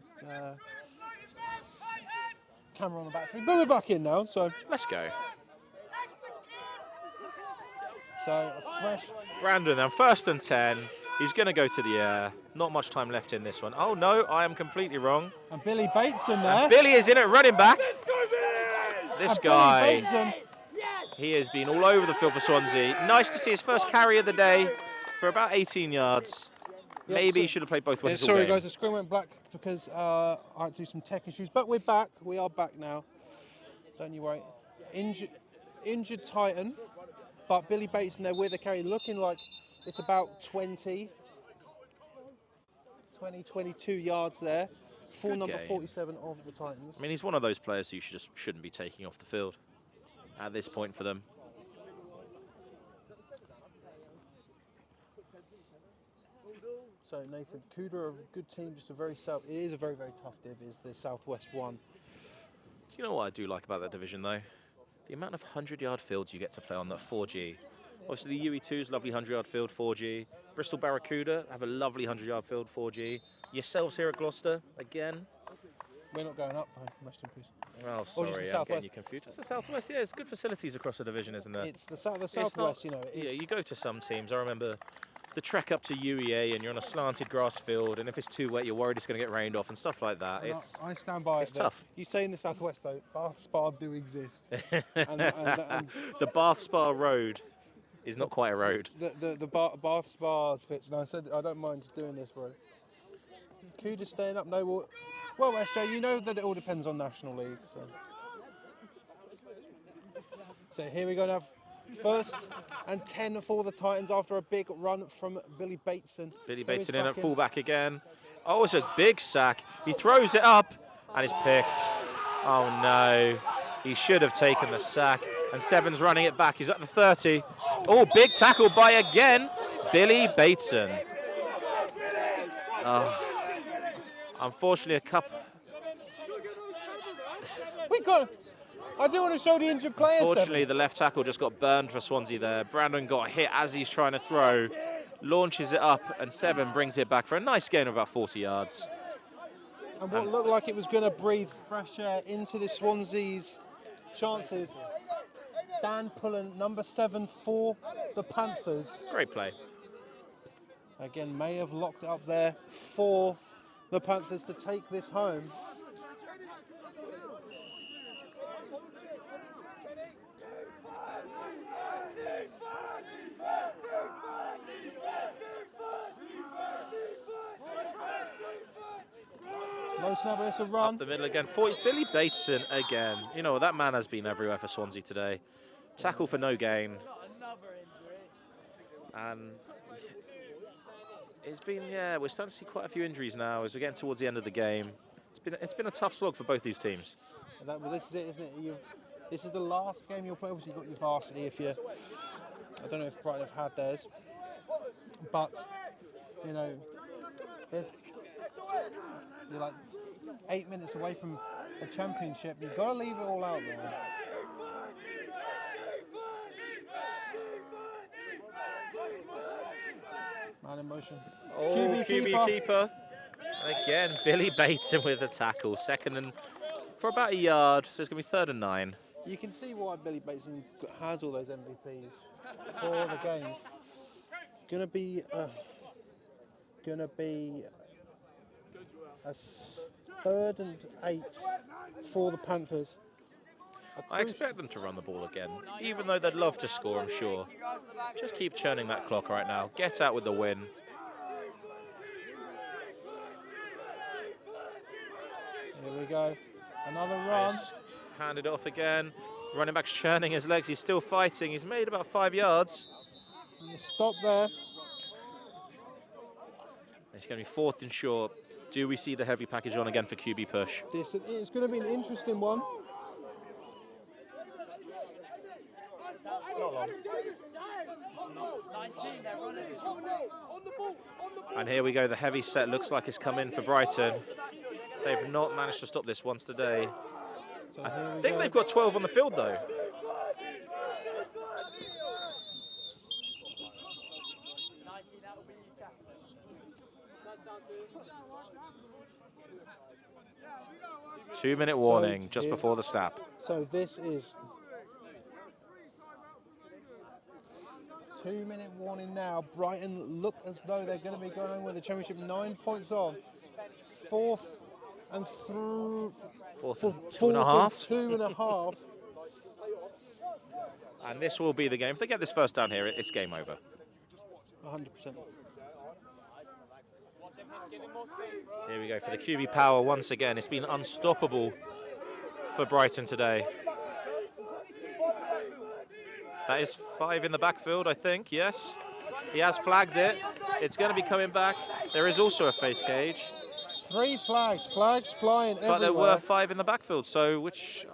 camera on the battery, but we're back in now, so Let's go. a fresh. Brandon then, 1st and 10. He's going to go to the air. Not much time left in this one. Oh no, I am completely wrong. And Billy Bateson there. Billy is in at running back. This And guy, Billy Bateson, he has been all over the field for Swansea. Nice to see his first carry of the day for about 18 yards. Yeah, Maybe so- he should have played both Yeah, ways. all sorry game. guys, the screen went black because I had to do some tech issues, but we're back. We are back now. Don't you worry. Injured Titan, but Billy Bateson there with the carry, looking like it's about 22 yards there for Good number game. 47 of the Titans. I mean, he's one of those players who shouldn't be taking off the field at this point for them. So Nathan, Cuda are a good team, just a very it is a very, very tough div, is the Southwest one. Do you know what I do like about that division, though? The amount of 100-yard fields you get to play on that 4G. Obviously, the UE2's lovely 100-yard field, 4G. Bristol Barracuda have a lovely 100-yard field, 4G. Yourselves here at Gloucester, again. We're not going up, though. Rest in peace. Oh, just the sorry, I'm getting Southwest. you confused. It's the Southwest, yeah. It's good facilities across the division, isn't it? It's the Southwest, It's not- you know. Yeah, It's, you go to some teams. I remember the trek up to UEA and you're on a slanted grass field, and if it's too wet, you're worried it's going to get rained off and stuff like that. And It's I stand by it's it. tough. You say in the southwest though, Bath Spa do exist. and The Bath Spa Road is not quite a road. The Bath Spas pitch. And I said I don't mind doing this, bro. Kuda's staying up. No, well, SJ, you know that it all depends on National League. So here we go now. 1st and 10 for the Titans after a big run from Billy Bateson. Billy Bateson in at fullback again. Oh, it's a big sack. He throws it up and it's picked. Oh no, he should have taken the sack. And Seven's running it back. He's at the 30. Oh, big tackle by again Billy Bateson. Unfortunately, I do want to show the injured player. Unfortunately, the left tackle just got burned for Swansea there. Brandon got hit as he's trying to throw, launches it up, and Seven brings it back for a nice gain of about 40 yards. And what looked like it was going to breathe fresh air into the Swansea's chances. Dan Pullen, number 7 for the Panthers. Great play. Again, may have locked it up there for the Panthers to take this home. No snapper, it's a run. Up the middle again. Billy Bateson again. You know, that man has been everywhere for Swansea today. Tackle for no gain. And it's been, yeah, we're starting to see quite a few injuries now as we're getting towards the end of the game. It's been a tough slog for both these teams. Well, this is it, isn't it? This is the last game you'll play. Obviously, you've got your varsity if you. I don't know if Brighton have had theirs, but you know, you're like 8 minutes away from a championship. You've got to leave it all out there. Man in motion. Oh, QB keeper. And again, Billy Bateson with the tackle. 2nd and for about a yard, so it's going to be 3rd and 9. You can see why Billy Bateson has all those MVPs for the games. Gonna be a 3rd and 8 for the Panthers. I expect them to run the ball again, even though they'd love to score, I'm sure. Just keep churning that clock right now. Get out with the win. Here we go. Another run. Nice. Handed off again. Running back's churning his legs. He's still fighting. He's made about 5 yards. And you stop there. It's going to be 4th and short. Do we see the heavy package on again for QB push? This is going to be an interesting one. And here we go. The heavy set looks like it's come in for Brighton. They've not managed to stop this once today. So I think they've got 12 on the field, though. Two-minute warning just before the snap. So this is 2-minute warning now. Brighton look as though they're going to be going on with the championship. 9 points on. 4th and through. 4th and 2.5. 2.5. And this will be the game. If they get this first down here, it's game over. 100%. Here we go for the QB power once again. It's been unstoppable for Brighton today. That is 5 in the backfield, I think, yes. He has flagged it. It's going to be coming back. There is also a face gauge. 3 flags flying everywhere. But there were 5 in the backfield, so which...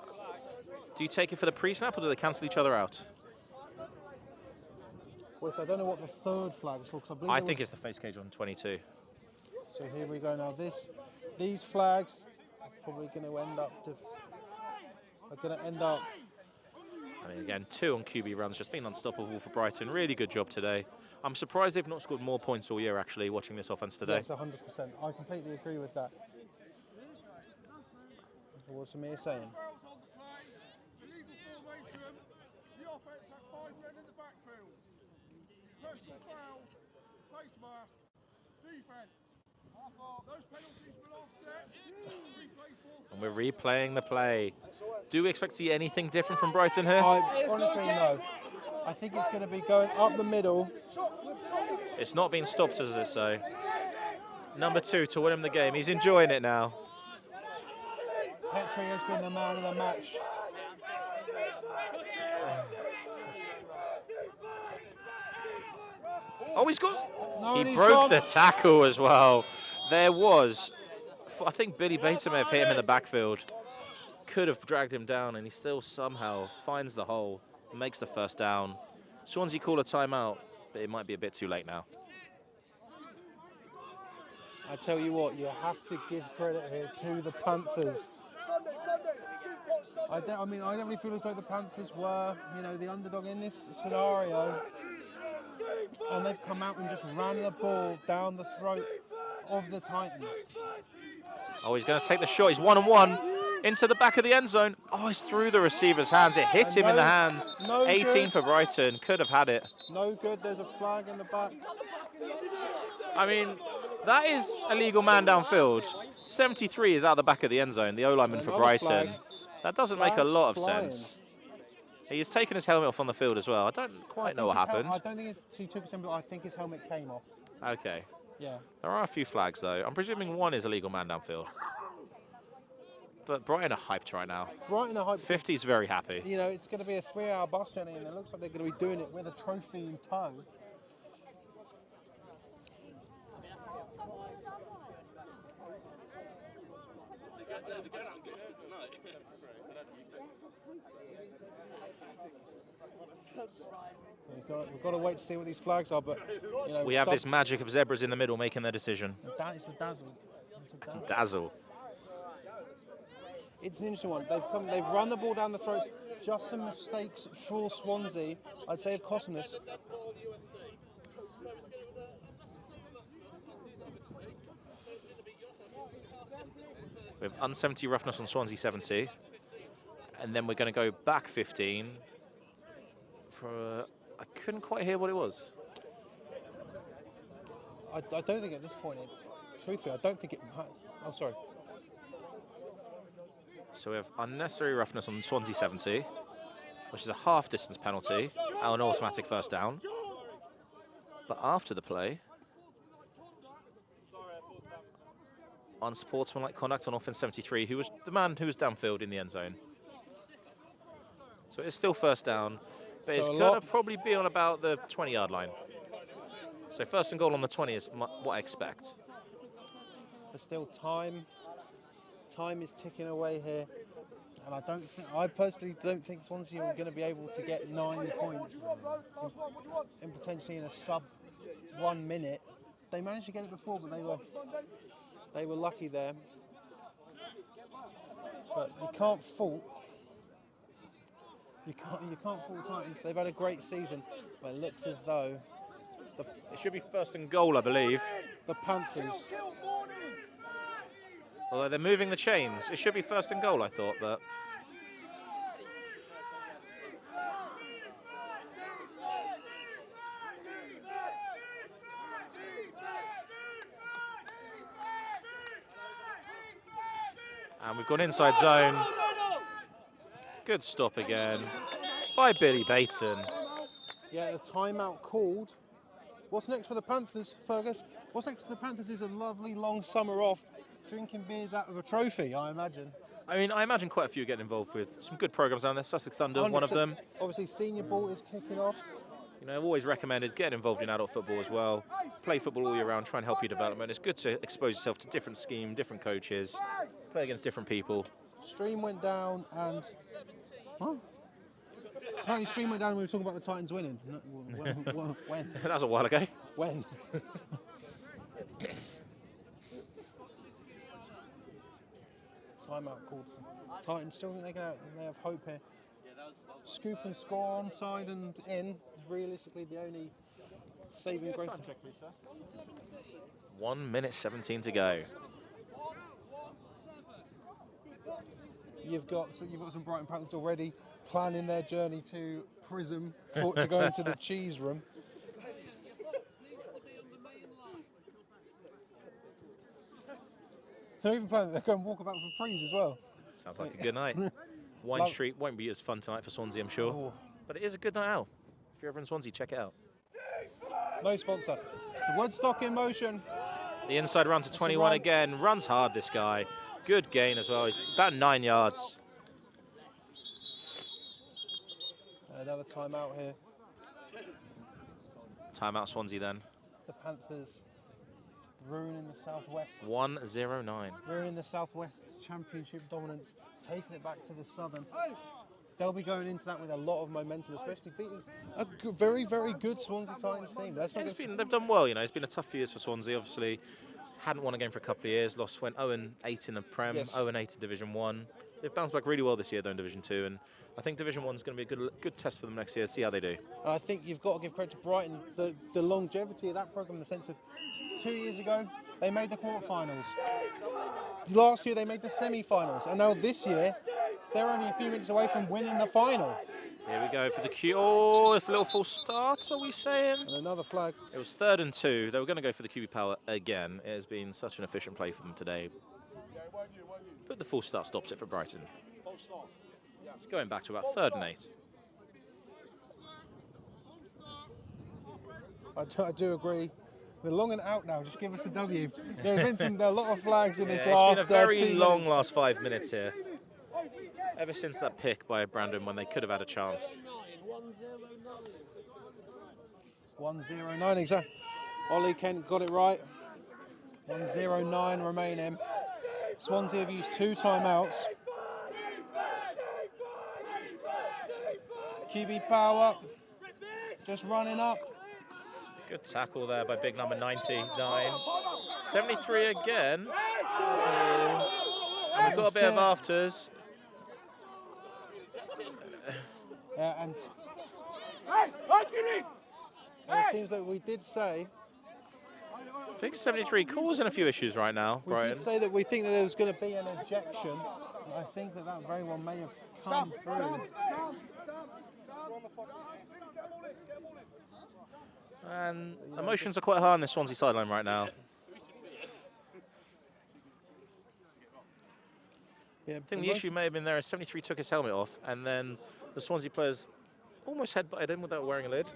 Do you take it for the pre-snap or do they cancel each other out? Well, so I don't know what the 3rd flag was for, because I think it's the face gauge on 22. So here we go now. These flags are probably going to end up. I mean, again, 2 on QB runs, just been unstoppable for Brighton. Really good job today. I'm surprised they've not scored more points all year, actually, watching this offense today. Yes, 100%. I completely agree with that. What's Samir saying? Face mask. Defense. Those penalties will offset. And we're replaying the play. Do we expect to see anything different from Brighton here? I honestly no. I think it's going to be going up the middle. It's not being stopped, as it so. Number 2 to win him the game. He's enjoying it now. Petrie has been the man of the match. Oh, he's got... No, he and he's broke gone. the tackle as well. There was... I think Billy Bates may have hit him in the backfield. Could have dragged him down, and he still somehow finds the hole, makes the first down. Swansea call a timeout, but it might be a bit too late now. I tell you what, you have to give credit here to the Panthers. I don't really feel as though the Panthers were, the underdog in this scenario. And they've come out and just ran the ball down the throat of the Titans. Oh, he's going to take the shot. He's 1-on-1 into the back of the end zone. Oh, he's through the receiver's hands. It hit him in the hands. 18 good. for Brighton. Could have had it. No good. There's a flag in the back. I mean, that is a legal man downfield. 73 is out the back of the end zone, the O-lineman for Another Brighton. flag. That doesn't make a Flags lot of flying. sense. He's taken his helmet off on the field as well. I don't quite know what happened. I don't think he took his helmet, but I think his helmet came off. Okay. Yeah. There are a few flags, though. I'm presuming one is a legal man downfield. But Brighton are hyped right now. Brighton are hyped. 50's very happy. It's going to be a 3-hour bus journey, and it looks like they're going to be doing it with a trophy in tow. So we've got to wait to see what these flags are, but We have this magic of zebras in the middle making their decision. It's a dazzle. It's a dazzle. Dazzle. It's an interesting one. They've run the ball down the throats. Just some mistakes for Swansea, I'd say, have cost them this. We have un-70 roughness on Swansea 70. And then we're going to go back 15. For I couldn't quite hear what it was. I don't think at this point, truthfully, I don't think it... Oh, sorry. So we have unnecessary roughness on Swansea 70, which is a half-distance penalty, and an automatic first down. But after the play, unsportsmanlike conduct on offense 73, who was the man who was downfield in the end zone. So it's still first down, but So it's a going to lot- probably be on about the 20-yard line. So first and goal on the 20 is what I expect. There's still time. Time is ticking away here. And I personally don't think Swansea are going to be able to get 9 points in potentially in a sub 1 minute. They managed to get it before, but they were lucky there. But you can't fault. You can't fault Titans. They've had a great season, but it looks as though It should be first and goal, I believe. the Panthers. Although they're moving the chains. It should be first and goal, I thought, but... And we've gone inside zone. Good stop again by Billy Baton. Yeah, a timeout called. What's next for the Panthers, Fergus? What's next for the Panthers is a lovely long summer off, drinking beers out of a trophy, I imagine. I mean, I imagine quite a few getting involved with some good programs down there. Sussex Thunder, one of 100%. them. Obviously, senior ball is kicking off. You know, I've always recommended getting involved in adult football as well. Play football all year round, try and help your development. It's good to expose yourself to different scheme, different coaches, play against different people. Stream went down and... Huh? Apparently stream went down and we were talking about the Titans winning. When? That was a while ago. When? Timeout called. Titans still think they have hope here. Scoop and score onside and in is realistically the only saving grace. 1 minute 17 to go. You've got some Brighton Panthers already planning their journey to Prism to go into the cheese room. They're even playing. They're going walkabout for praise as well. Sounds like a good night. Wine Street won't be as fun tonight for Swansea, I'm sure. Oh. But it is a good night out. If you're ever in Swansea, check it out. No sponsor. Woodstock in motion. The inside run to 21 again. Runs hard, this guy. Good gain as well. He's about 9 yards. Another timeout here. Timeout Swansea then. The Panthers ruining the Southwest. 1-0-9. Ruining the Southwest's championship dominance, taking it back to the Southern. They'll be going into that with a lot of momentum, especially beating a very, very good Swansea Titans team. They've done well, you know. It's been a tough few years for Swansea, obviously. Hadn't won a game for a couple of years. Went 0-8 in the Prem, Yes. 0-8 in Division 1. They've bounced back really well this year, though, in Division 2. And I think Division 1 is going to be a good test for them next year. See how they do. And I think you've got to give credit to Brighton, the longevity of that programme, in the sense of 2 years ago, they made the quarterfinals. Last year, they made the semi-finals. And now this year, they're only a few minutes away from winning the final. Here we go for the Q. Oh, if a little false start, are we saying? And another flag. It was 3rd and 2. They were going to go for the QB power again. It has been such an efficient play for them today. But the false start stops it for Brighton. It's going back to about 3rd and 8. I do agree. They're long and out now. Just give us a W. There have been a lot of flags in this It's last been a very 2 long minutes. last 5 minutes here. Ever since that pick by Brandon when they could have had a chance. 1-0-9 exactly. Ollie Kent got it right. 1-0-9 remaining. Swansea have used 2 timeouts. QB power just running up. Good tackle there by big number 99. 73 again. And we've got a bit of afters. Yeah, and it seems like we did say. I think 73 causing a few issues right now, We Brighton. did say that we think that there was going to be an ejection. I think that very well may have come through. And emotions are quite high on this Swansea sideline right now. Yeah, I think the issue may have been there is 73 took his helmet off, and then the Swansea players almost headbutted him without wearing a lid.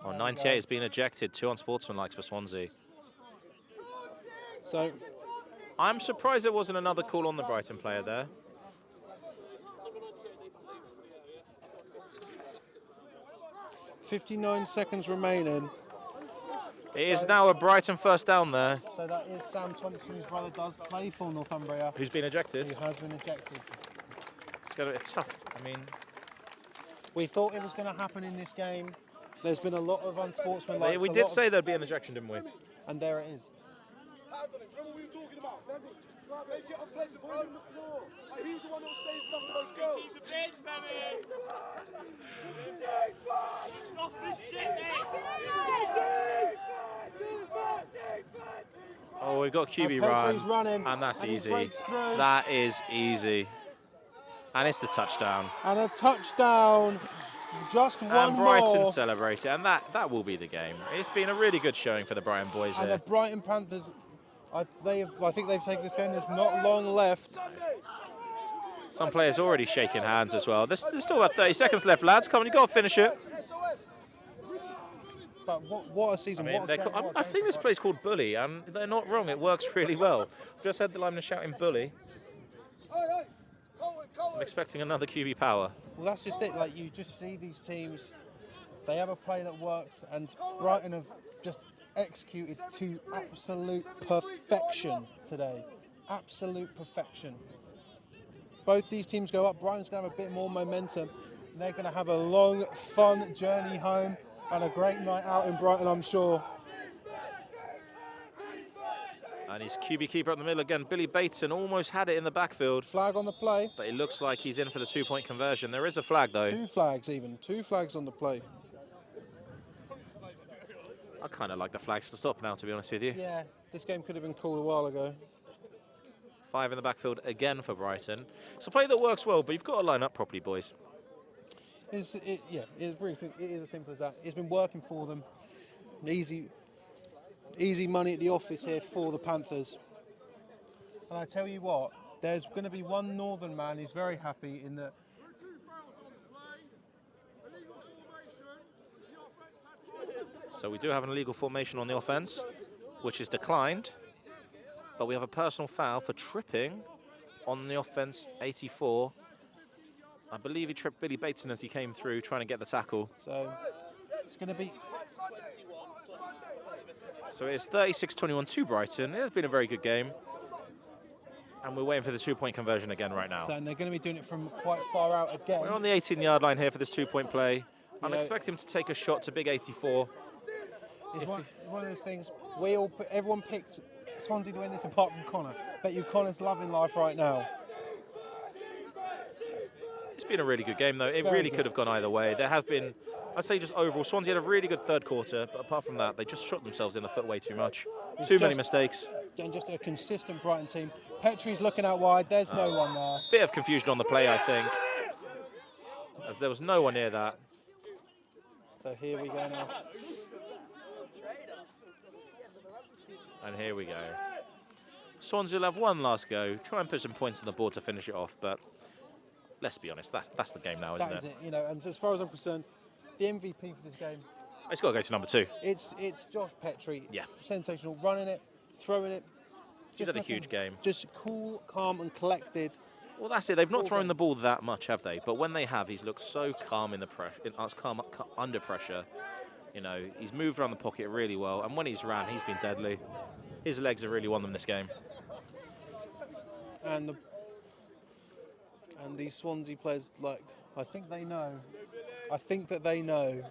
Oh, 98 has been ejected, 2 unsportsmanlike for Swansea. So I'm surprised there wasn't another call on the Brighton player there. .59 seconds remaining. It is now a Brighton first down there. So that is Sam Thompson, whose brother does play for Northumbria. Who's been ejected? Who has been ejected. It's going to be tough. I mean, we thought it was going to happen in this game. There's been a lot of unsportsmanlike. we did say there'd be an ejection, didn't we? And there it is. Remember what we were talking about? Remember? Just make it unpleasant, boys on the floor. Like, he's the one that was saying stuff to those girls. Oh, we've got QB Petry's run, running, and that's and he easy. breaks through. That is easy. And it's the touchdown. And a touchdown. Just one And Brighton more. celebrated, and that will be the game. It's been a really good showing for the Brighton boys And here. the Brighton Panthers, I think they've taken this game. There's not long left. Some players already shaking hands as well. There's still about 30 seconds left, lads. Come on, you've got to finish it. But what a season. I mean, I think this play's called Bully, and they're not wrong. It works really well. I've just heard the lineman shouting Bully. I'm expecting another QB power. Well, that's just it. Like, you just see these teams, they have a play that works, and Brighton have just executed to absolute perfection today. Absolute perfection. Both these teams go up. Brighton's going to have a bit more momentum. They're going to have a long, fun journey home and a great night out in Brighton, I'm sure. And he's QB keeper up the middle again. Billy Bateson almost had it in the backfield. Flag on the play. But it looks like he's in for the 2-point conversion. There is a flag, though. 2 flags even. 2 flags on the play. I kind of like the flags to stop now, to be honest with you. Yeah, this game could have been called a while ago. 5 in the backfield again for Brighton. It's a play that works well, but you've got to line up properly, boys. It's really, it is as simple as that. It's been working for them. Easy money at the office here for the Panthers. And I tell you what, there's going to be one Northern man who's very happy in that. So we do have an illegal formation on the offense, which is declined. But we have a personal foul for tripping on the offense, 84. I believe he tripped Billy Bateson as he came through trying to get the tackle. So it's going to be... So it's 36-21 to Brighton. It has been a very good game. And we're waiting for the 2-point conversion again right now. So, and they're going to be doing it from quite far out again. We're on the 18-yard line here for this 2-point play. I'm expecting him to take a shot to big 84. It's one of those things, everyone picked Swansea to win this apart from Connor. Bet you Connor's loving life right now. It's been a really good game, though. It really could have gone either way. There have been, I'd say just overall, Swansea had a really good third quarter, but apart from that, they just shot themselves in the foot way too much. Too many mistakes. And just a consistent Brighton team. Petrie's looking out wide, there's no one there. Bit of confusion on the play, I think, as there was no one near that. So here we go now. And here we go. Swansea will have one last go, try and put some points on the board to finish it off, but let's be honest, that's the game now, isn't it? That is it, you know, and as far as I'm concerned, the MVP for this game, it's got to go to number 2. It's Josh Petrie. Yeah. Sensational, running it, throwing it. He's had a huge game. Just cool, calm and collected. Well, that's it. They've not thrown the ball that much, have they? But when they have, he's looked so calm in the calm under pressure. You know, he's moved around the pocket really well, and when he's ran, he's been deadly. His legs have really won them this game. And these Swansea players, like, I think they know. I think that they know.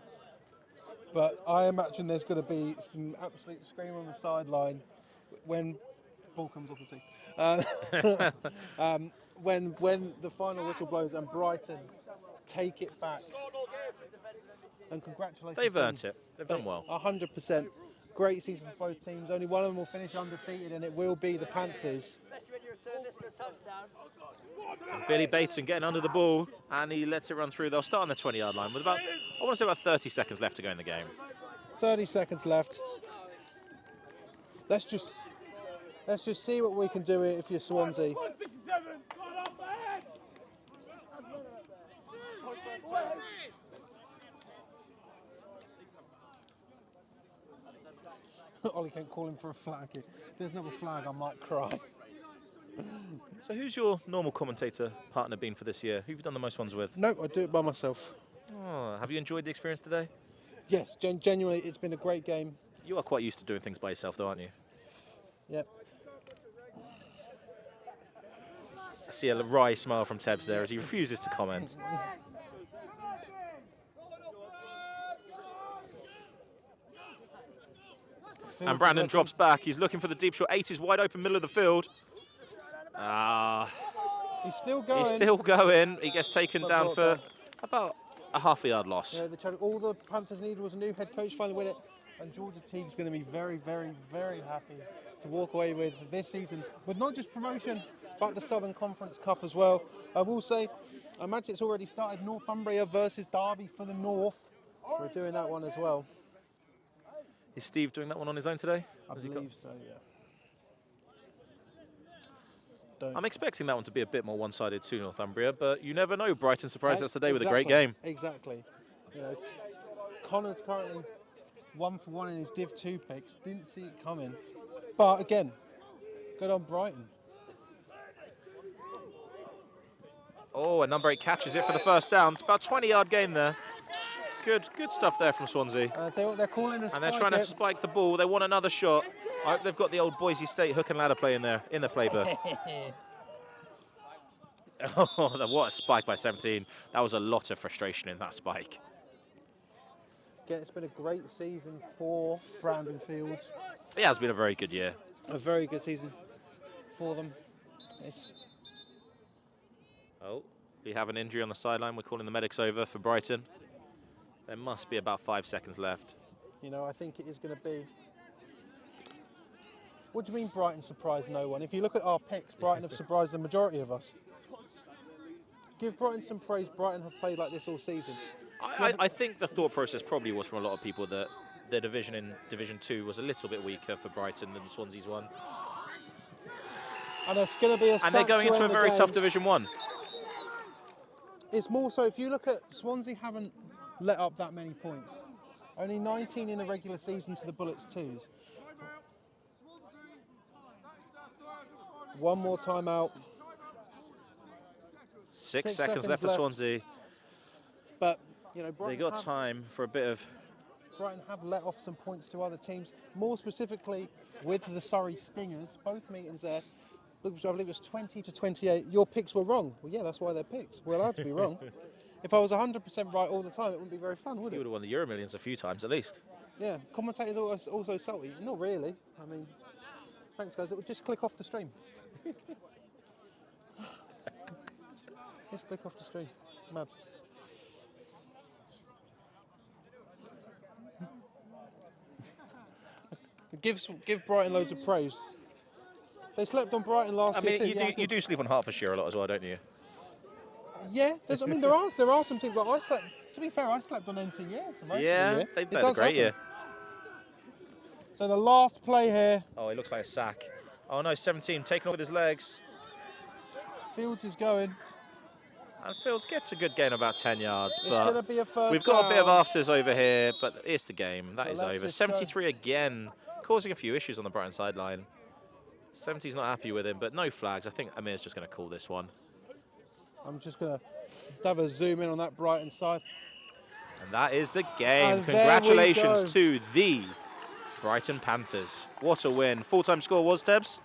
But I imagine there's going to be some absolute screaming on the sideline when the ball comes off the tee. When the final whistle blows and Brighton take it back. And congratulations. They've earned it. They've done well. 100%. Great season for both teams. Only one of them will finish undefeated, and it will be the Panthers. And Billy Bateson getting under the ball, and he lets it run through. They'll start on the 20-yard line with about, I want to say about 30 seconds left to go in the game. 30 seconds left. Let's just see what we can do here if you're Swansea. Ollie can't call him for a flag. If there's another flag, I might cry. So who's your normal commentator partner been for this year? Who have you done the most ones with? No, I do it by myself. Oh, have you enjoyed the experience today? Yes, genuinely, it's been a great game. You are quite used to doing things by yourself, though, aren't you? Yep. I see a wry smile from Tebbs there as he refuses to comment. And Brandon drops back. He's looking for the deep shot. 80's wide open, middle of the field. He's still going. He's still going. He gets taken down for about a half-a-yard loss. Yeah, all the Panthers needed was a new head coach finally win it. And Georgia Teague's going to be very, very, very happy to walk away with this season with not just promotion, but the Southern Conference Cup as well. I will say, I imagine it's already started. Northumbria versus Derby for the North. We're doing that one as well. Is Steve doing that one on his own today? I believe so, yeah. I'm expecting that one to be a bit more one-sided to Northumbria, but you never know. Brighton surprised us today with a great game. Exactly. You know, Connor's currently 1 for 1 in his Div 2 picks. Didn't see it coming. But again, good on Brighton. Oh, and number 8 catches it for the first down. It's about a 20-yard gain there. Good stuff there from Swansea. I'll tell you what, they're calling a spike. And they're trying to spike the ball. They want another shot. I hope they've got the old Boise State hook and ladder play in there, in the playbook. Oh, what a spike by 17. That was a lot of frustration in that spike. Again, it's been a great season for Brandon Fields. It has been a very good year. A very good season for them. Oh, we have an injury on the sideline. We're calling the medics over for Brighton. There must be about 5 seconds left. You know, I think it is going to be. What do you mean Brighton surprised no one? If you look at our picks, Brighton have surprised the majority of us. Give Brighton some praise. Brighton have played like this all season. I think the thought process probably was from a lot of people that their division in Division 2 was a little bit weaker for Brighton than Swansea's one. And it's going to be a And they're going into a very tough Division 1. It's more so, if you look at Swansea haven't let up that many points. Only 19 in the regular season to the Bullets 2s. One more timeout. 6 seconds left for Swansea. But, you know, They got time for a bit of... Brighton have let off some points to other teams. More specifically, with the Surrey Stingers, both meetings there, I believe it was 20 to 28. Your picks were wrong. Well, yeah, that's why they're picks. We're allowed to be wrong. If I was 100% right all the time, it wouldn't be very fun, would it? You would have won the Euro Millions a few times at least. Yeah, commentators also salty. Not really. I mean, thanks, guys. It would just click off the stream. Just click off the stream. Mad. Give Brighton loads of praise. They slept on Brighton last year too. You do sleep on Hertfordshire a lot as well, don't you? Yeah, I mean there are some teams like I slept. To be fair, I slept on NT for most of the year. They've had a great year. So the last play here. Oh, it looks like a sack. Oh no, 17 taken off with his legs. Fields is going. And Fields gets a good gain of about 10 yards. It's going to be a first we've got down. a bit of afters over here, but it's the game. That So is let's over. just 73 again, causing a few issues on the Brighton sideline. 70's not happy with him, but no flags. I think Amir's just going to call this one. I'm just going to have a zoom in on that Brighton side. And that is the game. And Congratulations to the Brighton Panthers. What a win. Full-time score was, Tebs?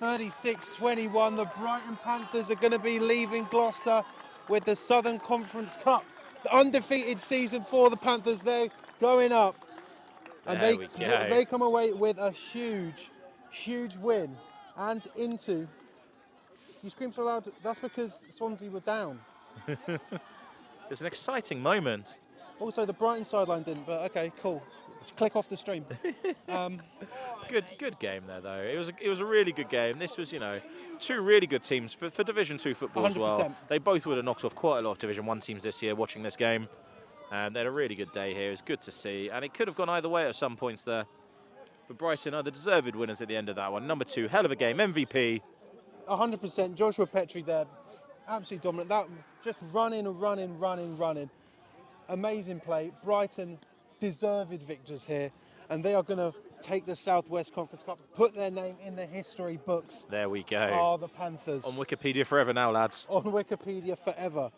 36-21. The Brighton Panthers are going to be leaving Gloucester with the Southern Conference Cup. The undefeated season for the Panthers. They're going up. And they come away with a huge win. And into... You scream so loud, that's because Swansea were down. It's an exciting moment. Also, the Brighton sideline didn't, but okay, cool. Just click off the stream. Good game there, though. It was a really good game. This was, you know, two really good teams for Division 2 football 100%. As well. They both would have knocked off quite a lot of Division 1 teams this year watching this game. And they had a really good day here. It was good to see. And it could have gone either way at some points there. But Brighton are the deserved winners at the end of that one. Number 2, hell of a game, MVP. 100%. Joshua Petrie there, absolutely dominant. That just running. Amazing play. Brighton deserved victors here, and they are going to take the Southwest Conference Cup, put their name in the history books. There we go. Are the Panthers. On Wikipedia forever now, lads. On Wikipedia forever.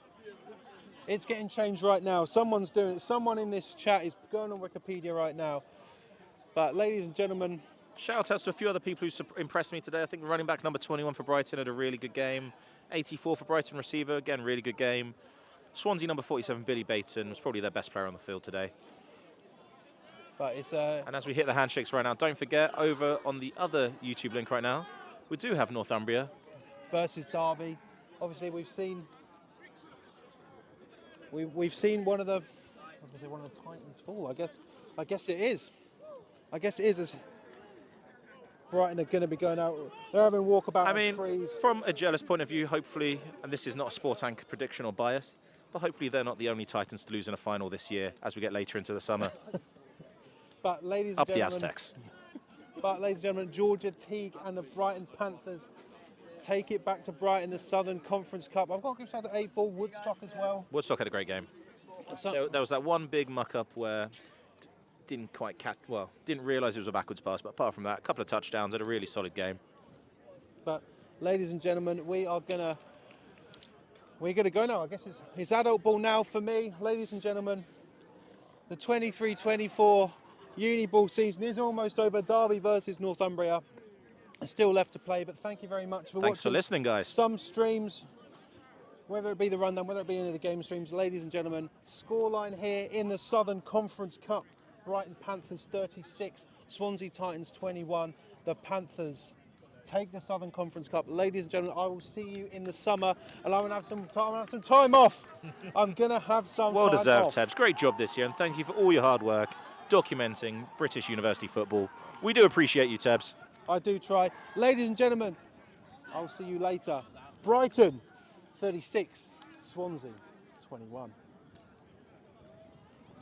It's getting changed right now. Someone's doing it. Someone in this chat is going on Wikipedia right now. But ladies and gentlemen, shout outs to a few other people who impressed me today. I think running back number 21 for Brighton had a really good game. 84 for Brighton receiver, again, really good game. Swansea number 47, Billy Baton, was probably their best player on the field today. But it's and as we hit the handshakes right now, don't forget, over on the other YouTube link right now, we do have Northumbria versus Derby. Obviously, we've seen one of the Titans fall. I guess it is. As Brighton are going to be going out. They're having walkabout. I mean, freeze. From a jealous point of view, hopefully, and this is not a sport anchor prediction or bias, but hopefully they're not the only Titans to lose in a final this year as we get later into the summer. But ladies and up gentlemen, the Aztecs. But ladies and gentlemen, Georgia Teague and the Brighton Panthers take it back to Brighton, the Southern Conference Cup. I've got to give shout out to 8-4 Woodstock as well. Woodstock had a great game. There was that one big muck-up where didn't quite catch, well, didn't realise it was a backwards pass, but apart from that, a couple of touchdowns, had a really solid game. But ladies and gentlemen, we're gonna go now. I guess it's adult ball now for me. Ladies and gentlemen, the 23-24 uni ball season is almost over. Derby versus Northumbria still left to play, but thank you very much for watching. Thanks for listening, guys. Some streams, whether it be the rundown, whether it be any of the game streams, ladies and gentlemen, scoreline here in the Southern Conference Cup. Brighton Panthers 36, Swansea Titans 21. The Panthers take the Southern Conference Cup. Ladies and gentlemen, I will see you in the summer, and I'm going to have some time off. I'm going to have some well time deserved, off. Tebs. Great job this year, and thank you for all your hard work. documenting British university football. We do appreciate you, Tebs. I do try. Ladies and gentlemen, I'll see you later. Brighton 36, Swansea 21.